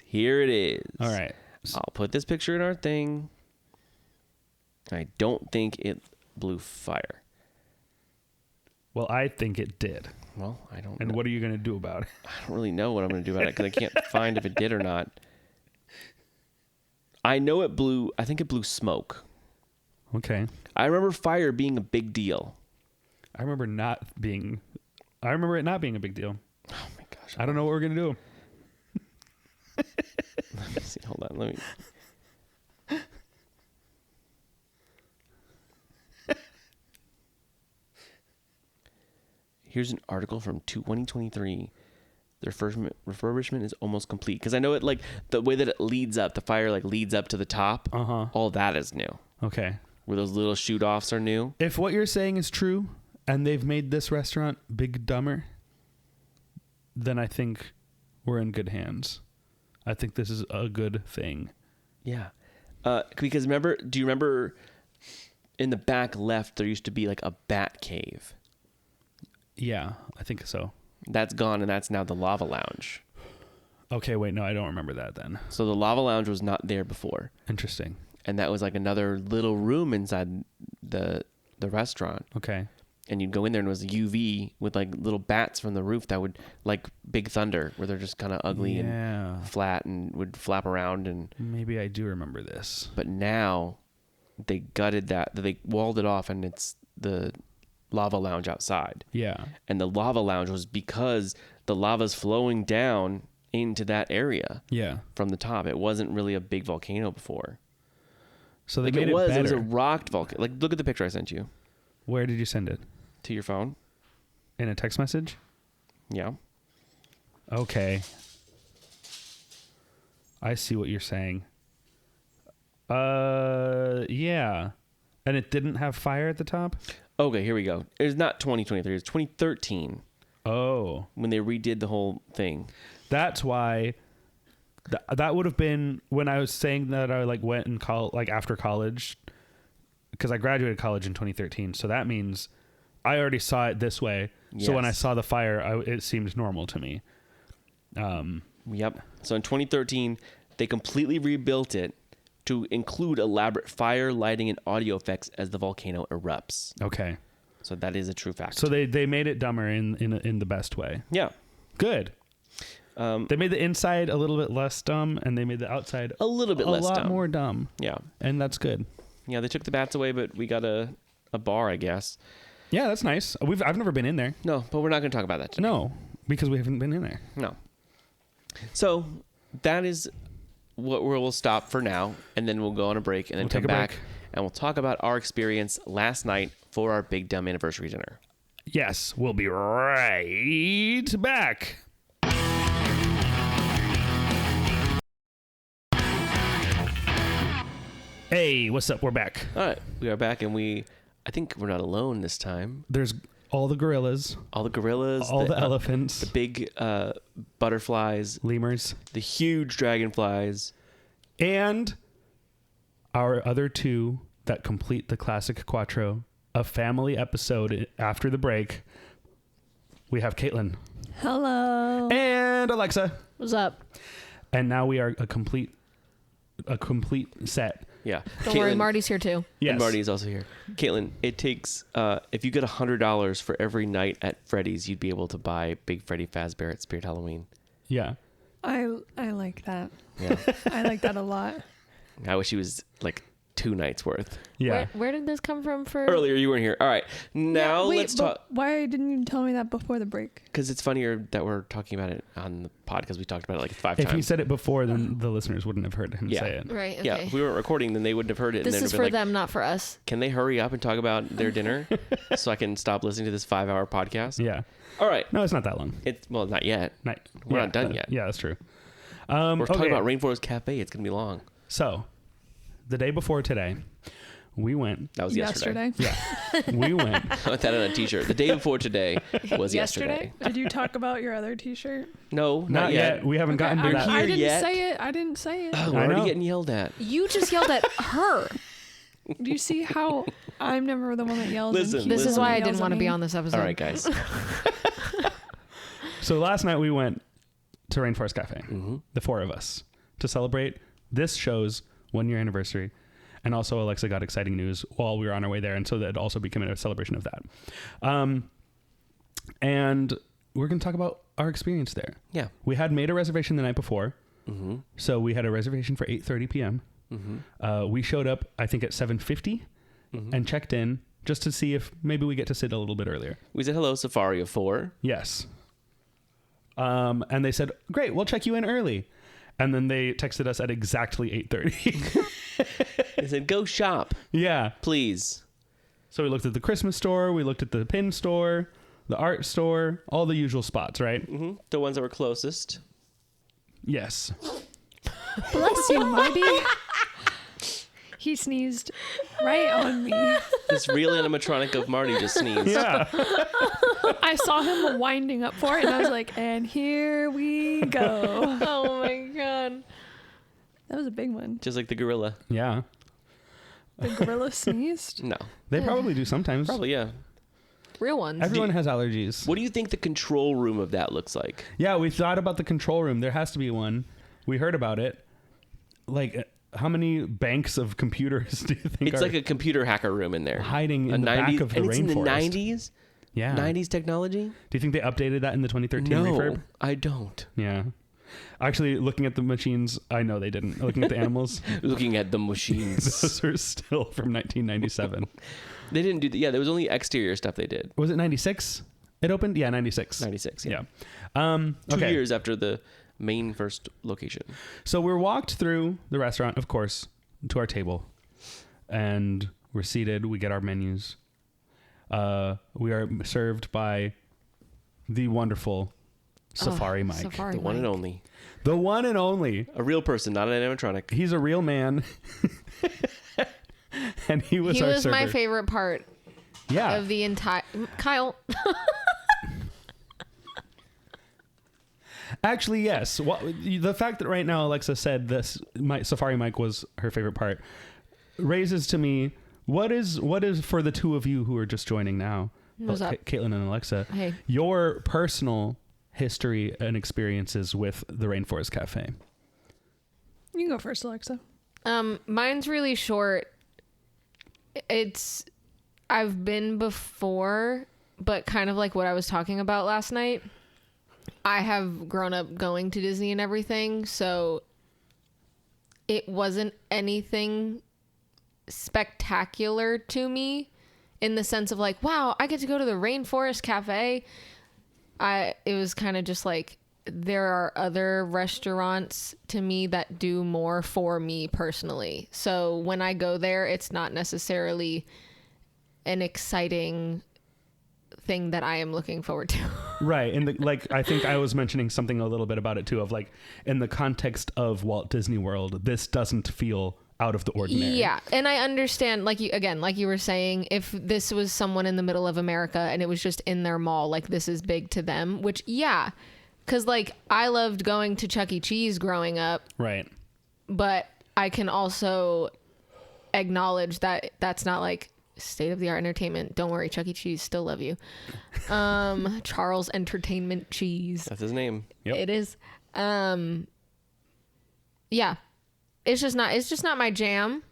S3: All right.
S4: I'll put this picture in our thing. I don't think it blew fire.
S3: Well, I think it did.
S4: Well, I don't
S3: And
S4: know.
S3: what are you going to do about it?
S4: I don't really know what I'm going to do about it because I can't find if it did or not. I know it blew. I think it blew smoke.
S3: Okay.
S4: I remember fire being a big deal.
S3: I remember it not being a big deal.
S4: Oh my gosh.
S3: I don't know what we're going to do.
S4: Let me see. Hold on. Let me. Here's an article from 2023. Their refurbishment is almost complete. Because I know it, like, the way that it leads up, the fire, like, leads up to the top.
S3: Uh-huh.
S4: All that is new.
S3: Okay.
S4: Where those little shoot-offs are new.
S3: If what you're saying is true and they've made this restaurant big dumber, then I think we're in good hands. I think this is a good thing.
S4: Yeah. Because do you remember in the back left, there used to be like a bat cave.
S3: Yeah, I think so.
S4: That's gone, and that's now the lava lounge.
S3: Okay, wait, no, I don't remember that then.
S4: So the lava lounge was not there before.
S3: Interesting.
S4: And that was like another little room inside the restaurant.
S3: Okay.
S4: And you'd go in there and it was UV with like little bats from the roof that would, like Big Thunder, where they're just kind of ugly and flat and would flap around. And
S3: maybe I do remember this.
S4: But now they gutted that, they walled it off, and it's the lava lounge outside.
S3: Yeah.
S4: And the lava lounge was because the lava's flowing down into that area.
S3: Yeah.
S4: From the top. It wasn't really a big volcano before.
S3: So they
S4: like
S3: made
S4: it was.
S3: better.
S4: It was a rocked volcano. Like, look at the picture I sent you.
S3: Where did you send it?
S4: To your phone.
S3: In a text message?
S4: Yeah.
S3: Okay. I see what you're saying. Yeah. And it didn't have fire at the top?
S4: Okay, here we go. It's not 2023. It's 2013.
S3: Oh.
S4: When they redid the whole thing.
S3: That's why... that would have been when I was saying that I like went in after college, because I graduated college in 2013. So that means I already saw it this way. Yes. So when I saw the fire, it seemed normal to me.
S4: Yep. So in 2013, they completely rebuilt it to include elaborate fire, lighting, and audio effects as the volcano erupts.
S3: Okay.
S4: So that is a true fact.
S3: So they made it dumber in the best way.
S4: Yeah.
S3: Good. They made the inside a little bit less dumb, and they made the outside
S4: a little bit less dumb. A lot
S3: more dumb.
S4: Yeah.
S3: And that's good.
S4: Yeah, they took the bats away, but we got a bar, I guess.
S3: Yeah, that's nice. I've never been in there.
S4: No, but we're not going to talk about that today.
S3: No, because we haven't been in there.
S4: No. So that is what we'll stop for now, and then we'll go on a break, and then come back, and we'll talk about our experience last night for our Big Dumb anniversary dinner.
S3: Yes, we'll be right back. Hey, what's up? We're back.
S4: All right, we are back, and I think we're not alone this time.
S3: There's all the gorillas.
S4: All the
S3: elephants.
S4: The big butterflies.
S3: Lemurs.
S4: The huge dragonflies.
S3: And our other two that complete the classic quattro, a family episode after the break. We have Caitlin.
S5: Hello.
S3: And Alexa.
S5: What's up?
S3: And now we are a complete set.
S4: Yeah.
S5: Don't worry, Marty's here too.
S3: Yes.
S4: And Marty is also here. Caitlin, it takes, if you get $100 for every night at Freddy's, you'd be able to buy Big Freddy Fazbear at Spirit Halloween.
S3: Yeah.
S5: I like that.
S4: Yeah.
S5: I like that a lot.
S4: I wish he was like 2 nights worth.
S3: Yeah.
S5: Where did this come from for?
S4: Earlier, you weren't here. All right. Now let's talk.
S5: Why didn't you tell me that before the break?
S4: Because it's funnier that we're talking about it on the pod, because we talked about it like 5 times.
S3: If he said it before, then the listeners wouldn't have heard him say it.
S5: Right. Okay.
S4: Yeah. If we weren't recording, then they wouldn't have heard it.
S5: This
S4: and
S5: is for them, not for us.
S4: Can they hurry up and talk about their dinner so I can stop listening to this 5-hour podcast?
S3: Yeah.
S4: All right.
S3: No, it's not that long.
S4: Well, not yet. We're not done yet.
S3: Yeah, that's true.
S4: We're talking about Rainforest Cafe. It's going to be long.
S3: So, the day before today, we went.
S4: That was yesterday.
S3: Yeah. We went.
S4: I put that on a t-shirt. The day before today was yesterday.
S5: Did you talk about your other t-shirt?
S4: No,
S3: not yet. We haven't gotten to that.
S5: I didn't
S4: yet.
S5: say it. I didn't say it.
S4: Oh, we're already getting yelled at.
S5: You just yelled at her. Do you see how I'm never the one that yells?
S4: This
S5: is why I didn't want to be on this episode.
S4: All right, guys.
S3: So last night we went to Rainforest Cafe,
S4: Mm-hmm.
S3: the 4 of us, to celebrate this show's 1-year anniversary. And also Alexa got exciting news while we were on our way there. And so that also became a celebration of that. And we're going to talk about our experience there.
S4: Yeah.
S3: We had made a reservation the night before.
S4: Mm-hmm.
S3: So we had a reservation for 8:30 p.m.
S4: Mm-hmm.
S3: We showed up, I think, at 7:50 and checked in just to see if maybe we get to sit a little bit earlier.
S4: We said hello, Safari of 4.
S3: Yes. And they said, great, we'll check you in early. And then they texted us at exactly 8:30.
S4: They said, go shop.
S3: Yeah.
S4: Please.
S3: So we looked at the Christmas store. We looked at the pin store, the art store, all the usual spots, right?
S4: Mm-hmm. The ones that were closest.
S3: Yes.
S5: Bless you, Marty. He sneezed right on me.
S4: This real animatronic of Marty just sneezed.
S3: Yeah.
S5: I saw him winding up for it, and I was like, and here we go.
S6: Oh my god.
S5: That was a big one.
S4: Just like the gorilla.
S3: Yeah.
S5: The gorilla sneezed.
S4: No.
S3: They probably do sometimes.
S4: Probably, yeah.
S6: Real ones.
S3: Everyone has allergies.
S4: What do you think the control room of that looks like?
S3: Yeah, we thought about the control room. There has to be one. We heard about it. Like, how many banks of computers do you think
S4: It's
S3: are
S4: like a computer hacker room in there.
S3: hiding in the back of the
S4: and it's in the
S3: rainforest?
S4: 90s?
S3: Yeah.
S4: 90s technology?
S3: Do you think they updated that in the 2013
S4: No,
S3: refurb?
S4: I don't.
S3: Yeah. Actually, looking at the machines, I know they didn't. Looking at the animals,
S4: Looking at the machines.
S3: those are still from 1997.
S4: They didn't do yeah, there was only exterior stuff they did.
S3: Was it 96? It opened? Yeah, 96.
S4: 96, yeah.
S3: Yeah.
S4: 2
S3: Okay.
S4: years after the main first location.
S3: So we're walked through the restaurant, of course, to our table. And we're seated. We get our menus. We are served by the wonderful Safari Mike.
S6: Safari
S4: The one and
S6: Mike.
S4: only.
S3: The one and only.
S4: A real person, not an animatronic.
S3: He's a real man. And he was
S6: He
S3: our
S6: was
S3: server.
S6: my favorite part
S3: Yeah.
S6: of the entire. Kyle.
S3: Actually, yes. Well, the fact that right now Alexa said this, Safari Mike was her favorite part, raises to me what is for the two of you who are just joining now,
S6: What's up?
S3: Caitlin and Alexa,
S6: Hey.
S3: your personal history and experiences with the Rainforest Cafe.
S5: You can go first, Alexa.
S6: Mine's really short. I've been before, but kind of like what I was talking about last night. I have grown up going to Disney and everything, so it wasn't anything spectacular to me in the sense of like, wow, I get to go to the Rainforest Cafe. It was kind of just like, there are other restaurants to me that do more for me personally. So when I go there, it's not necessarily an exciting thing that I am looking forward to.
S3: Right. And like, I think I was mentioning something a little bit about it too, of like, in the context of Walt Disney World, this doesn't feel out of the ordinary.
S6: Yeah. And I understand, like you were saying, if this was someone in the middle of America and it was just in their mall, like this is big to them, which, yeah. Cause like I loved going to Chuck E. Cheese growing up.
S3: Right.
S6: But I can also acknowledge that that's not like state of the art entertainment. Don't worry, Chuck E. Cheese, still love you. Charles Entertainment Cheese.
S4: That's his name.
S3: Yep.
S6: It is. Yeah. It's just not my jam.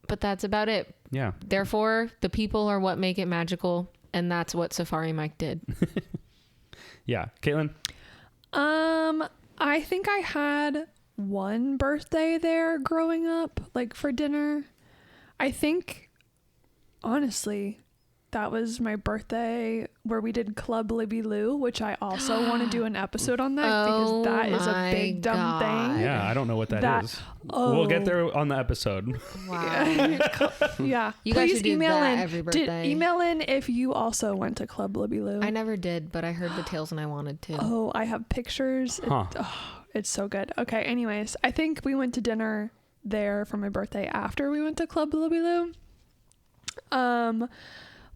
S6: But that's about it.
S3: Yeah.
S6: Therefore, the people are what make it magical, and that's what Safari Mike did.
S3: Yeah. Caitlin?
S5: I think I had one birthday there growing up, like for dinner. I think, honestly, that was my birthday where we did Club Libby Lou, which I also want to do an episode on that because that is a big dumb
S6: God.
S5: thing.
S3: Yeah, I don't know what that is.
S5: Oh.
S3: We'll get there on the episode.
S6: Wow.
S5: Yeah.
S6: You guys
S5: Please
S6: should do
S5: email
S6: that
S5: in.
S6: every birthday.
S5: Email in if you also went to Club Libby Lou.
S6: I never did, but I heard the tales and I wanted to.
S5: Oh, I have pictures.
S3: Huh.
S5: It's so good. Okay, anyways, I think we went to dinner there for my birthday after we went to Club Libby Lou.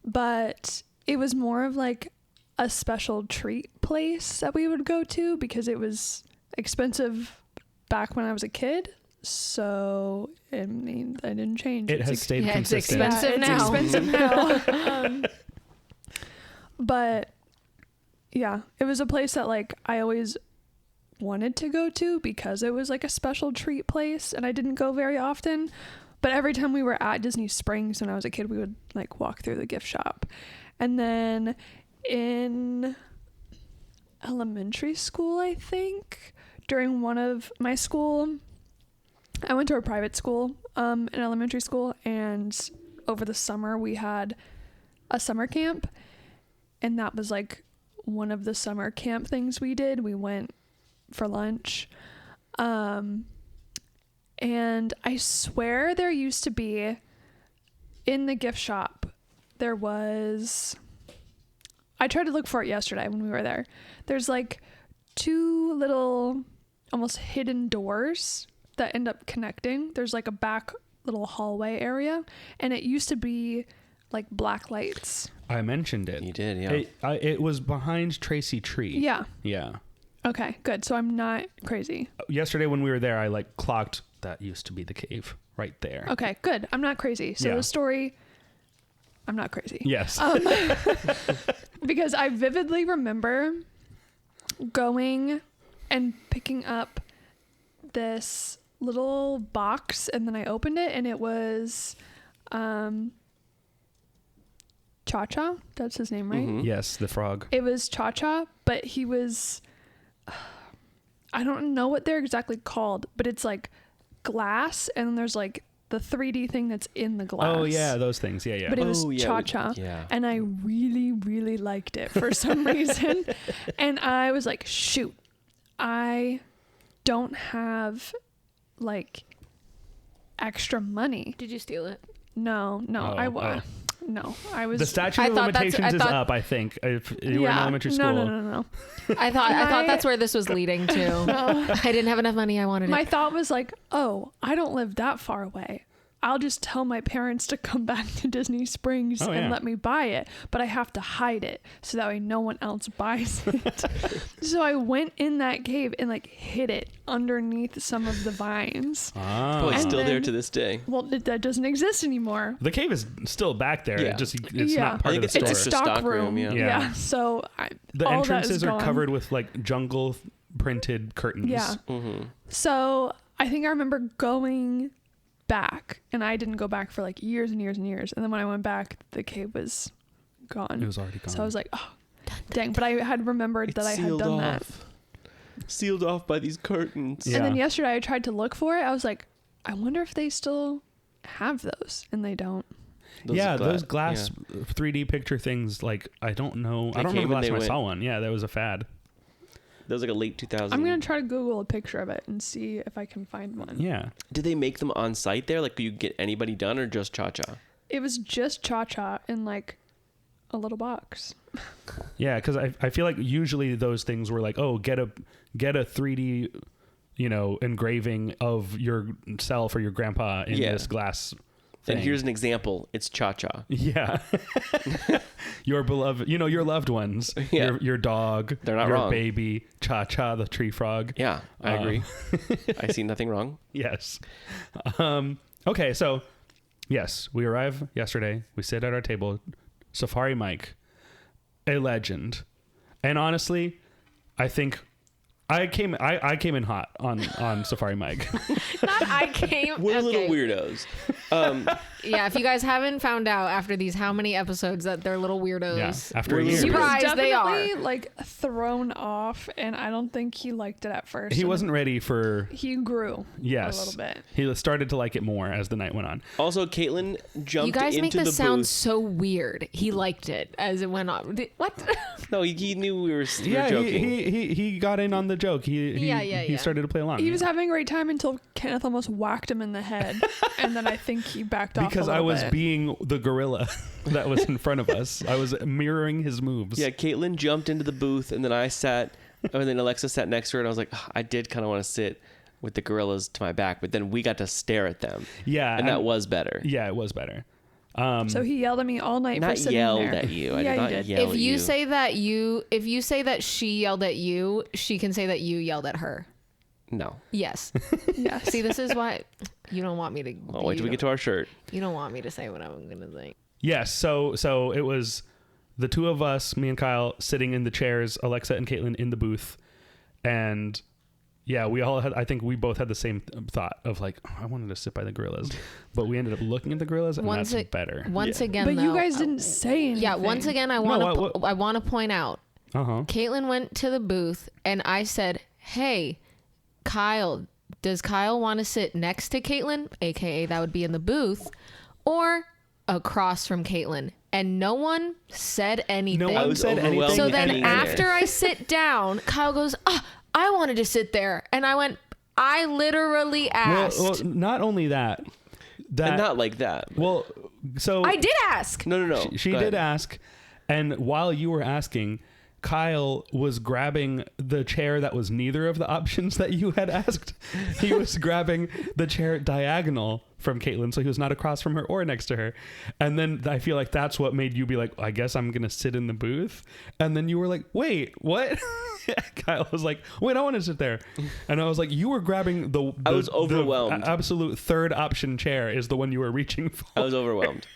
S5: But it was more of like a special treat place that we would go to because it was expensive back when I was a kid. So, I mean, I didn't change.
S3: It has stayed
S6: yeah, it's
S3: consistent.
S6: expensive now.
S5: It's expensive now. But yeah, it was a place that like I always wanted to go to because it was like a special treat place and I didn't go very often. But every time we were at Disney Springs when I was a kid, we would like walk through the gift shop. And then in elementary school, I think, during one of my school, I went to a private school in elementary school, and over the summer we had a summer camp, and that was like one of the summer camp things we did. We went for lunch. And I swear there used to be, in the gift shop, there was, I tried to look for it yesterday when we were there. There's like two little almost hidden doors that end up connecting. There's like a back little hallway area, and it used to be like black lights.
S3: I mentioned it.
S4: You did, yeah.
S3: It was behind Tracy Tree.
S5: Yeah.
S3: Yeah.
S5: Okay, good. So I'm not crazy.
S3: Yesterday when we were there, I like clocked that used to be the cave right there.
S5: Okay, good. I'm not crazy. So
S3: Yeah.
S5: the story, I'm not crazy.
S3: Yes.
S5: Because I vividly remember going and picking up this little box, and then I opened it, and it was Cha-Cha. That's his name, right?
S4: Mm-hmm.
S3: Yes, the frog.
S5: It was Cha-Cha, but he was, I don't know what they're exactly called, but it's like glass, and then there's like the 3D thing that's in the glass.
S3: Oh yeah, those things. Yeah, yeah.
S5: But it was
S4: Oh, yeah,
S5: Cha-Cha.
S4: yeah.
S5: And I really, really liked it for some reason. And I was like, shoot, I don't have like extra money.
S6: Did you steal it?
S5: No, no, I was.
S3: The statute
S6: I
S3: of
S6: thought that's-
S3: limitations
S6: I
S3: is
S6: thought-
S3: up, I think. If you were in elementary school.
S5: No.
S6: I thought that's where this was leading to. I didn't have enough money. I wanted
S5: My
S6: it.
S5: thought was like, oh, I don't live that far away. I'll just tell my parents to come back to Disney Springs
S3: Oh,
S5: and
S3: yeah.
S5: let me buy it, but I have to hide it so that way no one else buys it. So I went in that cave and like hid it underneath some of the vines.
S3: Ah.
S4: Oh, it's
S5: And
S4: still there
S5: then-
S4: to this day.
S5: Well, that doesn't exist anymore.
S3: The cave is still back there.
S4: Yeah.
S3: It's
S5: Yeah.
S3: not part
S4: I
S3: of
S4: think
S3: the
S4: it's
S3: store.
S5: It's a
S4: extra
S5: stock
S4: stock room,
S5: room.
S4: yeah.
S3: Yeah.
S5: So
S3: The
S5: all that is
S3: entrances are
S5: gone.
S3: covered with like jungle printed curtains.
S5: Yeah.
S4: Mm-hmm.
S5: So I think I remember going back, and I didn't go back for like years and years and years. And then when I went back, the cave was gone.
S3: It was already gone.
S5: So I was like, oh, dang. But I had remembered that I had done that.
S4: Sealed off by these curtains.
S3: Yeah.
S5: And then yesterday I tried to look for it. I was like, I wonder if they still have those. And they don't.
S3: Those glass 3D picture things, like, I don't know. I don't know
S4: came
S3: the
S4: and
S3: last
S4: they
S3: time I
S4: went.
S3: saw one. Yeah, that was a fad.
S4: That was like a late 2000.
S5: I'm going to try to Google a picture of it and see if I can find one.
S3: Yeah.
S4: Did they make them on site there? Like, could you get anybody done or just Cha-Cha?
S5: It was just Cha-Cha in like a little box.
S3: Yeah, because I feel like usually those things were like, oh, get a 3D, engraving of yourself or your grandpa in
S4: Yeah.
S3: this glass
S4: And
S3: thing.
S4: here's an example. It's Cha-Cha.
S3: Yeah. Your beloved, your loved ones,
S4: Yeah.
S3: your dog,
S4: They're not
S3: your
S4: wrong.
S3: baby, Cha-Cha, the tree frog.
S4: Yeah, I agree. I see nothing wrong.
S3: Yes. Okay, so yes, we arrive yesterday. We sit at our table. Safari Mike, a legend, and honestly, I think I came in hot on Safari Mike.
S6: Not I came.
S4: We're
S6: okay.
S4: little weirdos.
S6: Yeah, if you guys haven't found out after these how many episodes that they're little weirdos.
S3: Yeah, after a
S4: We're
S3: year.
S5: He was
S6: Surprise, they
S5: definitely
S6: are.
S5: like thrown off, and I don't think he liked it at first.
S3: He
S5: And
S3: wasn't ready for
S5: He grew
S3: yes.
S5: a little bit.
S3: He started to like it more as the night went on.
S4: Also, Caitlin jumped
S6: You guys
S4: into
S6: make
S4: the
S6: this sound
S4: booth.
S6: so weird. He liked it as it went on. What?
S4: No, he knew we were
S3: Yeah,
S4: joking.
S3: he got in on the joke. He
S6: Yeah.
S3: started to play along.
S5: He was having a great time until Kenneth almost whacked him in the head, and then I think he backed off
S3: because
S5: a
S3: I
S5: little
S3: was
S5: bit.
S3: being the gorilla that was in front of us. I was mirroring his moves.
S4: Yeah, Caitlin jumped into the booth, and then I sat, and then Alexa sat next to her, and I was like, "Ugh, I did kind of want to sit with the gorillas to my back, but then we got to stare at them.
S3: Yeah,
S4: And that was better.
S3: Yeah, it was better.
S5: So he yelled at me all night for
S4: Not
S5: sitting
S4: yelled
S5: there.
S4: at you. I
S5: Yeah,
S4: did not
S5: he did.
S4: yell
S6: If
S4: at
S6: you
S4: you.
S6: say that she yelled at you, she can say that you yelled at her.
S4: No.
S6: Yes.
S5: Yes.
S6: See, this is why you don't want me to.
S4: Well, wait till we get to our shirt.
S6: You don't want me to say what I'm gonna say.
S3: Yes. So it was the two of us, me and Kyle, sitting in the chairs, Alexa and Caitlin in the booth, and yeah, we all had. I think we both had the same thought of like, oh, I wanted to sit by the gorillas, but we ended up looking at the gorillas, and that's better.
S6: Once again,
S5: But you
S6: though,
S5: guys didn't say anything.
S6: Yeah. Once again, I want to point out. Caitlin went to the booth, and I said, "Hey, Kyle, does Kyle want to sit next to Caitlin, aka that would be in the booth, or across from Caitlin?" And no one said anything.
S3: No one said anything.
S6: So then
S4: Anything there.
S6: after I sit down, Kyle goes, "Oh, I wanted to sit there," and I went, "I literally asked."
S3: Well, not only that,
S4: And not like that.
S3: well, so
S6: I did ask.
S4: No.
S3: she
S4: Go
S3: did
S4: ahead.
S3: ask, and while you were asking, Kyle was grabbing the chair that was neither of the options that you had asked. He was grabbing the chair diagonal from Caitlin, so he was not across from her or next to her. And then I feel like that's what made you be like, I guess I'm going to sit in the booth. And then you were like, wait, what? Kyle was like, wait, I want to sit there. And I was like, you were grabbing the
S4: I was overwhelmed.
S3: The absolute third option chair is the one you were reaching for.
S4: I was overwhelmed.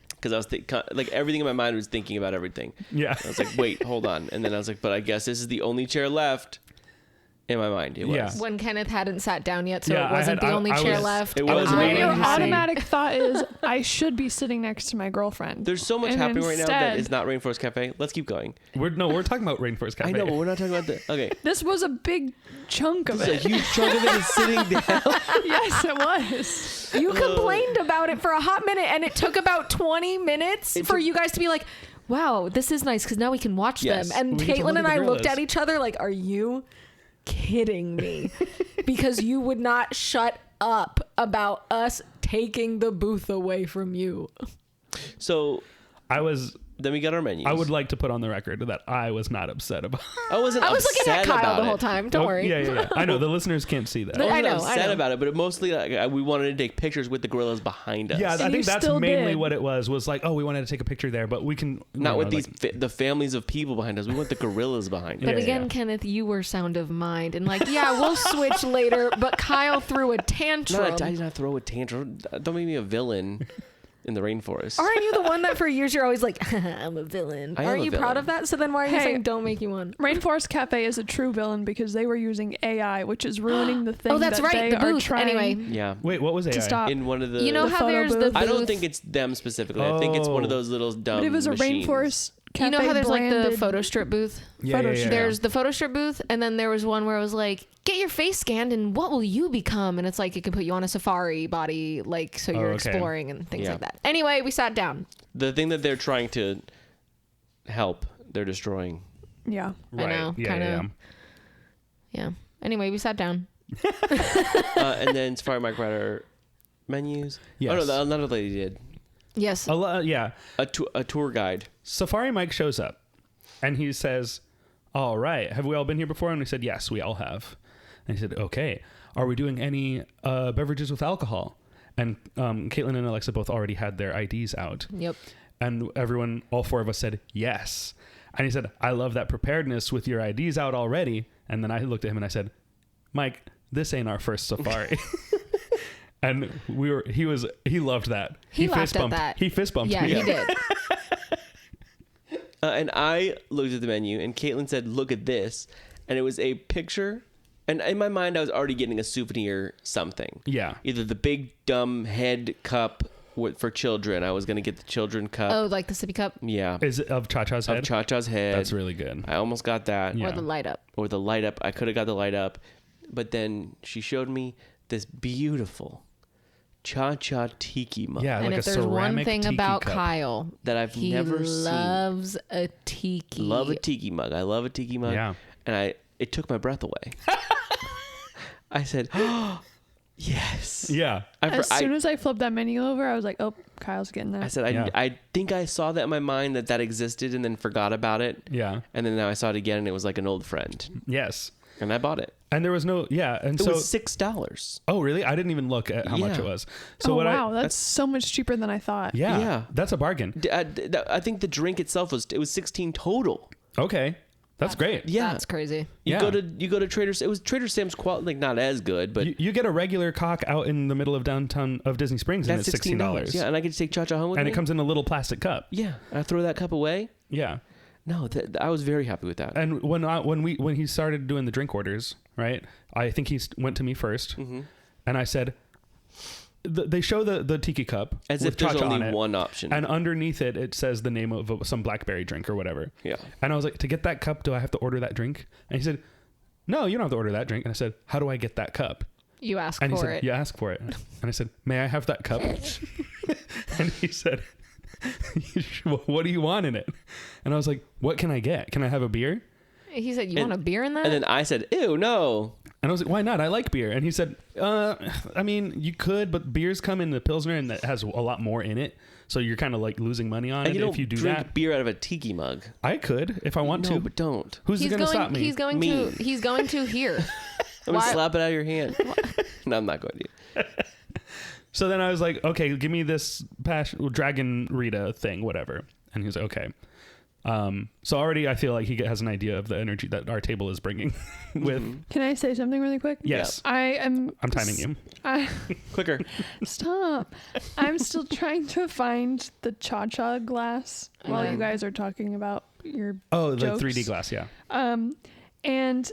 S4: Because I was like everything in my mind was thinking about everything.
S3: Yeah.
S4: I was like, wait, hold on. And then I was like, but I guess this is the only chair left. In my mind, it was.
S3: Yeah.
S6: When Kenneth hadn't sat down yet, so
S3: Yeah,
S6: it wasn't the only chair left.
S4: It was
S5: Your
S4: waiting to see.
S5: automatic thought is, I should be sitting next to my girlfriend.
S4: There's so much
S5: And
S4: happening right now that
S5: instead-
S4: is not Rainforest Cafe. Let's keep going.
S3: We're talking about Rainforest Cafe.
S4: I know, but we're not talking about the. Okay.
S5: This was a big chunk of
S4: This is
S5: it.
S4: a huge chunk of it is sitting down.
S5: Yes, it was.
S6: You complained about it for a hot minute, and it took about 20 minutes for you guys to be like, wow, this is nice because now we can watch
S4: Yes.
S6: them. And
S3: We get to look
S6: Caitlin
S3: at
S6: and
S3: the
S6: I looked
S3: gorillas.
S6: at each other like, are you kidding me? Because you would not shut up about us taking the booth away from you.
S4: So then we got our menus.
S3: I would like to put on the record that I was not upset about.
S4: I wasn't.
S6: I was looking at
S4: upset
S6: Kyle
S4: about
S6: the whole
S4: it.
S6: time. Don't worry.
S3: Yeah. I know the listeners can't see that.
S4: I wasn't
S6: I know,
S4: upset
S6: I know.
S4: about it, but mostly like, we wanted to take pictures with the gorillas behind us.
S3: Yeah, I
S5: And
S3: think
S5: you
S3: that's
S5: still
S3: mainly
S5: did.
S3: what it was like, oh, we wanted to take a picture there, but we can
S4: Not with these
S3: like,
S4: the families of people behind us. We want the gorillas behind
S6: But
S4: us.
S6: again, Kenneth, you were sound of mind and like, yeah, we'll switch later. But Kyle threw a tantrum.
S4: I did not throw a tantrum. Don't make me a villain in the rainforest.
S6: Aren't you the one that for years you're always like, I'm a villain?
S4: I am
S6: Aren't
S4: a
S6: you proud
S4: villain.
S6: of that? So then why are you
S5: Hey.
S6: saying don't make you one?
S5: Rainforest Cafe is a true villain because they were using AI, which is ruining the thing
S6: Oh, that's
S5: that
S6: right,
S5: they
S6: the
S5: are
S6: booth.
S5: trying
S6: Anyway.
S4: Yeah.
S3: Wait, what was AI?
S5: to stop.
S4: In one of the.
S6: You know
S5: The
S6: how
S5: photo
S6: there's the
S5: booth.
S6: booth?
S4: I don't think it's them specifically. I think it's one of those little dumb.
S5: But it was a
S4: machines.
S5: Rainforest Cafe
S6: You know how there's like the
S5: branded
S6: photo strip booth?
S5: photo strip.
S6: There's the photo strip booth, and then there was one where it was like, get your face scanned, and what will you become? And it's like it can put you on a safari body, like so you're
S3: okay.
S6: exploring and things
S4: Yeah.
S6: like that. Anyway, we sat down.
S4: The thing that they're trying to help, they're destroying.
S5: Yeah.
S3: Right.
S6: I know,
S3: Yeah,
S6: kind
S3: yeah,
S6: of. Yeah. Anyway, we sat down.
S4: And then Safari Mike Rider menus.
S3: Yes.
S4: Oh no, the another lady did
S6: Yes.
S3: Yeah.
S4: a tour guide.
S3: Safari Mike shows up and he says, all right, have we all been here before? And we said, yes, we all have. And he said, okay, are we doing any beverages with alcohol? And Caitlin and Alexa both already had their IDs out.
S6: Yep.
S3: And everyone, all four of us said, yes. And he said, I love that preparedness with your IDs out already. And then I looked at him and I said, Mike, this ain't our first safari. And he loved that.
S6: He laughed
S3: fist
S6: at
S3: bumped.
S6: that.
S3: He fist bumped
S6: Yeah,
S3: me.
S6: he did.
S4: And I looked at the menu, and Caitlin said, "Look at this," and it was a picture. And in my mind, I was already getting a souvenir something.
S3: Yeah.
S4: Either the big dumb head cup for children. I was gonna get the children cup.
S6: Oh, like the sippy cup
S4: Yeah.
S3: Is it of Cha-Cha's head?
S4: Of Cha-Cha's head.
S3: That's really good.
S4: I almost got that.
S3: Yeah.
S6: or the light up.
S4: Or the light up. I could have got the light up. But then she showed me this beautiful Cha-Cha tiki mug
S3: Yeah,
S6: And
S3: like
S6: if
S3: a
S6: there's one
S3: ceramic
S6: thing
S3: tiki
S6: about
S3: cup.
S6: Kyle,
S4: that I've
S6: he
S4: never seen.
S6: loves a tiki.
S4: Love a tiki mug. I love a tiki mug.
S3: Yeah.
S4: And it took my breath away. I said, oh, yes.
S3: Yeah.
S5: As soon as I flipped that menu over, I was like, oh, Kyle's getting that.
S4: I said,
S3: Yeah.
S4: I think I saw that in my mind that existed and then forgot about it.
S3: Yeah.
S4: And then now I saw it again and it was like an old friend.
S3: Yes.
S4: And I bought it.
S3: And there was no, yeah. And
S4: It
S3: so,
S4: was $6.
S3: oh, really? I didn't even look at how much
S4: Yeah.
S3: it was. So
S5: oh,
S3: what
S5: wow. That's so much cheaper than I thought.
S3: yeah,
S4: Yeah.
S3: that's a bargain.
S4: I think the drink itself was 16 total.
S3: Okay. That's great.
S4: Yeah.
S6: That's crazy.
S4: You
S3: Yeah.
S4: go to Trader. It was Trader Sam's quality, like not as good, but
S3: You get a regular cock out in the middle of downtown of Disney Springs and
S4: that's
S3: it's $16.
S4: Yeah, and I get to take Cha-Cha home with
S3: And
S4: me.
S3: it comes in a little plastic cup.
S4: Yeah, I throw that cup away.
S3: Yeah.
S4: No, I was very happy with that.
S3: And when he started doing the drink orders, right? I think he went to me first,
S4: Mm-hmm.
S3: and I said, they show the tiki cup
S4: As
S3: with
S4: if there's
S3: Cha-Cha on
S4: only
S3: it,
S4: one option.
S3: and underneath it says the name of some blackberry drink or whatever.
S4: Yeah.
S3: And I was like, to get that cup, do I have to order that drink? And he said, no, you don't have to order that drink. And I said, how do I get that cup?
S6: You ask
S3: And he
S6: for
S3: said,
S6: it.
S3: you ask for it. And I said, may I have that cup? And he said, what do you want in it? And I was like, what can I get? Can I have a beer?
S6: He said, you want a beer in that?
S4: And then I said, ew, no.
S3: And I was like, why not? I like beer. And he said, I mean, you could, but beers come in the Pilsner and that has a lot more in it. So you're kind of like losing money on
S4: And
S3: it
S4: you don't
S3: if you do
S4: drink
S3: that.
S4: beer out of a tiki mug.
S3: I could if I want
S4: No,
S3: to.
S4: but don't.
S3: Who's going to stop me?
S6: He's going
S4: Me.
S6: to. He's going to here.
S4: I'm going to
S6: Why-
S4: slap it out of your hand. No, I'm not going to.
S3: So then I was like, okay, give me this Dragon Rita thing, whatever. And he was like, okay. So already I feel like he has an idea of the energy that our table is bringing with.
S5: Can I say something really quick?
S3: Yes.
S5: I'm
S3: timing you.
S4: Quicker.
S5: Stop. I'm still trying to find the cha-cha glass while you guys are talking about your
S3: Oh, the
S5: jokes.
S3: 3D glass. Yeah.
S5: And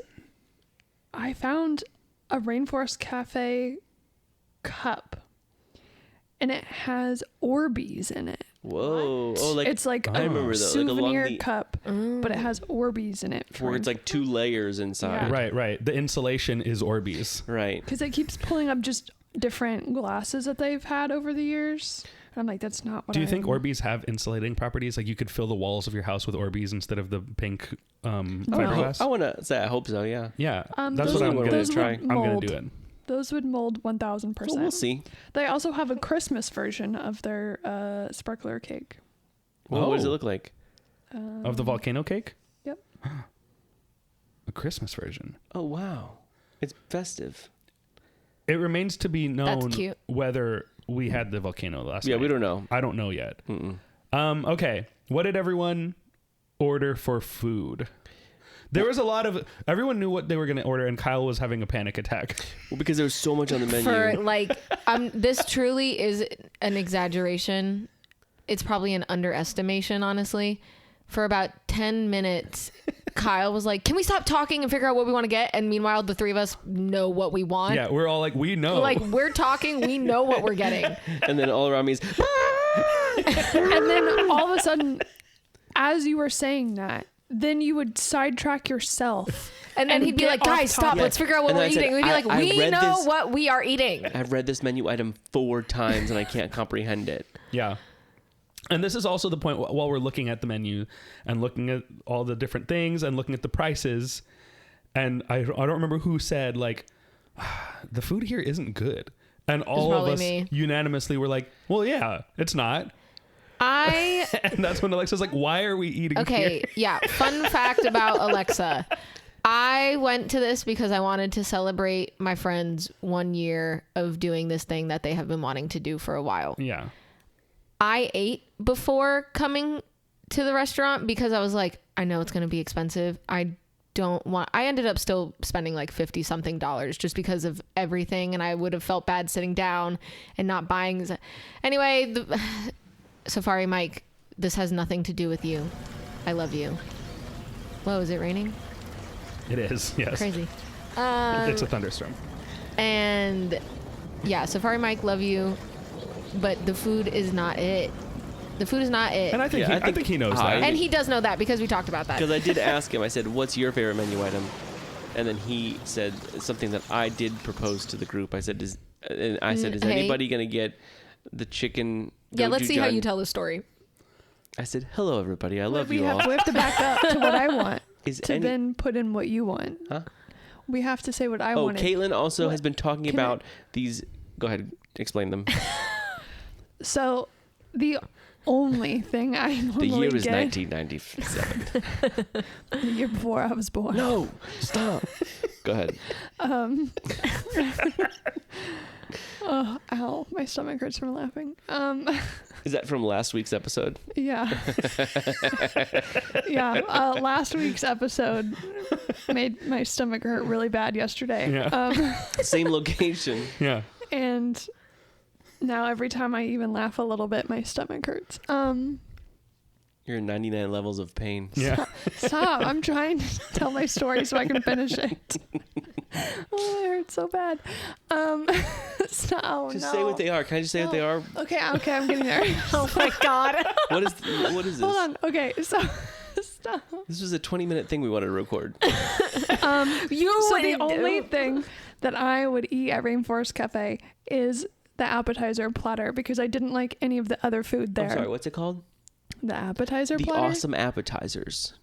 S5: I found a Rainforest Cafe cup, and it has Orbeez in it.
S4: Whoa. Oh, like
S5: It's like
S4: I
S5: a
S4: remember though, like along
S5: souvenir
S4: the
S5: cup, but it has Orbeez in it.
S4: where it's like 2 layers inside.
S5: Yeah.
S3: Right. The insulation is Orbeez.
S4: Right.
S5: Because it keeps pulling up just different glasses that they've had over the years. And I'm like, that's not what
S3: Do you think
S5: I'm-
S3: Orbeez have insulating properties? Like you could fill the walls of your house with Orbeez instead of the pink fiberglass?
S4: I want to say I hope so, yeah.
S3: Yeah. That's
S5: those
S3: what I'm
S5: would-
S3: going to
S5: those
S3: try.
S5: would
S3: I'm going
S5: mold.
S3: to do it.
S5: Those would mold 1,000%.
S4: Well, we'll see.
S5: They also have a Christmas version of their sparkler cake.
S4: Well, what does it
S3: Oh.
S4: look like?
S3: Of the volcano cake?
S5: Yep.
S3: A Christmas version.
S4: Oh, wow. It's festive.
S3: It remains to be known
S6: cute.
S3: whether we had the volcano last
S4: Yeah,
S3: night.
S4: we don't know.
S3: I don't know yet.
S4: Mm-mm.
S3: Okay. What did everyone order for food? There was a lot of... Everyone knew what they were going to order, and Kyle was having a panic attack.
S4: Well, because there was so much on the menu.
S6: For like, this truly is an exaggeration. It's probably an underestimation, honestly. For about 10 minutes, Kyle was like, "Can we stop talking and figure out what we want to get?" And meanwhile, the three of us know what we want.
S3: Yeah, we're all like, we know.
S6: Like, we're talking, we know what we're getting.
S4: And then all around me is...
S5: And then all of a sudden, as you were saying that, then you would sidetrack yourself.
S6: And then
S5: And
S6: he'd be
S5: get
S6: like,
S5: off
S6: "Guys, stop.
S5: topic.
S6: Let's figure out what
S4: And
S6: we're
S4: then I said,
S6: eating." We'd be like,
S4: I
S6: "We
S4: read
S6: know
S4: this-
S6: what we are eating."
S4: I've read this menu item 4 times and I can't comprehend it.
S3: Yeah. And this is also the point while we're looking at the menu and looking at all the different things and looking at the prices. And I don't remember who said, like, the food here isn't good. And all of
S6: probably
S3: us
S6: me.
S3: unanimously were like, well, yeah, it's not.
S6: I
S3: And that's when Alexa's like, why are we eating
S6: Okay,
S3: here?
S6: yeah. Fun fact about Alexa. I went to this because I wanted to celebrate my friends 1 year of doing this thing that they have been wanting to do for a while.
S3: Yeah.
S6: I ate before coming to the restaurant because I was like, I know it's going to be expensive. I ended up still spending like $50 something just because of everything. And I would have felt bad sitting down and not buying. Anyway, Safari Mike, this has nothing to do with you. I love you. Whoa, is it raining?
S3: It is, yes.
S6: Crazy.
S3: It's a thunderstorm.
S6: And yeah, Safari Mike, love you. But the food is not it. The food is not it.
S3: And I think,
S4: Yeah,
S3: I think he knows that.
S6: And he does know that because we talked about that.
S4: Because I did ask him, I said, what's your favorite menu item? And then he said something that I did propose to the group. I said, is
S6: Hey.
S4: anybody going to get the chicken?
S6: Yeah, let's see how
S4: gochujang?"
S6: you tell the story.
S4: I said, hello, everybody. I love
S5: we
S4: you
S5: have,
S4: all.
S5: we have to back up to what I want
S4: Is
S5: to
S4: any-
S5: then put in what you want.
S4: Huh?
S5: We have to say what I
S4: Oh,
S5: wanted.
S4: Caitlin also
S5: What-
S4: has been talking
S5: can I-
S4: about these. Go ahead, explain them.
S5: So the only thing I
S4: The
S5: normally
S4: year is
S5: get
S4: 1997.
S5: the year before I was born.
S4: No, stop. Go ahead.
S5: Oh, ow, my stomach hurts from laughing.
S4: Is that from last week's episode?
S5: Yeah. Yeah. Last week's episode made my stomach hurt really bad yesterday.
S3: Yeah.
S4: Same location.
S3: Yeah.
S5: And now every time I even laugh a little bit, my stomach hurts.
S4: You're in 99 levels of pain.
S3: Yeah.
S5: Stop. I'm trying to tell my story so I can finish it. Oh, it hurts so bad. Stop. Oh,
S4: Just
S5: no.
S4: say what they are. Can I just say what they are?
S5: Okay, I'm getting there.
S6: Oh my God.
S4: What is this?
S5: Hold on. Okay, so stop.
S4: This was a 20-minute thing we wanted to record.
S6: You
S5: So the
S6: wouldn't
S5: only
S6: do-
S5: thing that I would eat at Rainforest Cafe is the appetizer platter because I didn't like any of the other food there.
S4: I'm sorry, what's it called?
S5: The appetizer
S4: The
S5: platter?
S4: Awesome Appetizers.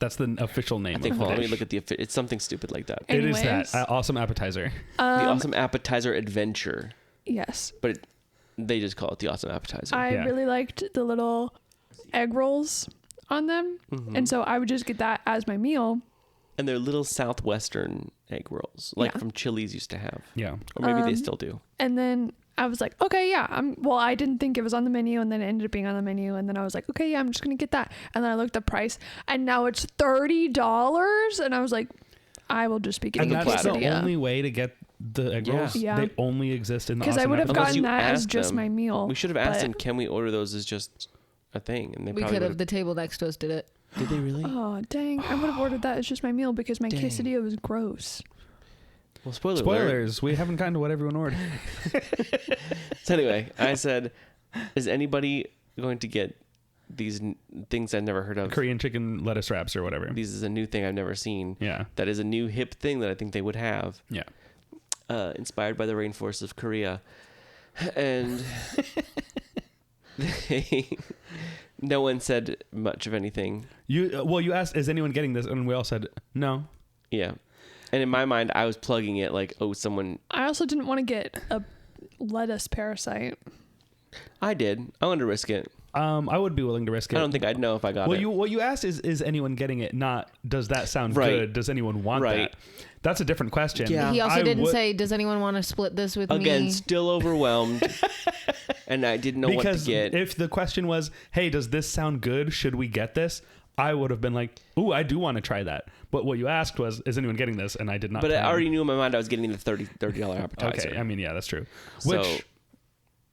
S3: That's the official name
S4: I think,
S3: of
S4: hold
S3: the
S4: on, let me
S3: dish.
S4: look at the... It's something stupid like that.
S3: It is
S5: Anyways.
S3: that. Awesome appetizer.
S4: The Awesome Appetizer Adventure.
S5: Yes.
S4: But They just call it the awesome appetizer.
S5: I
S3: Yeah.
S5: really liked the little egg rolls on them. And so I would just get that as my meal.
S4: And they're little southwestern egg rolls, like
S5: Yeah.
S4: from Chili's used to have.
S3: Yeah.
S4: Or maybe they still do.
S5: And then I was like, okay, yeah. I didn't think it was on the menu, and then it ended up being on the menu. And then I was like, okay, yeah, I'm just going to get that. And then I looked at the price, and now it's $30. And I was like, I will just be getting
S3: And
S5: a
S3: that's the
S5: quesadilla.
S3: only way to get the egg
S4: Yeah.
S3: rolls.
S5: Yeah.
S3: They only exist in the
S5: Because
S3: awesome
S5: I would have
S3: appetizer.
S4: Unless you
S5: gotten that as
S4: asked
S5: just
S4: them.
S5: my meal.
S4: We should have asked
S5: but-
S4: them, can we order those as just a thing? And they
S6: We
S4: probably
S6: could have.
S4: would've-
S6: The table next to us did it.
S4: Did they really?
S5: Oh, dang. I would have ordered that as just my meal because my
S4: Dang.
S5: quesadilla was gross.
S4: Well, spoiler alert.
S3: Spoilers. We haven't gotten to what everyone ordered.
S4: So anyway, I said, is anybody going to get these things I've never heard of?
S3: Korean chicken lettuce wraps or whatever.
S4: This is a new thing I've never seen.
S3: Yeah.
S4: That is a new hip thing that I think they would have.
S3: Yeah.
S4: Inspired by the rainforests of Korea. And no one said much of anything.
S3: You asked, is anyone getting this? And we all said no.
S4: Yeah. And in my mind, I was plugging it like, oh, someone.
S5: I also didn't want to get a lettuce parasite.
S4: I did. I wanted to risk it.
S3: I would be willing to risk it.
S4: I don't think I'd know if I got it.
S3: What you asked is anyone getting it? Not does that sound
S4: Right.
S3: good? Does anyone want
S4: Right.
S3: that? That's a different question.
S4: Yeah.
S6: He also
S3: I
S6: didn't
S3: would-
S6: say, "Does anyone want to split this with
S4: Again,
S6: me?"
S4: still overwhelmed. And I didn't know what to
S3: because
S4: get.
S3: if the question was, "Hey, does this sound good? Should we get this?" I would have been like, "Ooh, I do want to try that." But what you asked was, "Is anyone getting this?" And I did not.
S4: But I
S3: plan.
S4: already knew in my mind I was getting the $30 appetizer.
S3: Okay, I mean, yeah, that's true.
S4: So,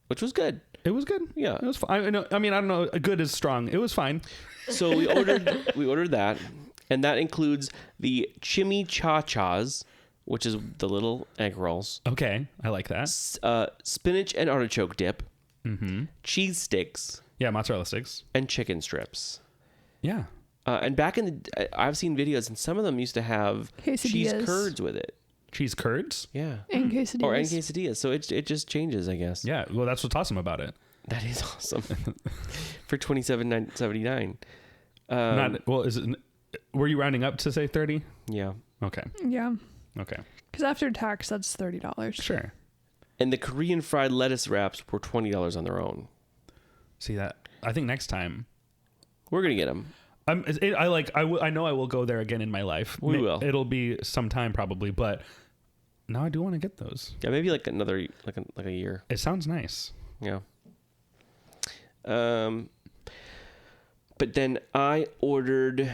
S4: which was good.
S3: It was good.
S4: Yeah.
S3: It was fine. I mean, I don't know. Good is strong. It was fine.
S4: So we ordered that, and that includes the chimichachas, which is the little egg rolls,
S3: Okay, I like that.
S4: spinach and artichoke dip, cheese sticks,
S3: Yeah, mozzarella sticks.
S4: and chicken strips.
S3: Yeah.
S4: And back in the, I've seen videos, and some of them used to have cheese
S5: Quesadillas.
S4: curds with it.
S3: Cheese curds.
S4: Yeah.
S5: And quesadillas.
S4: Or and quesadillas. So it just changes, I guess.
S3: Yeah. Well, that's what's awesome about it.
S4: That is awesome. For $27.79.
S3: Not well. Is it? Were you rounding up to say 30?
S4: Yeah.
S3: Okay.
S5: Yeah.
S3: Okay.
S5: Because after tax, that's $30.
S3: Sure.
S4: And the Korean fried lettuce wraps were $20 on their own.
S3: See that? I think next time.
S4: We're gonna get them.
S3: I know I will go there again in my life.
S4: We will.
S3: It'll be some time probably, but now I do want to get those.
S4: Yeah, maybe like another like a year.
S3: It sounds nice.
S4: Yeah. But then I ordered.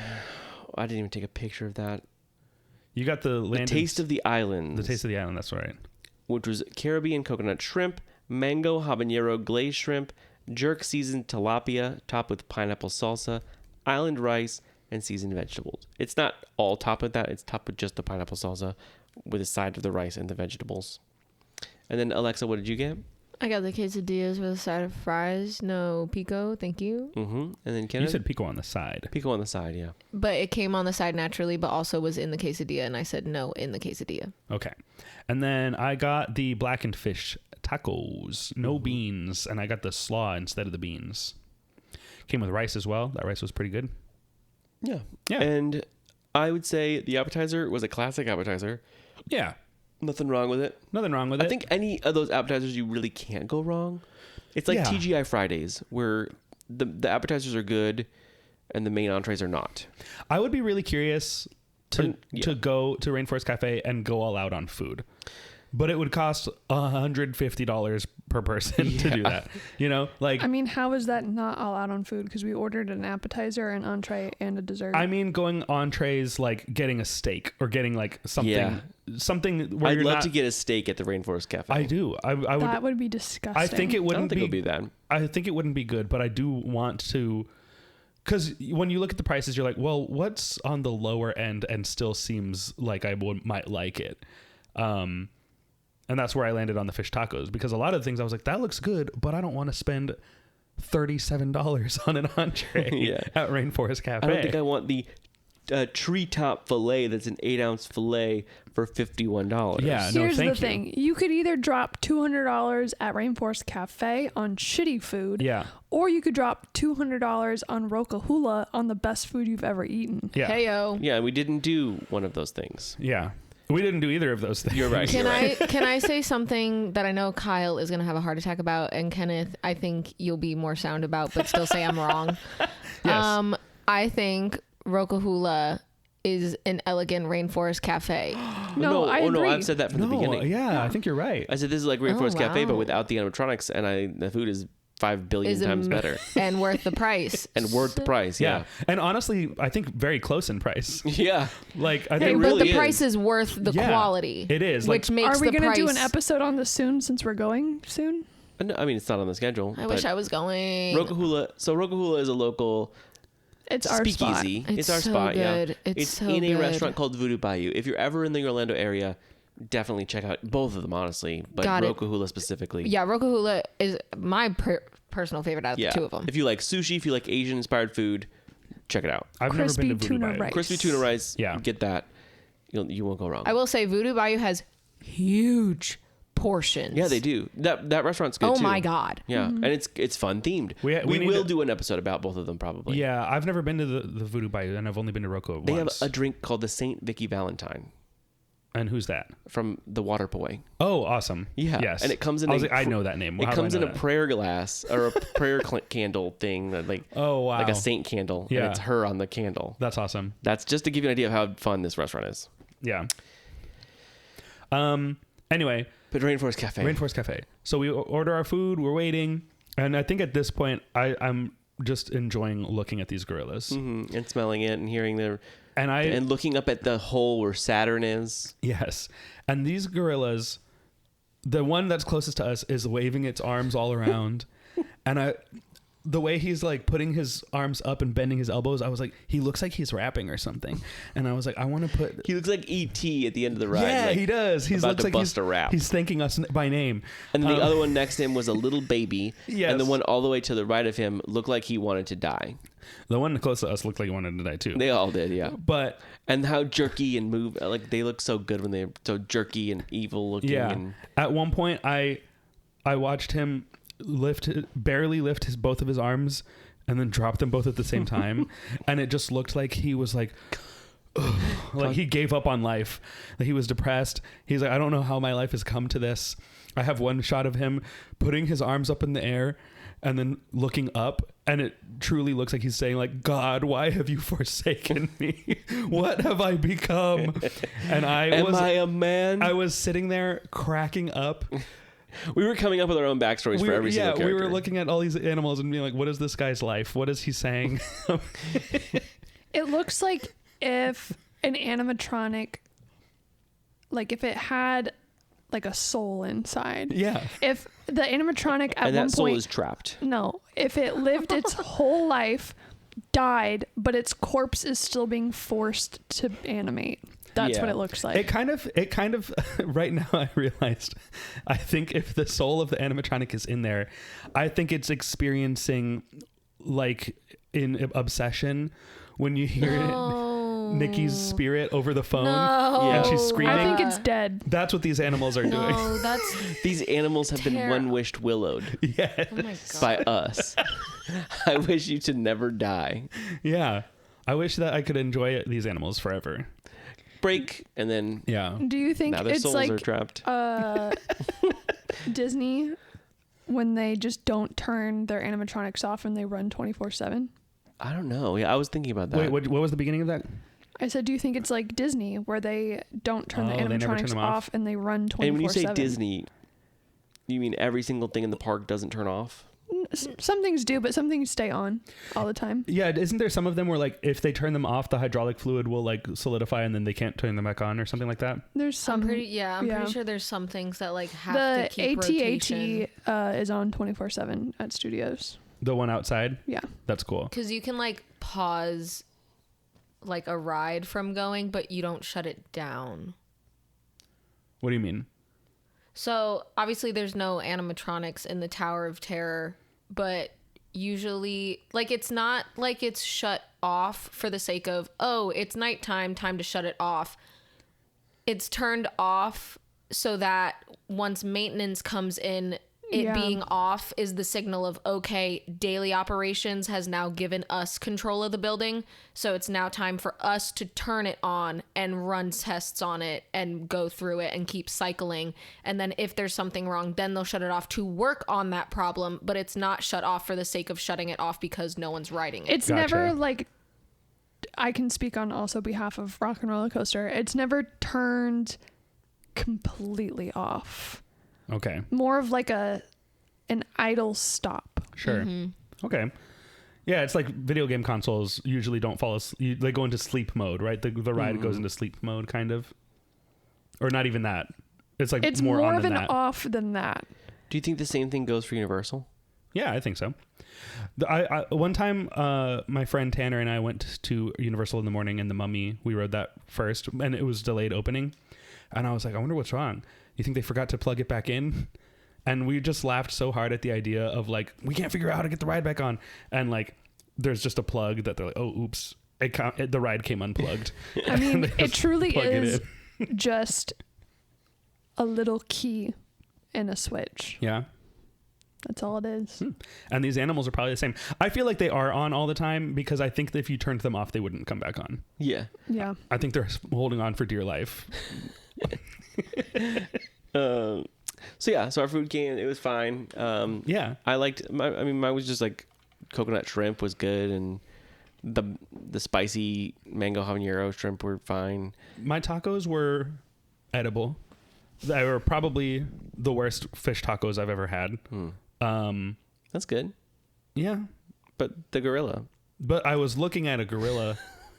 S4: I didn't even take a picture of that.
S3: You got the
S4: Taste of the Islands.
S3: the taste of the island. That's right.
S4: Which was Caribbean coconut shrimp, mango habanero glazed shrimp, jerk seasoned tilapia topped with pineapple salsa, island rice, and seasoned vegetables. It's not all topped with that. It's topped with just the pineapple salsa with a side of the rice and the vegetables. And then, Alexa, what did you get?
S6: I got the quesadillas with a side of fries. No pico, thank you.
S4: Mm-hmm. And then, Kenneth?
S3: You said pico on the side.
S4: pico on the side, yeah.
S6: But it came on the side naturally, but also was in the quesadilla, and I said no in the quesadilla.
S3: Okay. And then I got the blackened fish tacos, no beans, and I got the slaw instead of the beans. Came with rice as well. That rice was pretty good.
S4: Yeah.
S3: Yeah.
S4: And I would say the appetizer was a classic appetizer.
S3: Yeah.
S4: Nothing wrong with it.
S3: Nothing wrong with it.
S4: I think any of those appetizers you really can't go wrong. It's like
S3: Yeah.
S4: TGI Fridays where the appetizers are good and the main entrees are not.
S3: I would be really curious to
S4: Yeah.
S3: go to Rainforest Cafe and go all out on food. But it would cost $150 per person to do that. You know, like
S5: I mean, how is that not all out on food? Because we ordered an appetizer, an entree, and a dessert.
S3: I mean, going entrees like getting a steak or getting like something,
S4: Yeah.
S3: something where
S4: I'd
S3: you're
S4: love
S3: not.
S4: to get a steak at the Rainforest Cafe.
S3: I do. I would.
S5: that would be disgusting.
S3: I think it
S4: I don't
S3: wouldn't
S4: think
S3: be.
S4: it'll be that.
S3: I think it wouldn't be good, but I do want to. Because when you look at the prices, you're like, well, what's on the lower end and still seems like I might like it. And that's where I landed on the fish tacos, because a lot of the things I was like, that looks good, but I don't want to spend $37 on an entree
S4: Yeah.
S3: at Rainforest Cafe.
S4: I don't think I want the treetop fillet that's an 8-ounce fillet for $51.
S3: Yeah. No,
S5: Here's
S3: thank
S5: the
S3: you.
S5: thing: you could either drop $200 at Rainforest Cafe on shitty food,
S3: Yeah.
S5: or you could drop $200 on Roca-Hula on the best food you've ever eaten.
S3: Yeah.
S6: Heyo.
S4: Yeah, we didn't do one of those things.
S3: Yeah. We didn't do either of those things.
S4: You're right.
S6: Can I say something that I know Kyle is going to have a heart attack about, and Kenneth, I think you'll be more sound about, but still say I'm wrong.
S3: Yes.
S6: I think Rokuhula is an elegant Rainforest Cafe.
S5: No, I agree.
S4: I've said that from the beginning.
S3: Yeah, I think you're right.
S4: I said this is like Rainforest Cafe, but
S6: wow.
S4: without the animatronics, and the food is 5 billion times better
S6: And worth the price.
S4: and worth the price.
S3: Yeah.
S4: Yeah,
S3: And honestly, I think very close in price.
S4: yeah.
S3: Like, I
S6: Hey,
S3: think
S6: but
S4: really
S6: the price
S4: is.
S6: is worth the
S3: Yeah,
S6: quality.
S3: it is.
S6: Which
S3: Like,
S6: makes
S5: Are we
S6: the
S5: going to
S6: price.
S5: do an episode on this soon since we're going soon?
S4: I mean, it's not on the schedule.
S6: I wish I was going.
S4: Rokuhula. So Rokuhula is a local
S5: It's our spot.
S4: speakeasy.
S6: It's
S4: our
S6: so
S4: spot.
S6: good.
S4: Yeah,
S6: It's so
S4: in a
S6: good.
S4: restaurant called Voodoo Bayou. If you're ever in the Orlando area, definitely check out both of them. Honestly, but
S6: Got it.
S4: Rokuhula specifically.
S6: Yeah, Rokuhula is my personal favorite out of
S4: Yeah.
S6: the two of them.
S4: If you like sushi, if you like Asian inspired food, check it out.
S3: I've
S5: Crispy
S3: never been to Voodoo
S5: tuna
S3: Bayou.
S5: rice.
S4: Crispy tuna rice.
S3: Yeah.
S4: Get that. You won't go wrong.
S6: I will say Voodoo Bayou has huge portions.
S4: Yeah, they do. That restaurant's good
S6: Oh
S4: too.
S6: my God.
S4: Yeah, and it's fun themed.
S3: We need
S4: will
S3: to-
S4: do an episode about both of them probably.
S3: Yeah, I've never been to the Voodoo Bayou, and I've only been to Roku
S4: They
S3: once.
S4: have a drink called the Saint Vicky Valentine
S3: And who's that?
S4: from the Water Boy.
S3: Oh, awesome.
S4: Yeah,
S3: Yes.
S4: and it comes in.
S3: I was like, I know that name.
S4: It
S3: How do I
S4: comes in
S3: know
S4: a
S3: that?
S4: prayer glass or a prayer candle thing, like
S3: Oh, wow.
S4: like a saint candle.
S3: Yeah.
S4: and it's her on the candle.
S3: That's awesome.
S4: That's just to give you an idea of how fun this restaurant is.
S3: Yeah. Anyway,
S4: But Rainforest Cafe.
S3: Rainforest Cafe. So we order our food. We're waiting, and I think at this point, I'm just enjoying looking at these gorillas,
S4: And smelling it and hearing their
S3: and
S4: looking up at the hole where Saturn is.
S3: yes, and these gorillas, the one that's closest to us is waving its arms all around, and the way he's like putting his arms up and bending his elbows, I was like, he looks like he's rapping or something, and I was like, I want to put.
S4: He looks like E.T. at the end of the ride.
S3: Yeah,
S4: like,
S3: he does. He
S4: about
S3: looks
S4: to
S3: like
S4: bust a rap.
S3: he's thanking us by name.
S4: And then the other one next to him was a little baby.
S3: Yes.
S4: And the one all the way to the right of him looked like he wanted to die.
S3: The one close to us looked like he wanted to die too.
S4: They all did, yeah.
S3: But
S4: And how jerky and move, like they look so good when they're so jerky and evil looking.
S3: yeah,
S4: And
S3: at one point I watched him barely lift both of his arms and then drop them both at the same time, and it just looked like he was like. Ugh, like he gave up on life. Like he was depressed. He's like, I don't know how my life has come to this. I have one shot of him putting his arms up in the air and then looking up, and it truly looks like he's saying like, God, why have you forsaken me? What have I become? And
S4: am I a man?
S3: I was sitting there cracking up.
S4: We were coming up with our own backstories for every single character.
S3: we were looking at all these animals and being like, what is this guy's life? What is he saying?
S5: It looks like if an animatronic, like if it had like a soul inside.
S3: Yeah.
S5: If the animatronic at
S4: and
S5: one
S4: that soul
S5: point,
S4: is trapped.
S5: no, if it lived its whole life, died, but its corpse is still being forced to animate. That's
S4: Yeah.
S5: what it looks like.
S3: It kind of right now I realized, I think if the soul of the animatronic is in there, I think it's experiencing like in Obsession when you hear Nikki's spirit over the phone and she's screaming.
S5: I think it's dead.
S3: That's what these animals are doing.
S6: No, that's
S4: These animals have been one wished willowed
S3: Yeah.
S6: oh my God.
S4: by us. I wish you to never die.
S3: Yeah. I wish that I could enjoy these animals forever.
S4: Break and then
S3: Yeah.
S5: Do you think
S4: now their
S5: it's
S4: souls
S5: like
S4: are trapped.
S5: Disney when they just don't turn their animatronics off and they run 24/7?
S4: I don't know. Yeah, I was thinking about that.
S3: Wait, what was the beginning of that?
S5: I said, do you think it's like Disney where they don't turn the
S3: Oh, they never turn
S5: animatronics
S3: them off?
S5: off and they run 24/7?
S4: And when you say Disney, you mean every single thing in the park doesn't turn off?
S5: Some things do, but some things stay on all the time.
S3: Yeah, isn't there some of them where like if they turn them off, the hydraulic fluid will like solidify and then they can't turn them back on or something like that?
S5: There's some.
S6: I'm pretty sure there's some things that like have
S5: The
S6: to keep rotation.
S5: AT-AT is on 24/7 at studios.
S3: The one outside?
S5: Yeah.
S3: That's cool.
S6: Because you can like pause like a ride from going, but you don't shut it down.
S3: What do you mean?
S6: So obviously there's no animatronics in the Tower of Terror, but usually like it's not like it's shut off for the sake of, oh, it's nighttime, time to shut it off. It's turned off so that once maintenance comes in, it
S5: Yeah.
S6: being off is the signal of, okay, daily operations has now given us control of the building. So it's now time for us to turn it on and run tests on it and go through it and keep cycling. And then if there's something wrong, then they'll shut it off to work on that problem. But it's not shut off for the sake of shutting it off because no one's riding it.
S5: It's
S3: Gotcha.
S5: never like, I can speak on also behalf of Rock and Roller Coaster. It's never turned completely off.
S3: Okay.
S5: More of like an idle stop.
S3: Sure. Okay. Yeah, it's like video game consoles usually don't fall asleep. They go into sleep mode, right? The ride goes into sleep mode, kind of. Or not even that. It's like
S5: It's
S3: more,
S5: more
S3: on
S5: of
S3: than
S5: an
S3: that.
S5: off than that.
S4: Do you think the same thing goes for Universal?
S3: Yeah, I think so. One time, my friend Tanner and I went to Universal in the morning, and the Mummy, we rode that first, and it was delayed opening. And I was like, I wonder what's wrong. You think they forgot to plug it back in? And we just laughed so hard at the idea of like, we can't figure out how to get the ride back on. And like, there's just a plug that they're like, oh, oops. The ride came unplugged.
S5: I mean, it truly
S3: plug it
S5: is just a little key and a switch.
S3: Yeah.
S5: That's all it is.
S3: And these animals are probably the same. I feel like they are on all the time because I think that if you turned them off, they wouldn't come back on.
S4: Yeah.
S5: Yeah.
S3: I think they're holding on for dear life.
S4: So our food came. It was fine.
S3: Yeah.
S4: I liked. Mine was just like coconut shrimp was good, and the spicy mango habanero shrimp were fine.
S3: My tacos were edible. They were probably the worst fish tacos I've ever had.
S4: That's good.
S3: Yeah.
S4: But the gorilla.
S3: But I was looking at a gorilla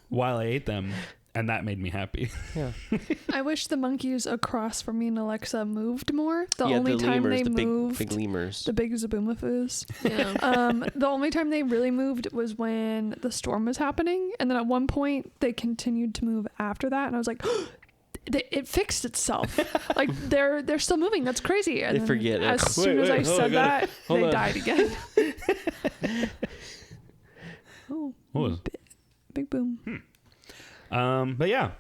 S3: while I ate them, and that made me happy.
S4: Yeah.
S5: I wish the monkeys across from me and Alexa moved more. The
S4: yeah,
S5: only
S4: the
S5: time
S4: lemurs,
S5: they
S4: the
S5: moved,
S4: big lemurs.
S5: the big Zaboomafus.
S6: Yeah.
S5: The only time they really moved was when the storm was happening, and then at one point they continued to move after that, and I was like, it fixed itself. Like they're still moving. That's crazy. And
S4: They
S5: then
S4: forget.
S5: as
S4: Wait,
S5: soon as I
S4: hold
S5: said
S4: on,
S5: that,
S4: hold
S5: they
S4: on.
S5: died again. Oh,
S3: What was?
S5: big boom.
S3: But yeah.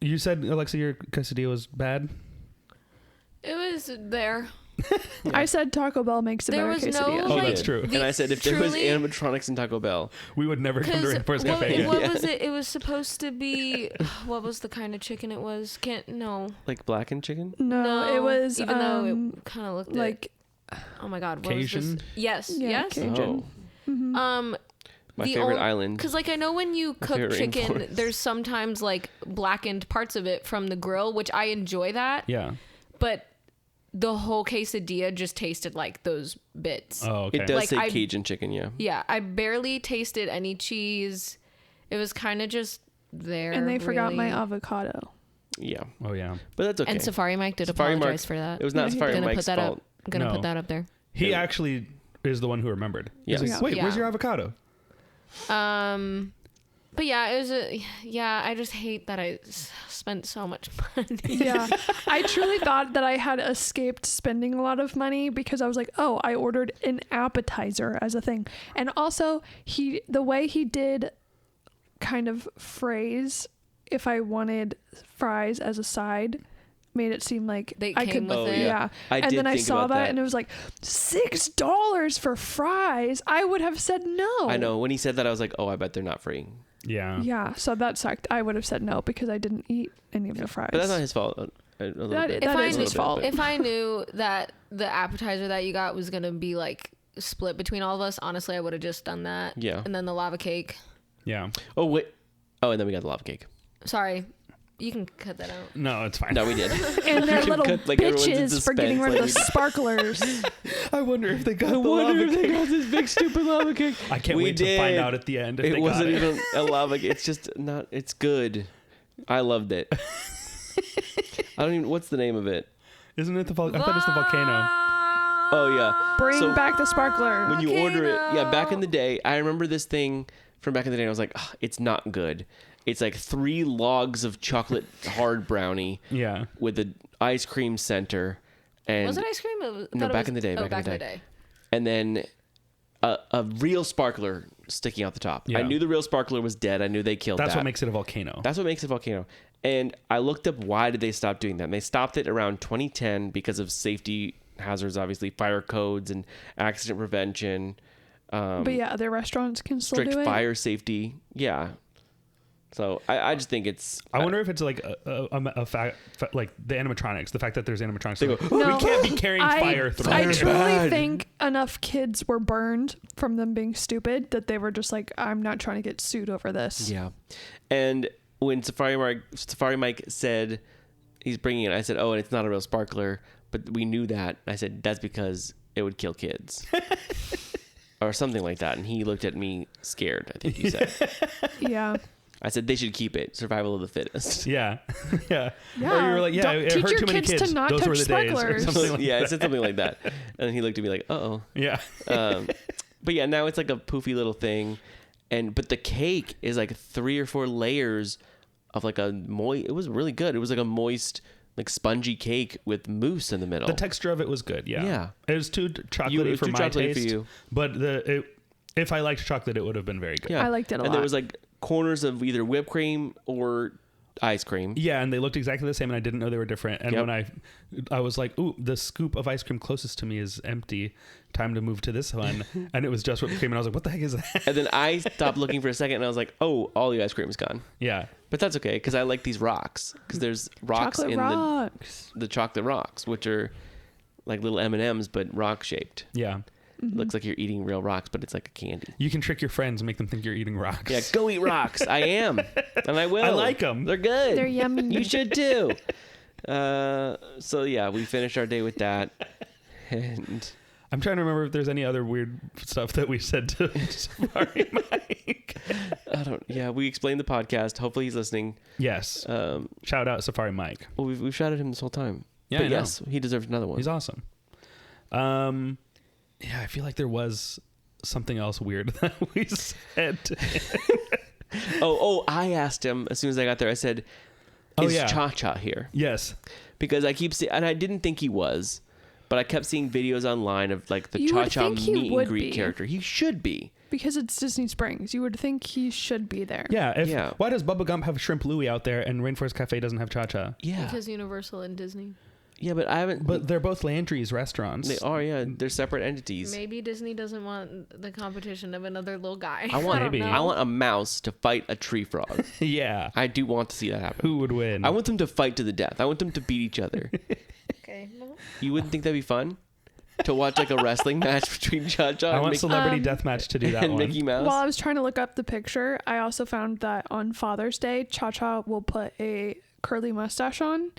S3: You said, Alexa, your quesadilla was bad?
S6: It was there.
S5: I said Taco Bell makes a
S6: There
S5: better
S6: was no,
S5: quesadilla.
S3: Oh,
S6: like,
S3: that's true.
S4: And I said if there was
S6: truly-
S4: animatronics in Taco Bell,
S3: We would never come to
S6: Because
S3: Rainforest Cafe
S6: what
S3: again.
S6: was it? It was supposed to be. What was the kind of chicken it was?
S4: like blackened chicken.
S5: No, it was
S6: even though it kind of looked
S5: like
S6: oh my god, what
S3: Cajun?
S6: was this? Yes,
S5: Yeah,
S6: yes.
S5: Cajun.
S4: Oh, my favorite island.
S6: Because like I know when you cook
S4: favorite
S6: chicken,
S4: rainforest.
S6: there's sometimes like blackened parts of it from the grill, which I enjoy that.
S3: Yeah.
S6: But the whole quesadilla just tasted like those bits.
S3: Oh, okay.
S4: It does
S6: Like,
S4: say
S6: I-
S4: Cajun chicken. Yeah.
S6: Yeah, I barely tasted any cheese. It was kind of just there.
S5: and they forgot my
S6: really.
S5: avocado.
S4: Yeah.
S3: Oh, yeah.
S4: But that's okay.
S6: And Safari Mike did
S4: Safari Mark-
S6: apologize for that.
S4: It was not
S5: Yeah, he
S4: Safari
S5: did.
S6: Gonna
S4: Mike's
S6: put that
S4: fault.
S6: up. I'm gonna
S3: No.
S6: put that up there.
S3: He
S4: Yeah.
S3: actually is the one who remembered. He's
S4: Yes.
S3: like, wait,
S6: Yeah.
S3: where's your avocado?
S6: But yeah, it was I just hate that I spent so much money.
S5: Yeah. I truly thought that I had escaped spending a lot of money because I was like, oh, I ordered an appetizer as a thing. And also the way he did kind of phrase if I wanted fries as a side made it seem like
S6: They
S5: I
S6: came
S5: could,
S6: with it.
S5: yeah.
S4: I
S5: and
S4: did
S5: then I
S4: think
S5: saw
S4: about
S5: that,
S4: that.
S5: and it was like $6 for fries. I would have said no.
S4: I know. When he said that, I was like, oh, I bet they're not free.
S3: Yeah.
S5: Yeah, so that sucked. I would have said no because I didn't eat any of the fries.
S4: But that's not his fault. A little bit.
S5: That
S6: I
S5: is
S6: knew,
S5: his fault.
S6: if I knew that the appetizer that you got was gonna be like split between all of us, honestly, I would have just done that.
S4: Yeah.
S6: And then the lava cake.
S3: Yeah.
S4: Oh wait. Oh, and then we got the lava cake.
S6: Sorry, you can cut that out.
S3: No, it's fine.
S4: No, we did.
S5: And they're little
S4: cut, like, everyone's in
S5: bitches for getting rid
S4: suspense,
S5: of the sparklers.
S3: I wonder if they got the lava cake.
S4: got this big stupid lava cake.
S3: I can't
S4: We
S3: wait to find
S4: did.
S3: out at the end if
S4: It
S3: they
S4: wasn't
S3: got it.
S4: even a lava cake. It's just not. It's good. I loved it. I don't even. What's the name of it?
S3: Isn't it the I thought it's the volcano.
S4: Oh yeah.
S5: Bring
S4: So-
S5: back the sparkler.
S4: When you order it, yeah. Back in the day, I remember this thing from back in the day. And I was like, "Ugh, it's not good. It's like 3 logs of chocolate hard brownie
S3: Yeah.
S4: with an ice cream center, and
S6: Was it ice cream? I
S4: No,
S6: thought it
S4: back
S6: was-
S4: in the day,
S6: Oh,
S4: back in the day. and then a real sparkler sticking out the top.
S3: Yeah.
S4: I knew the real sparkler was dead. I knew they killed
S3: That's
S4: that.
S3: what makes it a volcano.
S4: That's what makes it a volcano. And I looked up why did they stop doing that. And they stopped it around 2010 because of safety hazards, obviously fire codes and accident prevention.
S5: But yeah, other restaurants can still
S4: Strict
S5: do it.
S4: fire safety. Yeah. So I just think it's.
S3: I wonder if it's like a fact, like the animatronics, the fact that there's animatronics.
S4: They go,
S3: Like,
S5: No,
S3: we can't be carrying fire through.
S5: I
S3: here."
S5: truly think enough kids were burned from them being stupid that they were just like, I'm not trying to get sued over this.
S4: Yeah. And when Safari Mike said he's bringing it, I said, oh, and it's not a real sparkler, but we knew that. I said, that's because it would kill kids. Or something like that. And he looked at me scared, I think you said.
S5: Yeah.
S4: I said, they should keep it. Survival of the fittest.
S3: Yeah, yeah.
S5: Yeah.
S3: Or you were like, yeah,
S5: Don't
S3: it
S5: teach
S3: hurt
S5: your
S3: too many
S5: kids
S3: kids.
S5: to not
S3: Those
S5: touch
S3: were the days, or
S5: sparklers.
S3: something like
S4: Yeah,
S3: that.
S4: it said something like that. And then he looked at me like, uh-oh.
S3: Yeah.
S4: But yeah, now it's like a poofy little thing. But the cake is like 3 or 4 layers of like a moist. It was really good. It was like a moist, like spongy cake with mousse in the middle.
S3: The texture of it was good. Yeah.
S4: Yeah.
S3: It was too chocolatey
S4: it was
S3: for
S4: too
S3: my
S4: chocolatey
S3: taste.
S4: for you.
S3: But if I liked chocolate, it would have been very good.
S4: Yeah.
S5: I liked it a
S4: And there
S5: lot.
S4: was like corners of either whipped cream or ice cream.
S3: Yeah, and they looked exactly the same, and I didn't know they were different. And
S4: Yep.
S3: when I was like, "Ooh, the scoop of ice cream closest to me is empty. Time to move to this one." And it was just whipped cream, and I was like, "What the heck is that?"
S4: And then I stopped looking for a second, and I was like, "Oh, all the ice cream is gone."
S3: Yeah,
S4: But that's okay because I like these rocks because there's rocks
S5: Chocolate
S4: in
S5: rocks.
S4: the chocolate rocks, which are like little M&Ms but rock shaped.
S3: yeah.
S4: Looks like you're eating real rocks, but it's like a candy.
S3: You can trick your friends and make them think you're eating rocks.
S4: Yeah, go eat rocks. I am, and I will.
S3: I like 'em.
S4: They're good.
S5: They're yummy.
S4: You should too. So yeah, we finished our day with that, and
S3: I'm trying to remember if there's any other weird stuff that we said to Safari Mike.
S4: I don't. Yeah, we explained the podcast. Hopefully, he's listening.
S3: Yes. Shout out Safari Mike.
S4: Well, we've shouted him this whole time.
S3: Yeah,
S4: but
S3: I know.
S4: yes, he deserves another one.
S3: He's awesome. Yeah, I feel like there was something else weird that we said.
S4: Oh, I asked him as soon as I got there. I said,
S3: Oh,
S4: "Is
S3: yeah.
S4: Cha-Cha here?"
S3: Yes.
S4: Because I keep seeing, and I didn't think he was, but I kept seeing videos online of like the
S5: You would
S4: Cha-Cha
S5: think he
S4: meet and
S5: would
S4: greet
S5: be.
S4: character. He should be.
S5: Because it's Disney Springs. You would think he should be there.
S3: Yeah.
S4: Yeah.
S3: Why does Bubba Gump have Shrimp Louie out there and Rainforest Cafe doesn't have Cha-Cha?
S4: Yeah.
S6: Because Universal and Disney.
S4: Yeah, but I haven't.
S3: But they're both Landry's restaurants.
S4: they are. Yeah, they're separate entities.
S6: Maybe Disney doesn't want the competition of another little guy.
S4: I want.
S3: Maybe.
S4: I want a mouse to fight a tree frog.
S3: Yeah.
S4: I do want to see that happen.
S3: Who would win?
S4: I want them to fight to the death. I want them to beat each other.
S6: Okay.
S4: You wouldn't think that'd be fun to watch like a wrestling match between Cha-Cha
S3: I
S4: and,
S3: want Celebrity
S5: Um,
S3: Deathmatch to do that
S4: and
S3: one.
S4: Mickey Mouse?
S5: While I was trying to look up the picture, I also found that on Father's Day, Cha-Cha will put a curly mustache on,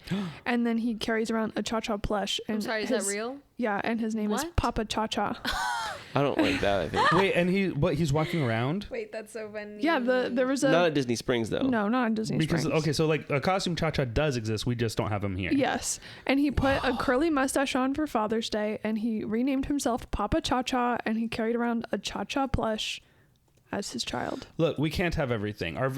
S5: and then he carries around a Cha-Cha plush. And
S6: I'm sorry, is that real?
S5: Yeah, and his name is
S6: What?
S5: Papa Cha-Cha.
S4: I don't like that. I think
S3: Wait, and he's walking around?
S6: Wait, that's so funny.
S5: Yeah, there was a
S4: not at Disney Springs though.
S5: no, not in Disney
S3: Because
S5: Springs.
S3: okay, so like a costume Cha-Cha does exist, we just don't have him here.
S5: Yes, and he put a curly mustache on for Father's Day, and he renamed himself Papa Cha-Cha, and he carried around a Cha-Cha plush as his child.
S3: Look, we can't have everything. Our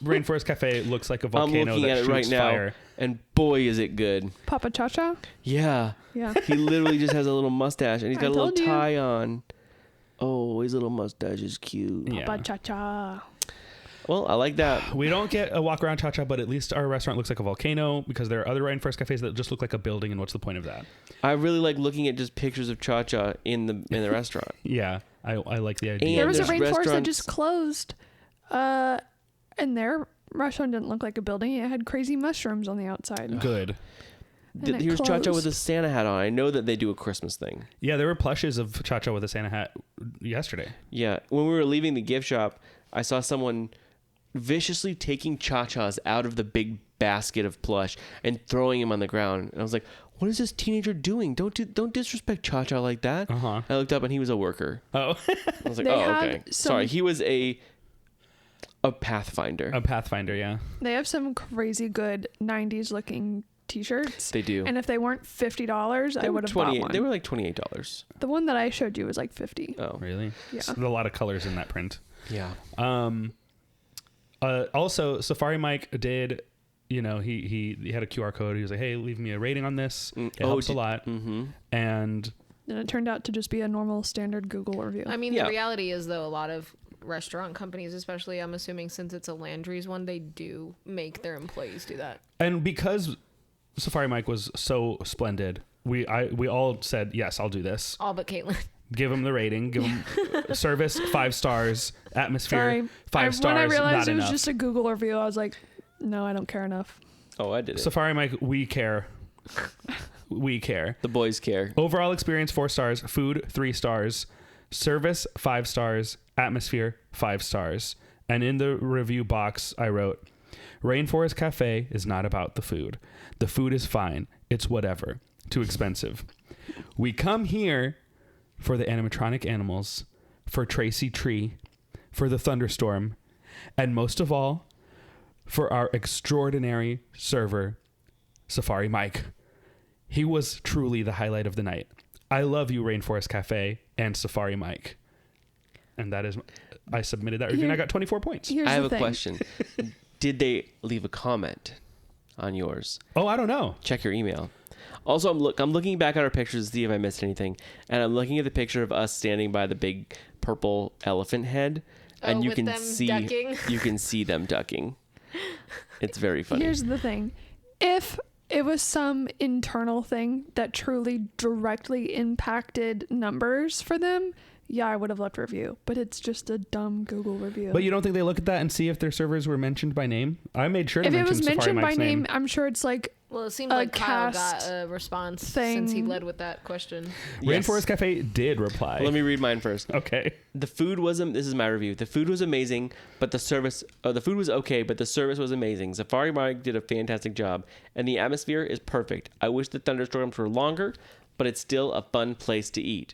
S3: Rainforest Cafe looks like a
S4: I'm
S3: volcano
S4: looking
S3: that
S4: at it
S3: shoots
S4: right now,
S3: fire.
S4: and boy, is it good.
S5: Papa Cha-Cha?
S4: Yeah.
S5: Yeah.
S4: He literally just has a little mustache, and he's
S5: I
S4: got a little
S5: told you.
S4: tie on. Oh, his little mustache is cute.
S3: Yeah.
S5: Papa Cha-Cha.
S4: Well, I like that.
S3: We don't get a walk around Cha-Cha, but at least our restaurant looks like a volcano because there are other Rainforest Cafes that just look like a building, and what's the point of that?
S4: I really like looking at just pictures of Cha-Cha in the restaurant.
S3: Yeah, I like the idea.
S4: And
S5: There was a
S4: there's
S5: rainforest that
S4: restaurants-
S5: just closed, and their restaurant didn't look like a building. It had crazy mushrooms on the outside.
S3: Good.
S5: And it
S4: Here's Cha-Cha with
S5: closed.
S4: a Santa hat on. I know that they do a Christmas thing.
S3: Yeah, there were plushes of Cha-Cha with a Santa hat yesterday.
S4: Yeah. When we were leaving the gift shop, I saw someone viciously taking Cha-Chas out of the big basket of plush and throwing him on the ground. And I was like, what is this teenager doing? Don't disrespect Cha-Cha like that.
S3: Uh-huh.
S4: I looked up and he was a worker.
S3: Oh,
S4: I was like,
S5: They
S4: oh,
S5: had
S4: okay.
S5: some-
S4: Sorry. He was a Pathfinder.
S3: a Pathfinder, yeah.
S5: They have some crazy good 90s looking t-shirts.
S4: They do.
S5: And if they weren't $50, I
S4: were
S5: would have bought
S4: 28
S5: one.
S4: They were like $28.
S5: The one that I showed you was like 50.
S4: Oh.
S3: Really?
S5: Yeah.
S3: There's a lot of colors in that print.
S4: Yeah.
S3: Also, Safari Mike did, he had a QR code. He was like, hey, leave me a rating on this. It helps a lot.
S4: Mm-hmm.
S3: And
S5: And it turned out to just be a normal standard Google review.
S6: I mean,
S4: Yeah.
S6: the reality is, though, a lot of restaurant companies, especially, I'm assuming since it's a Landry's one, they do make their employees do that.
S3: because Safari Mike was so splendid, we all said, yes, I'll do this.
S6: All but Caitlin.
S3: Give them the rating. Give them service 5 stars. Atmosphere
S5: Sorry.
S3: 5 stars.
S5: When I realized
S3: not
S5: it was
S3: enough.
S5: just a Google review, I was like, no, I don't care enough.
S4: Oh, I did it.
S3: Safari Mike, we care. We care.
S4: The boys care.
S3: Overall experience 4 stars. Food 3 stars. Service 5 stars. Atmosphere 5 stars. And in the review box, I wrote, Rainforest Cafe is not about the food. The food is fine. It's whatever. Too expensive. We come here for the animatronic animals, for Tracy Tree, for the thunderstorm, and most of all, for our extraordinary server, Safari Mike. He was truly the highlight of the night. I love you, Rainforest Cafe and Safari Mike. And that is, I submitted that review and I got 24 points.
S5: Here's
S4: I have
S5: the
S4: a
S5: thing.
S4: question. Did they leave a comment on yours?
S3: Oh, I don't know.
S4: Check your email. Also, I'm looking back at our pictures to see if I missed anything, and I'm looking at the picture of us standing by the big purple elephant head, and you
S6: with
S4: can
S6: them
S4: see
S6: ducking?
S4: you can see them ducking. It's very funny.
S5: Here's the thing. If it was some internal thing that truly directly impacted numbers for them, yeah, I would have left a review. But it's just a dumb Google review.
S3: But you don't think they look at that and see if their servers were mentioned by name? I made sure to
S5: if it
S3: mention
S5: was
S3: Safari
S5: mentioned by
S3: Mike's
S5: name, I'm sure it's like
S6: Well, it seems
S5: A
S6: like Kyle got
S5: cast
S6: a response
S5: thing.
S6: since he led with that question.
S4: Yes.
S3: Rainforest Cafe did reply.
S4: Let me read mine first.
S3: Okay.
S4: The food was this is my review. The food was amazing, but the service the food was okay, but the service was amazing. Safari Mike did a fantastic job, and the atmosphere is perfect. I wish the thunderstorms were longer, but it's still a fun place to eat.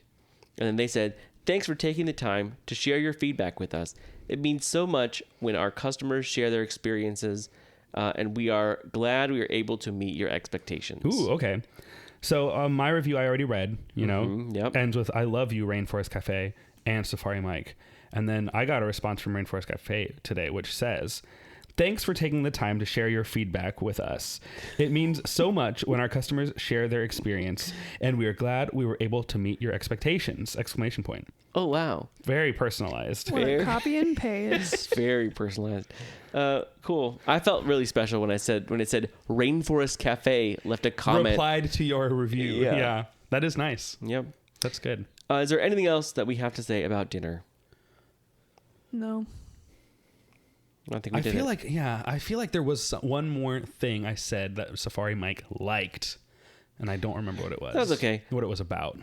S4: And then they said, "Thanks for taking the time to share your feedback with us. It means so much when our customers share their experiences, and we are glad we are able to meet your expectations."
S3: Ooh, okay. So my review I already read, you know,
S4: yep.
S3: ends with I love you, Rainforest Cafe and Safari Mike. And then I got a response from Rainforest Cafe today, which says, "Thanks for taking the time to share your feedback with us. It means so much when our customers share their experience, and we are glad we were able to meet your expectations!" Exclamation point.
S4: Oh, wow.
S3: Very personalized.
S5: what
S4: Fair.
S5: a copy and paste.
S4: Very personalized. Cool. I felt really special when it said Rainforest Cafe left a comment.
S3: Replied to your review.
S4: Yeah.
S3: Yeah. That is nice.
S4: Yep.
S3: That's good.
S4: Is there anything else that we have to say about dinner?
S5: No.
S4: I think we
S3: I
S4: did
S3: feel
S4: it.
S3: I feel like there was one more thing I said that Safari Mike liked, and I don't remember what it was.
S4: That's okay.
S3: What it was about.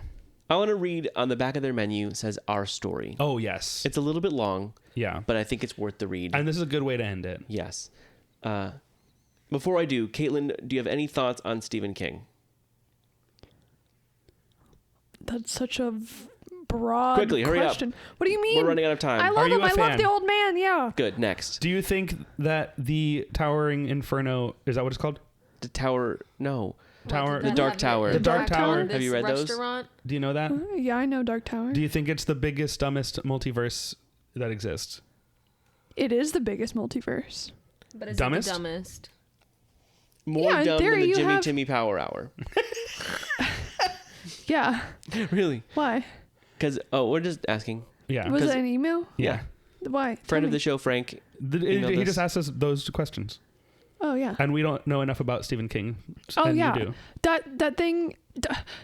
S4: I want to read on the back of their menu. It says "Our Story."
S3: Oh, yes.
S4: It's a little bit long,
S3: Yeah.
S4: but I think it's worth the read.
S3: And this is a good way to end it.
S4: Yes. Before I do, Caitlin, do you have any thoughts on Stephen King?
S5: That's such a broad
S4: Quickly, hurry up.
S5: question. What do you mean?
S4: We're running out of time.
S5: I
S3: Are
S5: love
S3: you
S5: him.
S3: a
S5: I love
S3: fan?
S5: the old man. Yeah.
S4: Good. Next.
S3: Do you think that the Towering Inferno, is that what it's called?
S4: The Tower. No.
S3: Tower.
S6: That
S4: Dark
S6: have
S4: Tower.
S3: The Dark Tower.
S6: this
S4: Have you read those?
S6: restaurant?
S3: Do you know that?
S5: Yeah, I know Dark Tower.
S3: Do you think it's the biggest, dumbest multiverse that exists?
S5: It is the biggest multiverse.
S6: But is
S3: Dumbest?
S6: it the dumbest?
S4: More
S5: Yeah, in
S4: dumb
S5: theory,
S4: than the
S5: you
S4: Jimmy
S5: have-
S4: Timmy Power Hour.
S5: Yeah.
S4: Really?
S5: Why?
S4: Because we're just asking.
S3: Yeah.
S5: Was
S4: 'cause-
S5: it an email?
S3: Yeah.
S5: Why?
S4: Friend
S5: Tell
S4: of
S5: me.
S4: the show, Frank.
S3: He
S4: emailed
S3: just
S4: us.
S3: asked us those questions.
S5: Oh yeah.
S3: And we don't know enough about Stephen King.
S5: Oh
S3: and
S5: yeah.
S3: You do.
S5: That thing.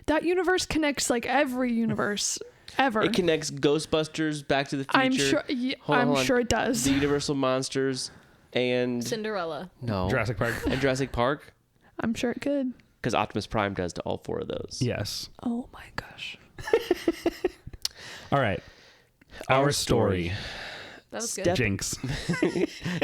S5: That universe connects like every universe ever.
S4: It connects Ghostbusters, Back to the Future.
S5: I'm sure. Hold
S4: on.
S5: I'm sure it does.
S4: The Universal Monsters, and
S6: Cinderella.
S4: no
S3: Jurassic Park.
S4: and Jurassic Park,
S5: I'm sure it could.
S4: because Optimus Prime does to all 4 of those.
S3: Yes.
S5: Oh my gosh.
S3: All right. Our story.
S6: That was
S4: Step-
S6: good.
S3: Jinx.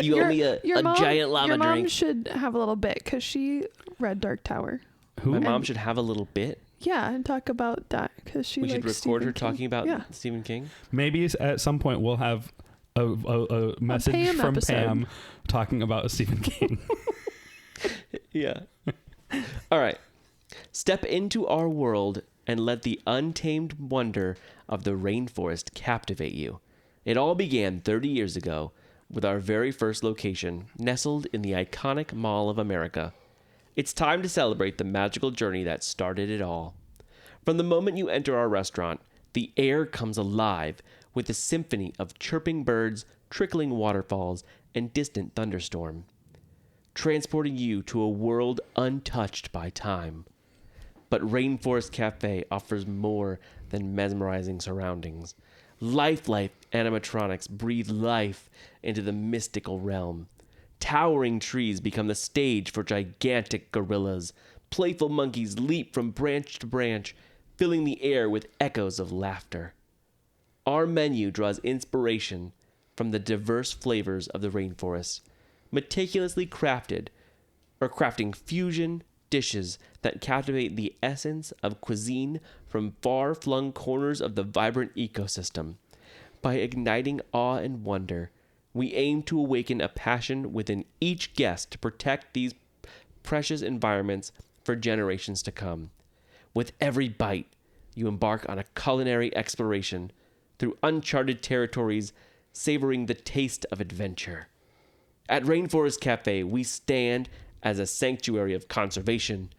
S4: You owe me a giant lava
S5: your mom
S4: drink.
S5: should have a little bit because she read Dark Tower.
S3: Who?
S4: My mom should have a little bit.
S5: Yeah, and talk about that because she.
S4: We should
S5: likes
S4: record
S5: Stephen
S4: her
S5: King.
S4: talking about
S5: Yeah.
S4: Stephen King.
S3: Maybe at some point we'll have a message
S5: Pam
S3: from
S5: episode.
S3: Pam talking about Stephen King.
S4: Yeah. All right. Step into our world and let the untamed wonder of the rainforest captivate you. It all began 30 years ago with our very first location, nestled in the iconic Mall of America. It's time to celebrate the magical journey that started it all. From the moment you enter our restaurant, the air comes alive with a symphony of chirping birds, trickling waterfalls, and distant thunderstorm, transporting you to a world untouched by time. But Rainforest Cafe offers more than mesmerizing surroundings. Lifelike animatronics breathe life into the mystical realm. Towering trees become the stage for gigantic gorillas. Playful monkeys leap from branch to branch, filling the air with echoes of laughter. Our menu draws inspiration from the diverse flavors of the rainforest, meticulously crafting fusion dishes that captivate the essence of cuisine from far-flung corners of the vibrant ecosystem. By igniting awe and wonder, we aim to awaken a passion within each guest to protect these precious environments for generations to come. With every bite, you embark on a culinary exploration through uncharted territories, savoring the taste of adventure. At Rainforest Cafe, we stand as a sanctuary of conservation,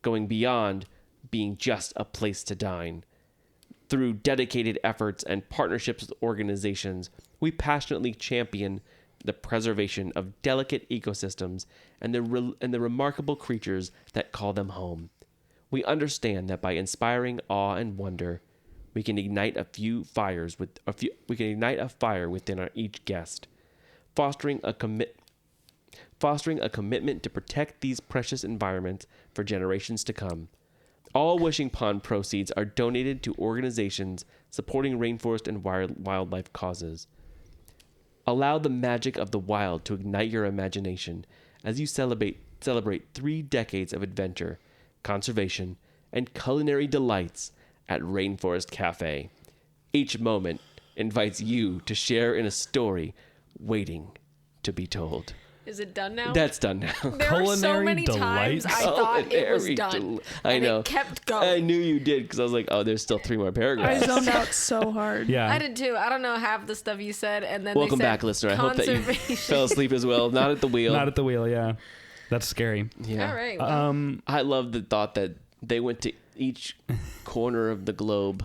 S4: going beyond being just a place to dine. Through dedicated efforts and partnerships with organizations, we passionately champion the preservation of delicate ecosystems and the remarkable creatures that call them home. We understand that by inspiring awe and wonder, we can ignite a fire within each guest, fostering a commitment to protect these precious environments for generations to come. All Wishing Pond proceeds are donated to organizations supporting rainforest and wildlife causes. Allow the magic of the wild to ignite your imagination as you celebrate 3 decades of adventure, conservation, and culinary delights at Rainforest Cafe. Each moment invites you to share in a story waiting to be told.
S6: Is it done now?
S4: That's done now.
S6: There were so
S3: Culinary
S6: many times
S3: delights.
S6: I thought it was
S4: Culinary
S6: done.
S4: I know.
S6: It kept going.
S4: I knew you did because I was like, oh, there's still 3 more
S5: I
S4: paragraphs.
S5: zoned out so hard.
S3: Yeah.
S6: I did too. I don't know half the stuff you said, and then
S4: Welcome
S6: they said
S4: back, listener. I hope that you
S6: conservation.
S4: fell asleep as well. Not at the wheel.
S3: Not at the wheel, yeah. That's scary.
S4: Yeah.
S6: All right. Well,
S4: I love the thought that they went to each corner of the globe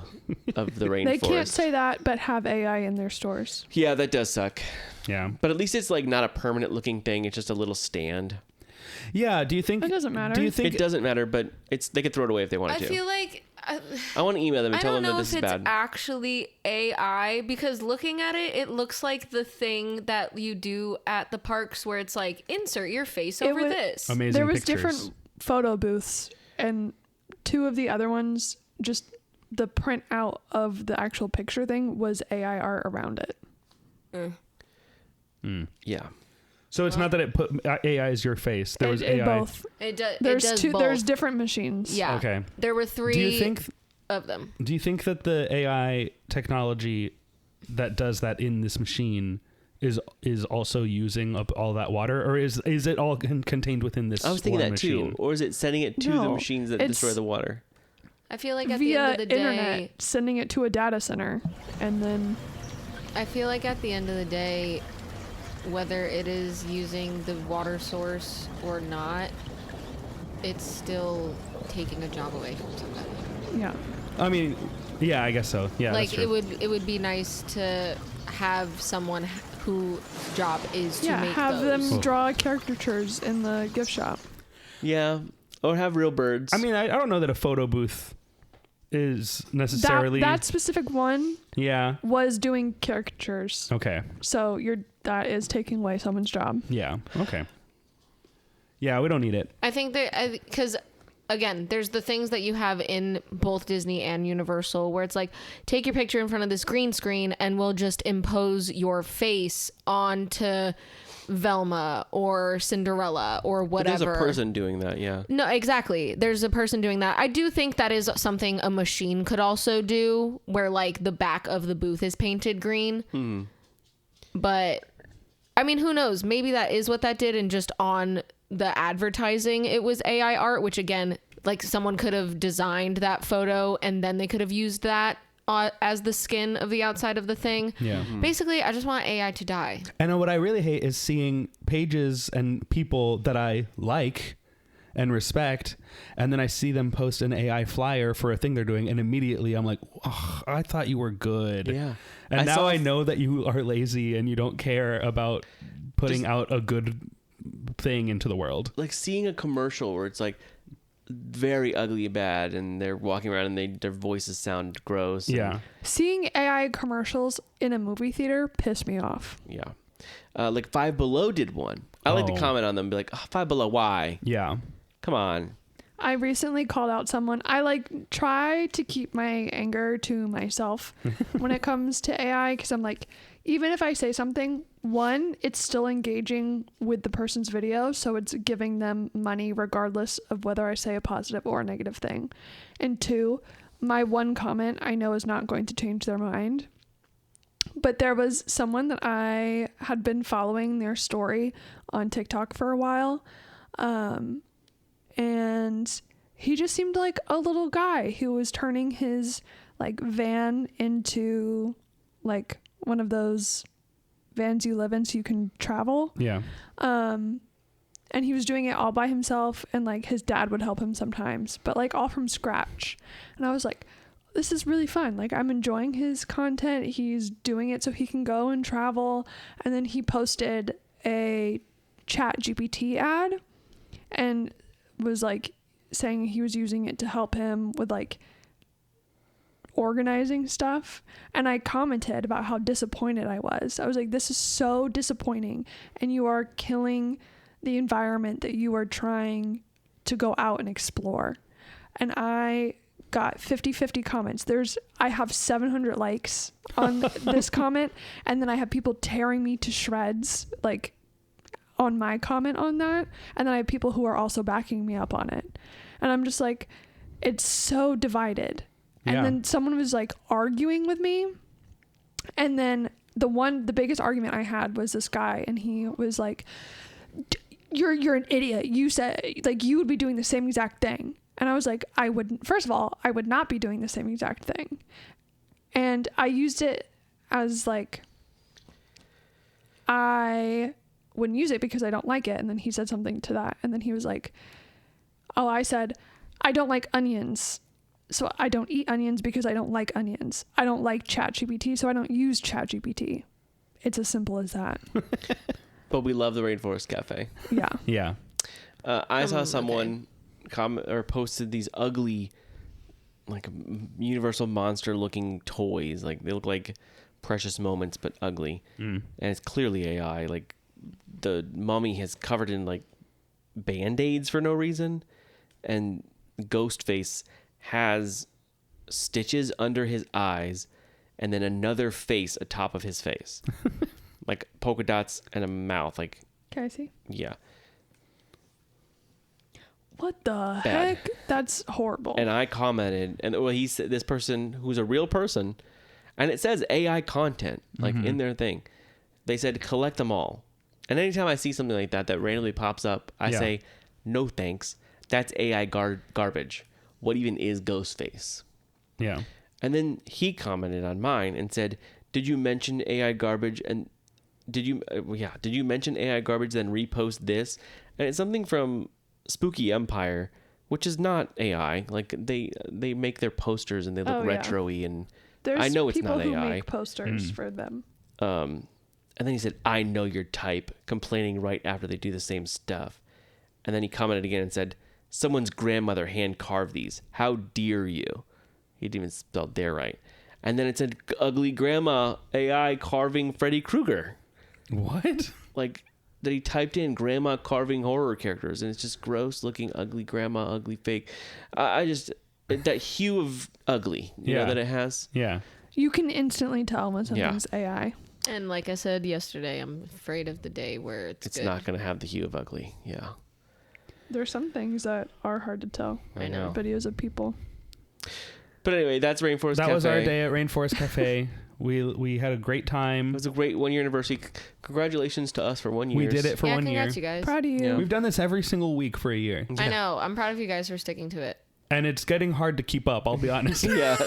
S4: of the rainforest.
S5: They can't say that, but have AI in their stores.
S4: Yeah, that does suck.
S3: Yeah.
S4: But at least it's like not a permanent looking thing. It's just a little stand.
S3: Yeah, do you think
S5: It doesn't matter.
S3: Do you think
S4: It doesn't matter, but they could throw it away if they wanted
S6: I
S4: to.
S6: feel like
S4: I want to email them and
S6: I
S4: tell
S6: don't
S4: them that
S6: know
S4: this
S6: if
S4: is
S6: it's
S4: bad.
S6: actually AI, because looking at it, it looks like the thing that you do at the parks where it's like, insert your face over
S5: was-
S6: this.
S3: amazing
S5: There was
S3: pictures?
S5: different photo booths, and 2 of the other ones, just the print out of the actual picture thing was AI art around it.
S4: Yeah.
S3: So it's not that it put AI as your face. There was AI.
S5: Both.
S6: It does.
S5: There's
S6: it does
S5: 2.
S6: both.
S5: There's different machines.
S6: Yeah.
S3: Okay.
S6: There were 3
S3: Do you think
S6: of them.
S3: Do you think that the AI technology that does that in this machine is also using up all that water, or is it all contained within this?
S4: I was thinking
S3: one
S4: that
S3: machine?
S4: too. Or is it sending it to the
S5: No,
S4: machines that
S5: it's-
S4: destroy the water?
S6: I feel like at the
S5: Via
S6: end of the
S5: internet,
S6: day,
S5: sending it to a data center, and then
S6: I feel like at the end of the day, whether it is using the water source or not, it's still taking a job away from somebody.
S5: yeah.
S3: I mean, yeah, I guess so. Yeah,
S6: Like
S3: that's true.
S6: it would be nice to have someone whose job is to
S5: Yeah,
S6: make
S5: have
S6: those.
S5: them draw caricatures in the gift shop.
S4: Yeah. Or have real birds.
S3: I mean, I don't know that a photo booth is necessarily.
S5: That specific one
S3: yeah.
S5: was doing caricatures,
S3: Okay.
S5: so that is taking away someone's job.
S3: Yeah. Okay. Yeah, we don't need it.
S6: I think that because again, there's the things that you have in both Disney and Universal where it's like, take your picture in front of this green screen and we'll just impose your face onto Velma or Cinderella or
S4: but
S6: whatever.
S4: there's a person doing that, yeah.
S6: No, exactly. There's a person doing that. I do think that is something a machine could also do, where like the back of the booth is painted green. But I mean, who knows? Maybe that is what that did, and just on the advertising, it was AI art, which again, like someone could have designed that photo and then they could have used that as the skin of the outside of the thing.
S3: Yeah.
S6: Basically, I just want AI to die.
S3: And what I really hate is seeing pages and people that I like and respect, and then I see them post an AI flyer for a thing they're doing, and immediately I'm like, oh, I thought you were good.
S4: Yeah.
S3: And now
S4: saw-
S3: I know that you are lazy and you don't care about putting
S4: Just-
S3: out a good thing into the world.
S4: Like seeing a commercial where it's like very ugly and bad, and they're walking around and their voices sound gross.
S3: Yeah.
S5: Seeing AI commercials in a movie theater pissed me off.
S4: Yeah. Like Five Below did one. I like to
S3: Oh.
S4: comment on them and be like, Five Below, why?
S3: Yeah.
S4: Come on.
S5: I recently called out someone. I like try to keep my anger to myself when it comes to AI, because I'm like, even if I say something, one, it's still engaging with the person's video, so it's giving them money regardless of whether I say a positive or a negative thing. And two, my one comment I know is not going to change their mind. But there was someone that I had been following their story on TikTok for a while. And he just seemed like a little guy who was turning his like van into like one of those vans you live in so you can travel.
S3: Yeah.
S5: And he was doing it all by himself, and like his dad would help him sometimes, but like all from scratch. And I was like, this is really fun. Like, I'm enjoying his content. He's doing it so he can go and travel. And then he posted a Chat GPT ad and was like saying he was using it to help him with like organizing stuff. And I commented about how disappointed I was. I was like, this is so disappointing, and you are killing the environment that you are trying to go out and explore. And I got 50-50 comments. I have 700 likes on this comment, and then I have people tearing me to shreds like on my comment on that, and then I have people who are also backing me up on it. And I'm just like, it's so divided. And
S3: Yeah.
S5: then someone was like arguing with me, and then the biggest argument I had was this guy, and he was like, you're an idiot. You said like you would be doing the same exact thing. And I was like, first of all, I would not be doing the same exact thing. And I used it as like, I wouldn't use it because I don't like it. And then he said something to that. And then he was like, oh, I said, I don't like onions, so I don't eat onions because I don't like onions. I don't like ChatGPT, so I don't use ChatGPT. It's as simple as that.
S4: But we love the Rainforest Cafe.
S5: Yeah.
S3: Yeah.
S4: I saw someone comment or posted these ugly, like Universal monster looking toys. Like they look like Precious Moments, but ugly. And it's clearly AI. Like the mummy has covered in like Band-Aids for no reason, and Ghostface has stitches under his eyes and then another face atop of his face. Like polka dots and a mouth. Like,
S5: Can I see?
S4: yeah.
S5: What the
S4: Bad.
S5: heck? That's horrible.
S4: And I commented, and well, he said this person who's a real person, and it says AI content like in their thing. They said collect them all. And anytime I see something like that that randomly pops up, I say no thanks. That's AI garbage. What even is Ghostface?
S3: Yeah.
S4: And then he commented on mine and said, "Did you mention AI garbage? And did you mention AI garbage? Then repost this." And it's something from Spooky Empire, which is not AI. Like they make their posters and they look retro-y, and
S5: There's
S4: I know it's
S5: people
S4: not
S5: who
S4: AI.
S5: make posters for them.
S4: And then he said, "I know your type," complaining right after they do the same stuff. And then he commented again and said, "Someone's grandmother hand carved these. How dare you?" He didn't even spell dare right. And then it said, "Ugly grandma AI carving Freddy Krueger."
S3: What?
S4: Like that he typed in grandma carving horror characters, and it's just gross looking ugly grandma, ugly fake. I just that hue of ugly, you know, that it has.
S3: Yeah.
S5: You can instantly tell when something's AI.
S6: And like I said yesterday, I'm afraid of the day where it's good.
S4: Not going to have the hue of ugly. Yeah.
S5: There's some things that are hard to tell.
S4: I know.
S5: Videos of people.
S4: But anyway, that's Rainforest Cafe.
S3: That was our day at Rainforest Cafe. We had a great time.
S4: It was a great 1 year anniversary. Congratulations to us for 1 year.
S3: We did it for 1 year.
S6: Congrats, you guys.
S5: Proud of you.
S4: Yeah.
S3: We've done this every single week for a year.
S6: I know. I'm proud of you guys for sticking to it.
S3: And it's getting hard to keep up, I'll be honest.
S4: Yeah.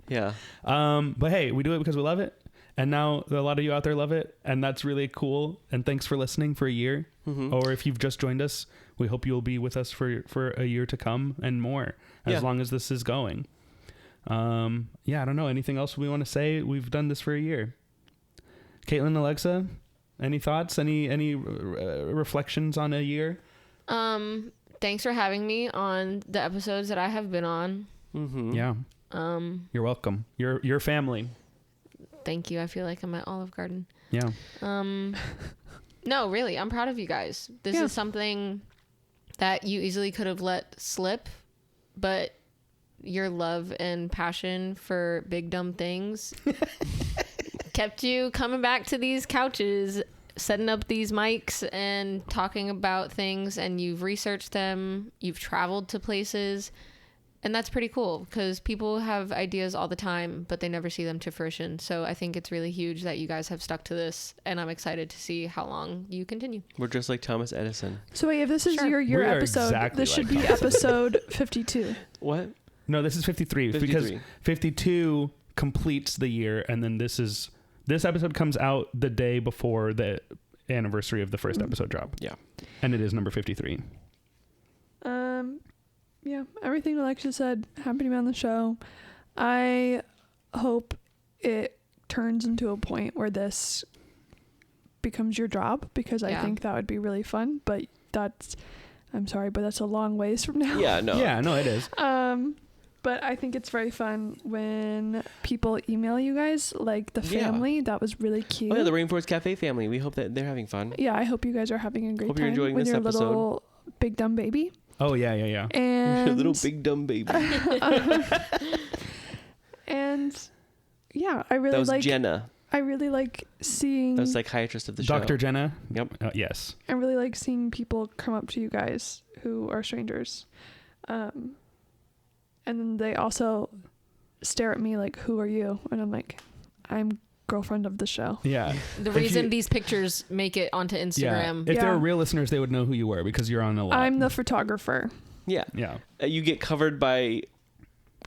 S4: Yeah.
S3: But hey, we do it because we love it. And now a lot of you out there love it. And that's really cool. And thanks for listening for a year. Or if you've just joined us, we hope you'll be with us for a year to come and more, as long as this is going. I don't know. Anything else we want to say? We've done this for a year. Caitlin, Alexa, any thoughts? Any reflections on a year?
S6: Thanks for having me on the episodes that I have been on.
S4: Mm-hmm.
S3: Yeah. You're welcome. Your family.
S6: Thank you. I feel like I'm at Olive Garden.
S3: Yeah.
S6: No, really, I'm proud of you guys. This is something that you easily could have let slip, but your love and passion for big dumb things kept you coming back to these couches, setting up these mics and talking about things, and you've researched them, you've traveled to places. And that's pretty cool because people have ideas all the time, but they never see them to fruition. So I think it's really huge that you guys have stuck to this, and I'm excited to see how long you continue.
S4: We're just like Thomas Edison.
S5: So wait, if this is
S6: Sure.
S5: your
S3: We are
S5: episode,
S3: exactly
S5: this should
S3: like
S5: be episode 52.
S4: What?
S3: No, this is 53, because
S4: 53.
S3: 52 completes the year, and then this episode comes out the day before the anniversary of the first episode drop.
S4: Yeah.
S3: And it is number 53.
S5: Yeah, everything Alexia said. Happy to be on the show. I hope it turns into a point where this becomes your job, because I think that would be really fun. But I'm sorry, but that's a long ways from now.
S4: Yeah, no.
S3: Yeah, no, it is.
S5: But I think it's very fun when people email you guys, like the family.
S4: Yeah.
S5: That was really cute.
S4: Oh yeah, the Rainforest Cafe family. We hope that they're having fun.
S5: Yeah, I hope you guys are having a great
S4: Hope
S5: time
S4: you're enjoying
S5: with
S4: this
S5: your
S4: episode.
S5: little big dumb baby.
S3: Oh, yeah.
S5: And
S4: Little big dumb baby.
S5: and yeah, I really
S4: That was
S5: like
S4: Jenna.
S5: I really like seeing
S4: That was psychiatrist of the show.
S3: Dr. Jenna?
S4: Yep.
S3: Yes.
S5: I really like seeing people come up to you guys who are strangers. And then they also stare at me like, who are you? And I'm like, I'm girlfriend of the show.
S3: Yeah.
S6: The reason these pictures make it onto Instagram.
S3: If they
S5: Yeah.
S3: were real listeners, they would know who you were because you're on a lot.
S5: I'm the photographer.
S4: Yeah.
S3: Yeah.
S4: You get covered by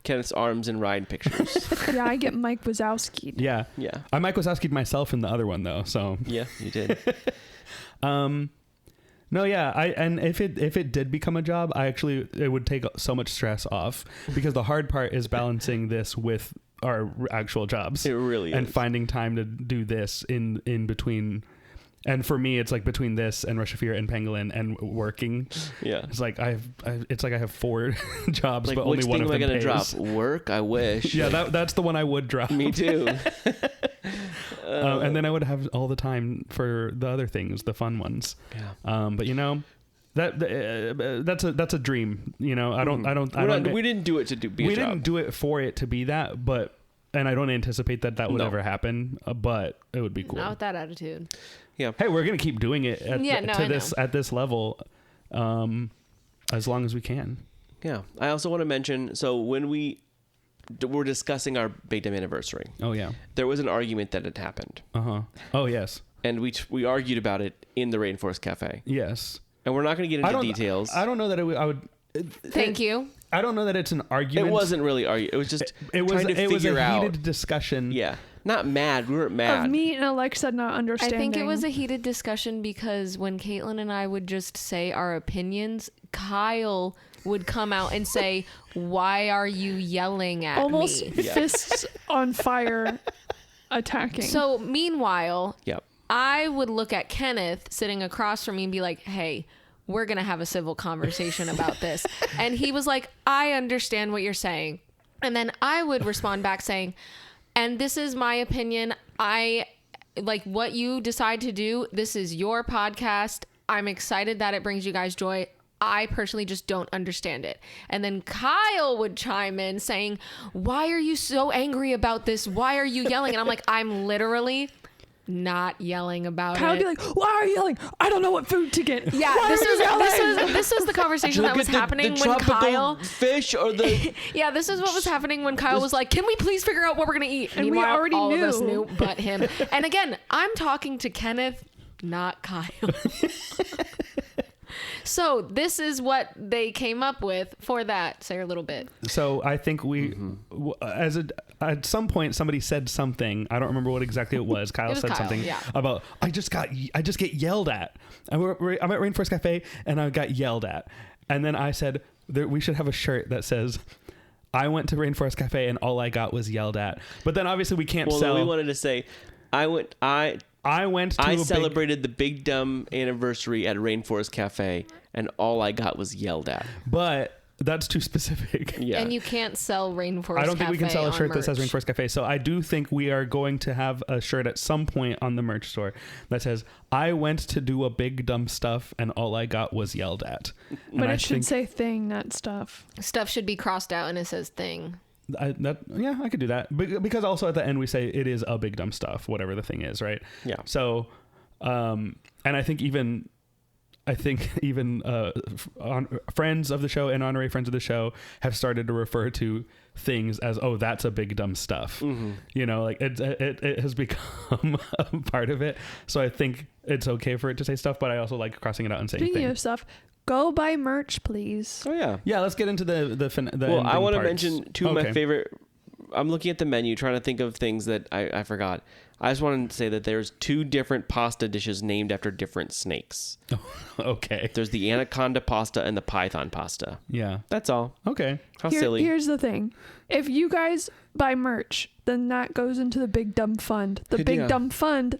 S4: Kenneth's arms and ride pictures.
S5: Yeah, I get Mike Wazowski.
S3: Yeah.
S4: Yeah.
S3: I Mike Wazowski'd myself in the other one though, so.
S4: Yeah, you did.
S3: No, yeah, and if it did become a job, it would take so much stress off, because the hard part is balancing this with our actual jobs.
S4: It really is.
S3: And finding time to do this in between. And for me, it's like between this and Rashafir and Pangolin and working.
S4: Yeah.
S3: It's like I have 4 jobs,
S4: Like,
S3: but
S4: which
S3: only one
S4: thing
S3: of
S4: am I
S3: them
S4: going to drop?
S3: pays.
S4: Work? I wish.
S3: Yeah, that's the one I would drop.
S4: Me too.
S3: And then I would have all the time for the other things, the fun ones.
S4: Yeah.
S3: But you know, that's a dream. You know,
S4: We didn't do it to be a
S3: we
S4: job.
S3: didn't do it for it to be that, and I don't anticipate that would
S4: No.
S3: ever happen. But it would be cool.
S6: Not with that attitude.
S4: Yeah.
S3: Hey, we're gonna keep doing it at this level, as long as we can.
S4: Yeah. I also want to mention, so when we were discussing our Big Dumb anniversary,
S3: Oh yeah.
S4: there was an argument that had happened.
S3: Oh yes.
S4: And we argued about it in the Rainforest Cafe.
S3: Yes.
S4: And we're not going to get into details.
S3: I don't know that I would.
S6: Thank you.
S3: I don't know that it's an argument.
S4: It wasn't really argument. It was just
S3: It was.
S4: trying to
S3: It was
S4: figure
S3: a
S4: out.
S3: heated discussion.
S4: Yeah. Not mad. We weren't
S5: Of
S4: mad.
S5: me and Alexa not
S6: I
S5: understanding.
S6: think it was a heated discussion because when Caitlin and I would just say our opinions, Kyle would come out and say, "Why are you yelling at
S5: almost
S6: me?"
S5: fists on fire attacking.
S6: So meanwhile,
S4: Yep.
S6: I would look at Kenneth sitting across from me and be like, "Hey, we're going to have a civil conversation about this." And he was like, "I understand what you're saying." And then I would respond back saying, "And this is my opinion. I like what you decide to do. This is your podcast. I'm excited that it brings you guys joy. I personally just don't understand it." And then Kyle would chime in saying, "Why are you so angry about this? Why are you yelling?" And I'm like, I'm literally not yelling about
S5: Kyle would
S6: it.
S5: be like, "Why are you yelling? I don't know what food to get."
S6: Yeah,
S5: Why
S6: this
S5: are you yelling?"
S6: was the conversation that was happening when Kyle.
S4: fish or the
S6: Yeah, this is what was happening when Kyle was like, "Can we please figure out what we're gonna eat?"
S5: And we
S6: Meanwhile,
S5: already
S6: all of us
S5: knew.
S6: knew, but him. And again, I'm talking to Kenneth, not Kyle. So this is what they came up with for that. Say a little bit.
S3: So I think we, at some point, somebody said something. I don't remember what exactly it was. Kyle
S6: It was
S3: said
S6: Kyle,
S3: something
S6: yeah.
S3: about I just get yelled at. I'm at Rainforest Cafe and I got yelled at. And then I said we should have a shirt that says, "I went to Rainforest Cafe and all I got was yelled at." But then obviously we can't
S4: Well,
S3: sell.
S4: we wanted to say,
S3: I went to
S4: I celebrated the Big Dumb anniversary at Rainforest Cafe, and all I got was yelled at.
S3: But that's too specific.
S4: Yeah.
S6: And you can't sell Rainforest Cafe.
S3: I don't think we can sell a
S6: on
S3: shirt that says
S6: merch.
S3: Rainforest Cafe. So I do think we are going to have a shirt at some point on the merch store that says, I went to do a big dumb stuff and all I got was yelled at.
S5: But it should say thing, not stuff.
S6: Stuff should be crossed out and it says thing.
S3: I could do that. Because also at the end we say it is a big dumb stuff, whatever the thing is, right?
S4: Yeah.
S3: So, and I think even friends of the show and honorary friends of the show have started to refer to things as, oh, that's a big dumb stuff.
S4: Mm-hmm.
S3: You know, like it has become a part of it. So I think it's okay for it to say stuff, but I also like crossing it out and saying
S5: Speaking
S3: thing.
S5: of stuff, go buy merch, please.
S4: Oh, yeah.
S3: Yeah, let's get into the
S4: Well, I want to
S3: parts.
S4: mention two of my favorite. I'm looking at the menu, trying to think of things that I forgot. I just wanted to say that there's 2 different pasta dishes named after different snakes.
S3: Okay.
S4: There's the anaconda pasta and the python pasta.
S3: Yeah.
S4: That's all.
S3: Okay.
S4: How silly.
S5: Here's the thing. If you guys buy merch, then that goes into the Big Dumb Fund. The
S4: Good
S5: Big
S4: idea.
S5: Dumb Fund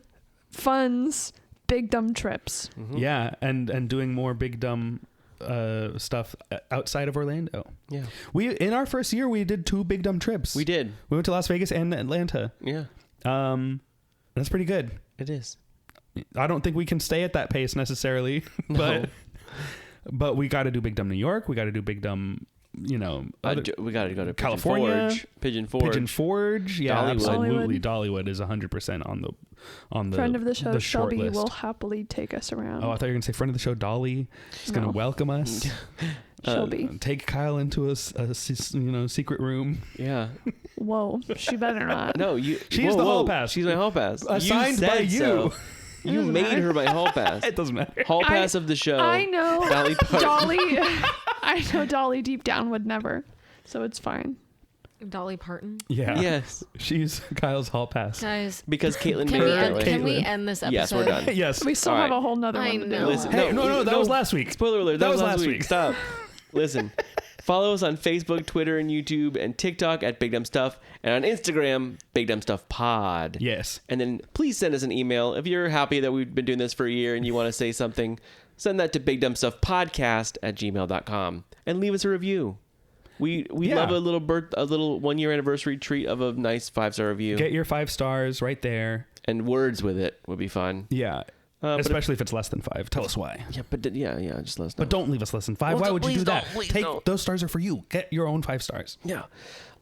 S5: funds Big Dumb trips.
S4: Mm-hmm.
S3: Yeah, and doing more big dumb stuff outside of Orlando.
S4: Yeah.
S3: We in our first year we did 2 big dumb trips.
S4: We did.
S3: We went to Las Vegas and Atlanta.
S4: Yeah.
S3: That's pretty good.
S4: It is.
S3: I don't think we can stay at that pace necessarily, but we got to do Big Dumb New York. We got to do Big Dumb,
S4: We got to go to
S3: California,
S4: Pigeon Forge.
S3: Yeah,
S4: Dollywood.
S3: absolutely. Dollywood is 100% on the
S5: Friend of the show,
S3: the short
S5: Shelby,
S3: list.
S5: will happily take us around.
S3: Oh, I thought you were gonna say friend of the show, Dolly. She's gonna welcome us.
S5: Shelby.
S3: Take Kyle into a secret room.
S4: Yeah.
S5: Whoa, she better not.
S4: No,
S3: She's the hall pass.
S4: She's my hall pass.
S3: Assigned by
S4: said
S3: you.
S4: so. You
S5: doesn't
S4: made
S5: matter.
S4: her my hall pass.
S3: It doesn't matter.
S4: Hall pass of the show.
S5: I know
S4: Dolly Parton.
S5: Dolly. I know Dolly deep down would never, so it's fine.
S6: Dolly Parton.
S3: Yeah.
S4: Yes.
S3: She's Kyle's hall pass.
S6: Guys,
S4: Because Caitlin
S6: can
S4: made
S6: we,
S4: it that
S6: end,
S4: way.
S6: can we
S3: Caitlin.
S6: end this episode?
S4: Yes, we're done.
S3: Yes.
S5: We still
S4: All
S5: have
S4: right.
S5: a whole nother
S6: I
S5: one to do.
S6: know.
S4: Listen,
S3: Hey, no, that was last week.
S4: Spoiler alert. That was last
S3: last
S4: week.
S3: week.
S4: Stop. Listen. Follow us on Facebook, Twitter, and YouTube, and TikTok at Big Dumb Stuff, and on Instagram, Big Dumb Stuff Pod.
S3: Yes.
S4: And then please send us an email if you're happy that we've been doing this for a year and you want to say something. Send that to bigdumbstuffpodcast@gmail.com and leave us a review. We love a little 1 year anniversary treat of a nice 5-star review.
S3: Get your 5 stars right there.
S4: And words with it would be fun.
S3: Yeah.
S4: But
S3: Especially if it's less than 5. Tell us why.
S4: Yeah, but yeah, just let us know.
S3: But don't leave us less than 5. Why would you do that?
S4: Please
S3: Take
S4: don't.
S3: those stars are for you. Get your own 5 stars.
S4: Yeah.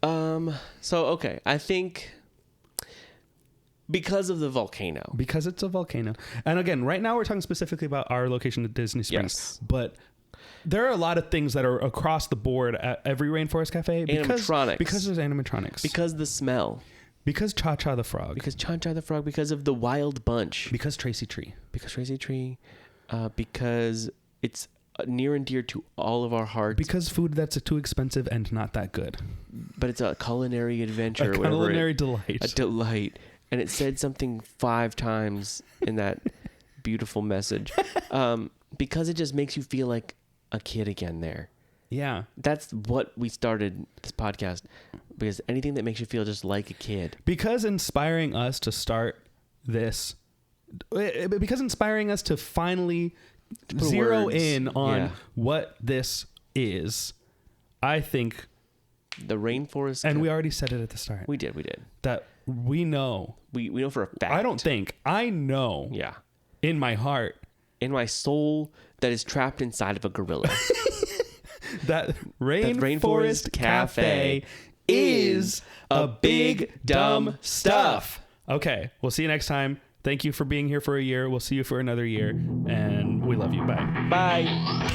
S4: So okay, I think because of the volcano.
S3: Because it's a volcano. And again, right now we're talking specifically about our location at Disney Springs.
S4: Yes.
S3: But there are a lot of things that are across the board at every Rainforest Cafe.
S4: Animatronics.
S3: Because there's animatronics.
S4: Because the smell.
S3: Because Cha-Cha the Frog.
S4: Because Cha-Cha the Frog. Because of the Wild Bunch.
S3: Because Tracy Tree.
S4: Because Tracy Tree. Because it's near and dear to all of our hearts.
S3: Because food that's too expensive and not that good.
S4: But it's a culinary adventure.
S3: A culinary delight.
S4: A delight. And it said something 5 times in that beautiful message. Because it just makes you feel like a kid again there.
S3: Yeah.
S4: That's what we started this podcast. Because anything that makes you feel just like a kid.
S3: Because inspiring us to start this, because inspiring us to finally
S4: put
S3: zero
S4: words.
S3: in on
S4: Yeah.
S3: what this is, I think,
S4: The Rainforest.
S3: and we already said it at the start,
S4: We did.
S3: that we know.
S4: We know for a fact.
S3: I know
S4: Yeah.
S3: in my heart
S4: In my soul that is trapped inside of a gorilla.
S3: that
S4: Rainforest
S3: Rainforest Cafe is a big dumb stuff. Okay, we'll see you next time. Thank you for being here for a year. We'll see you for another year, and we love you. Bye.
S4: Bye.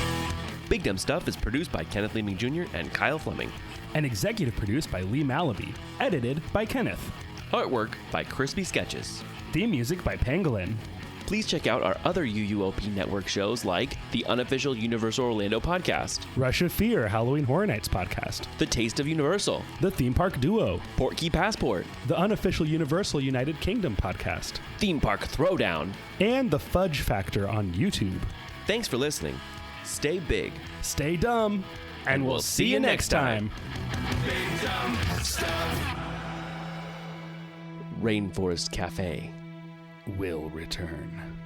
S4: Big Dumb Stuff is produced by Kenneth Leeming Jr. and Kyle Fleming.
S3: And executive produced by Lee Malaby. Edited by Kenneth.
S4: Artwork by Crispy Sketches.
S3: Theme music by Pangolin.
S4: Please check out our other UUOP network shows like the unofficial Universal Orlando podcast,
S3: Rush of Fear, Halloween Horror Nights podcast.
S4: The Taste of Universal,
S3: The Theme Park Duo.
S4: Portkey Passport,
S3: The unofficial Universal United Kingdom podcast.
S4: Theme Park Throwdown.
S3: And The Fudge Factor on YouTube.
S4: Thanks for listening. Stay big.
S3: Stay dumb. And we'll see you next time.
S4: Rainforest Cafe.
S3: will return.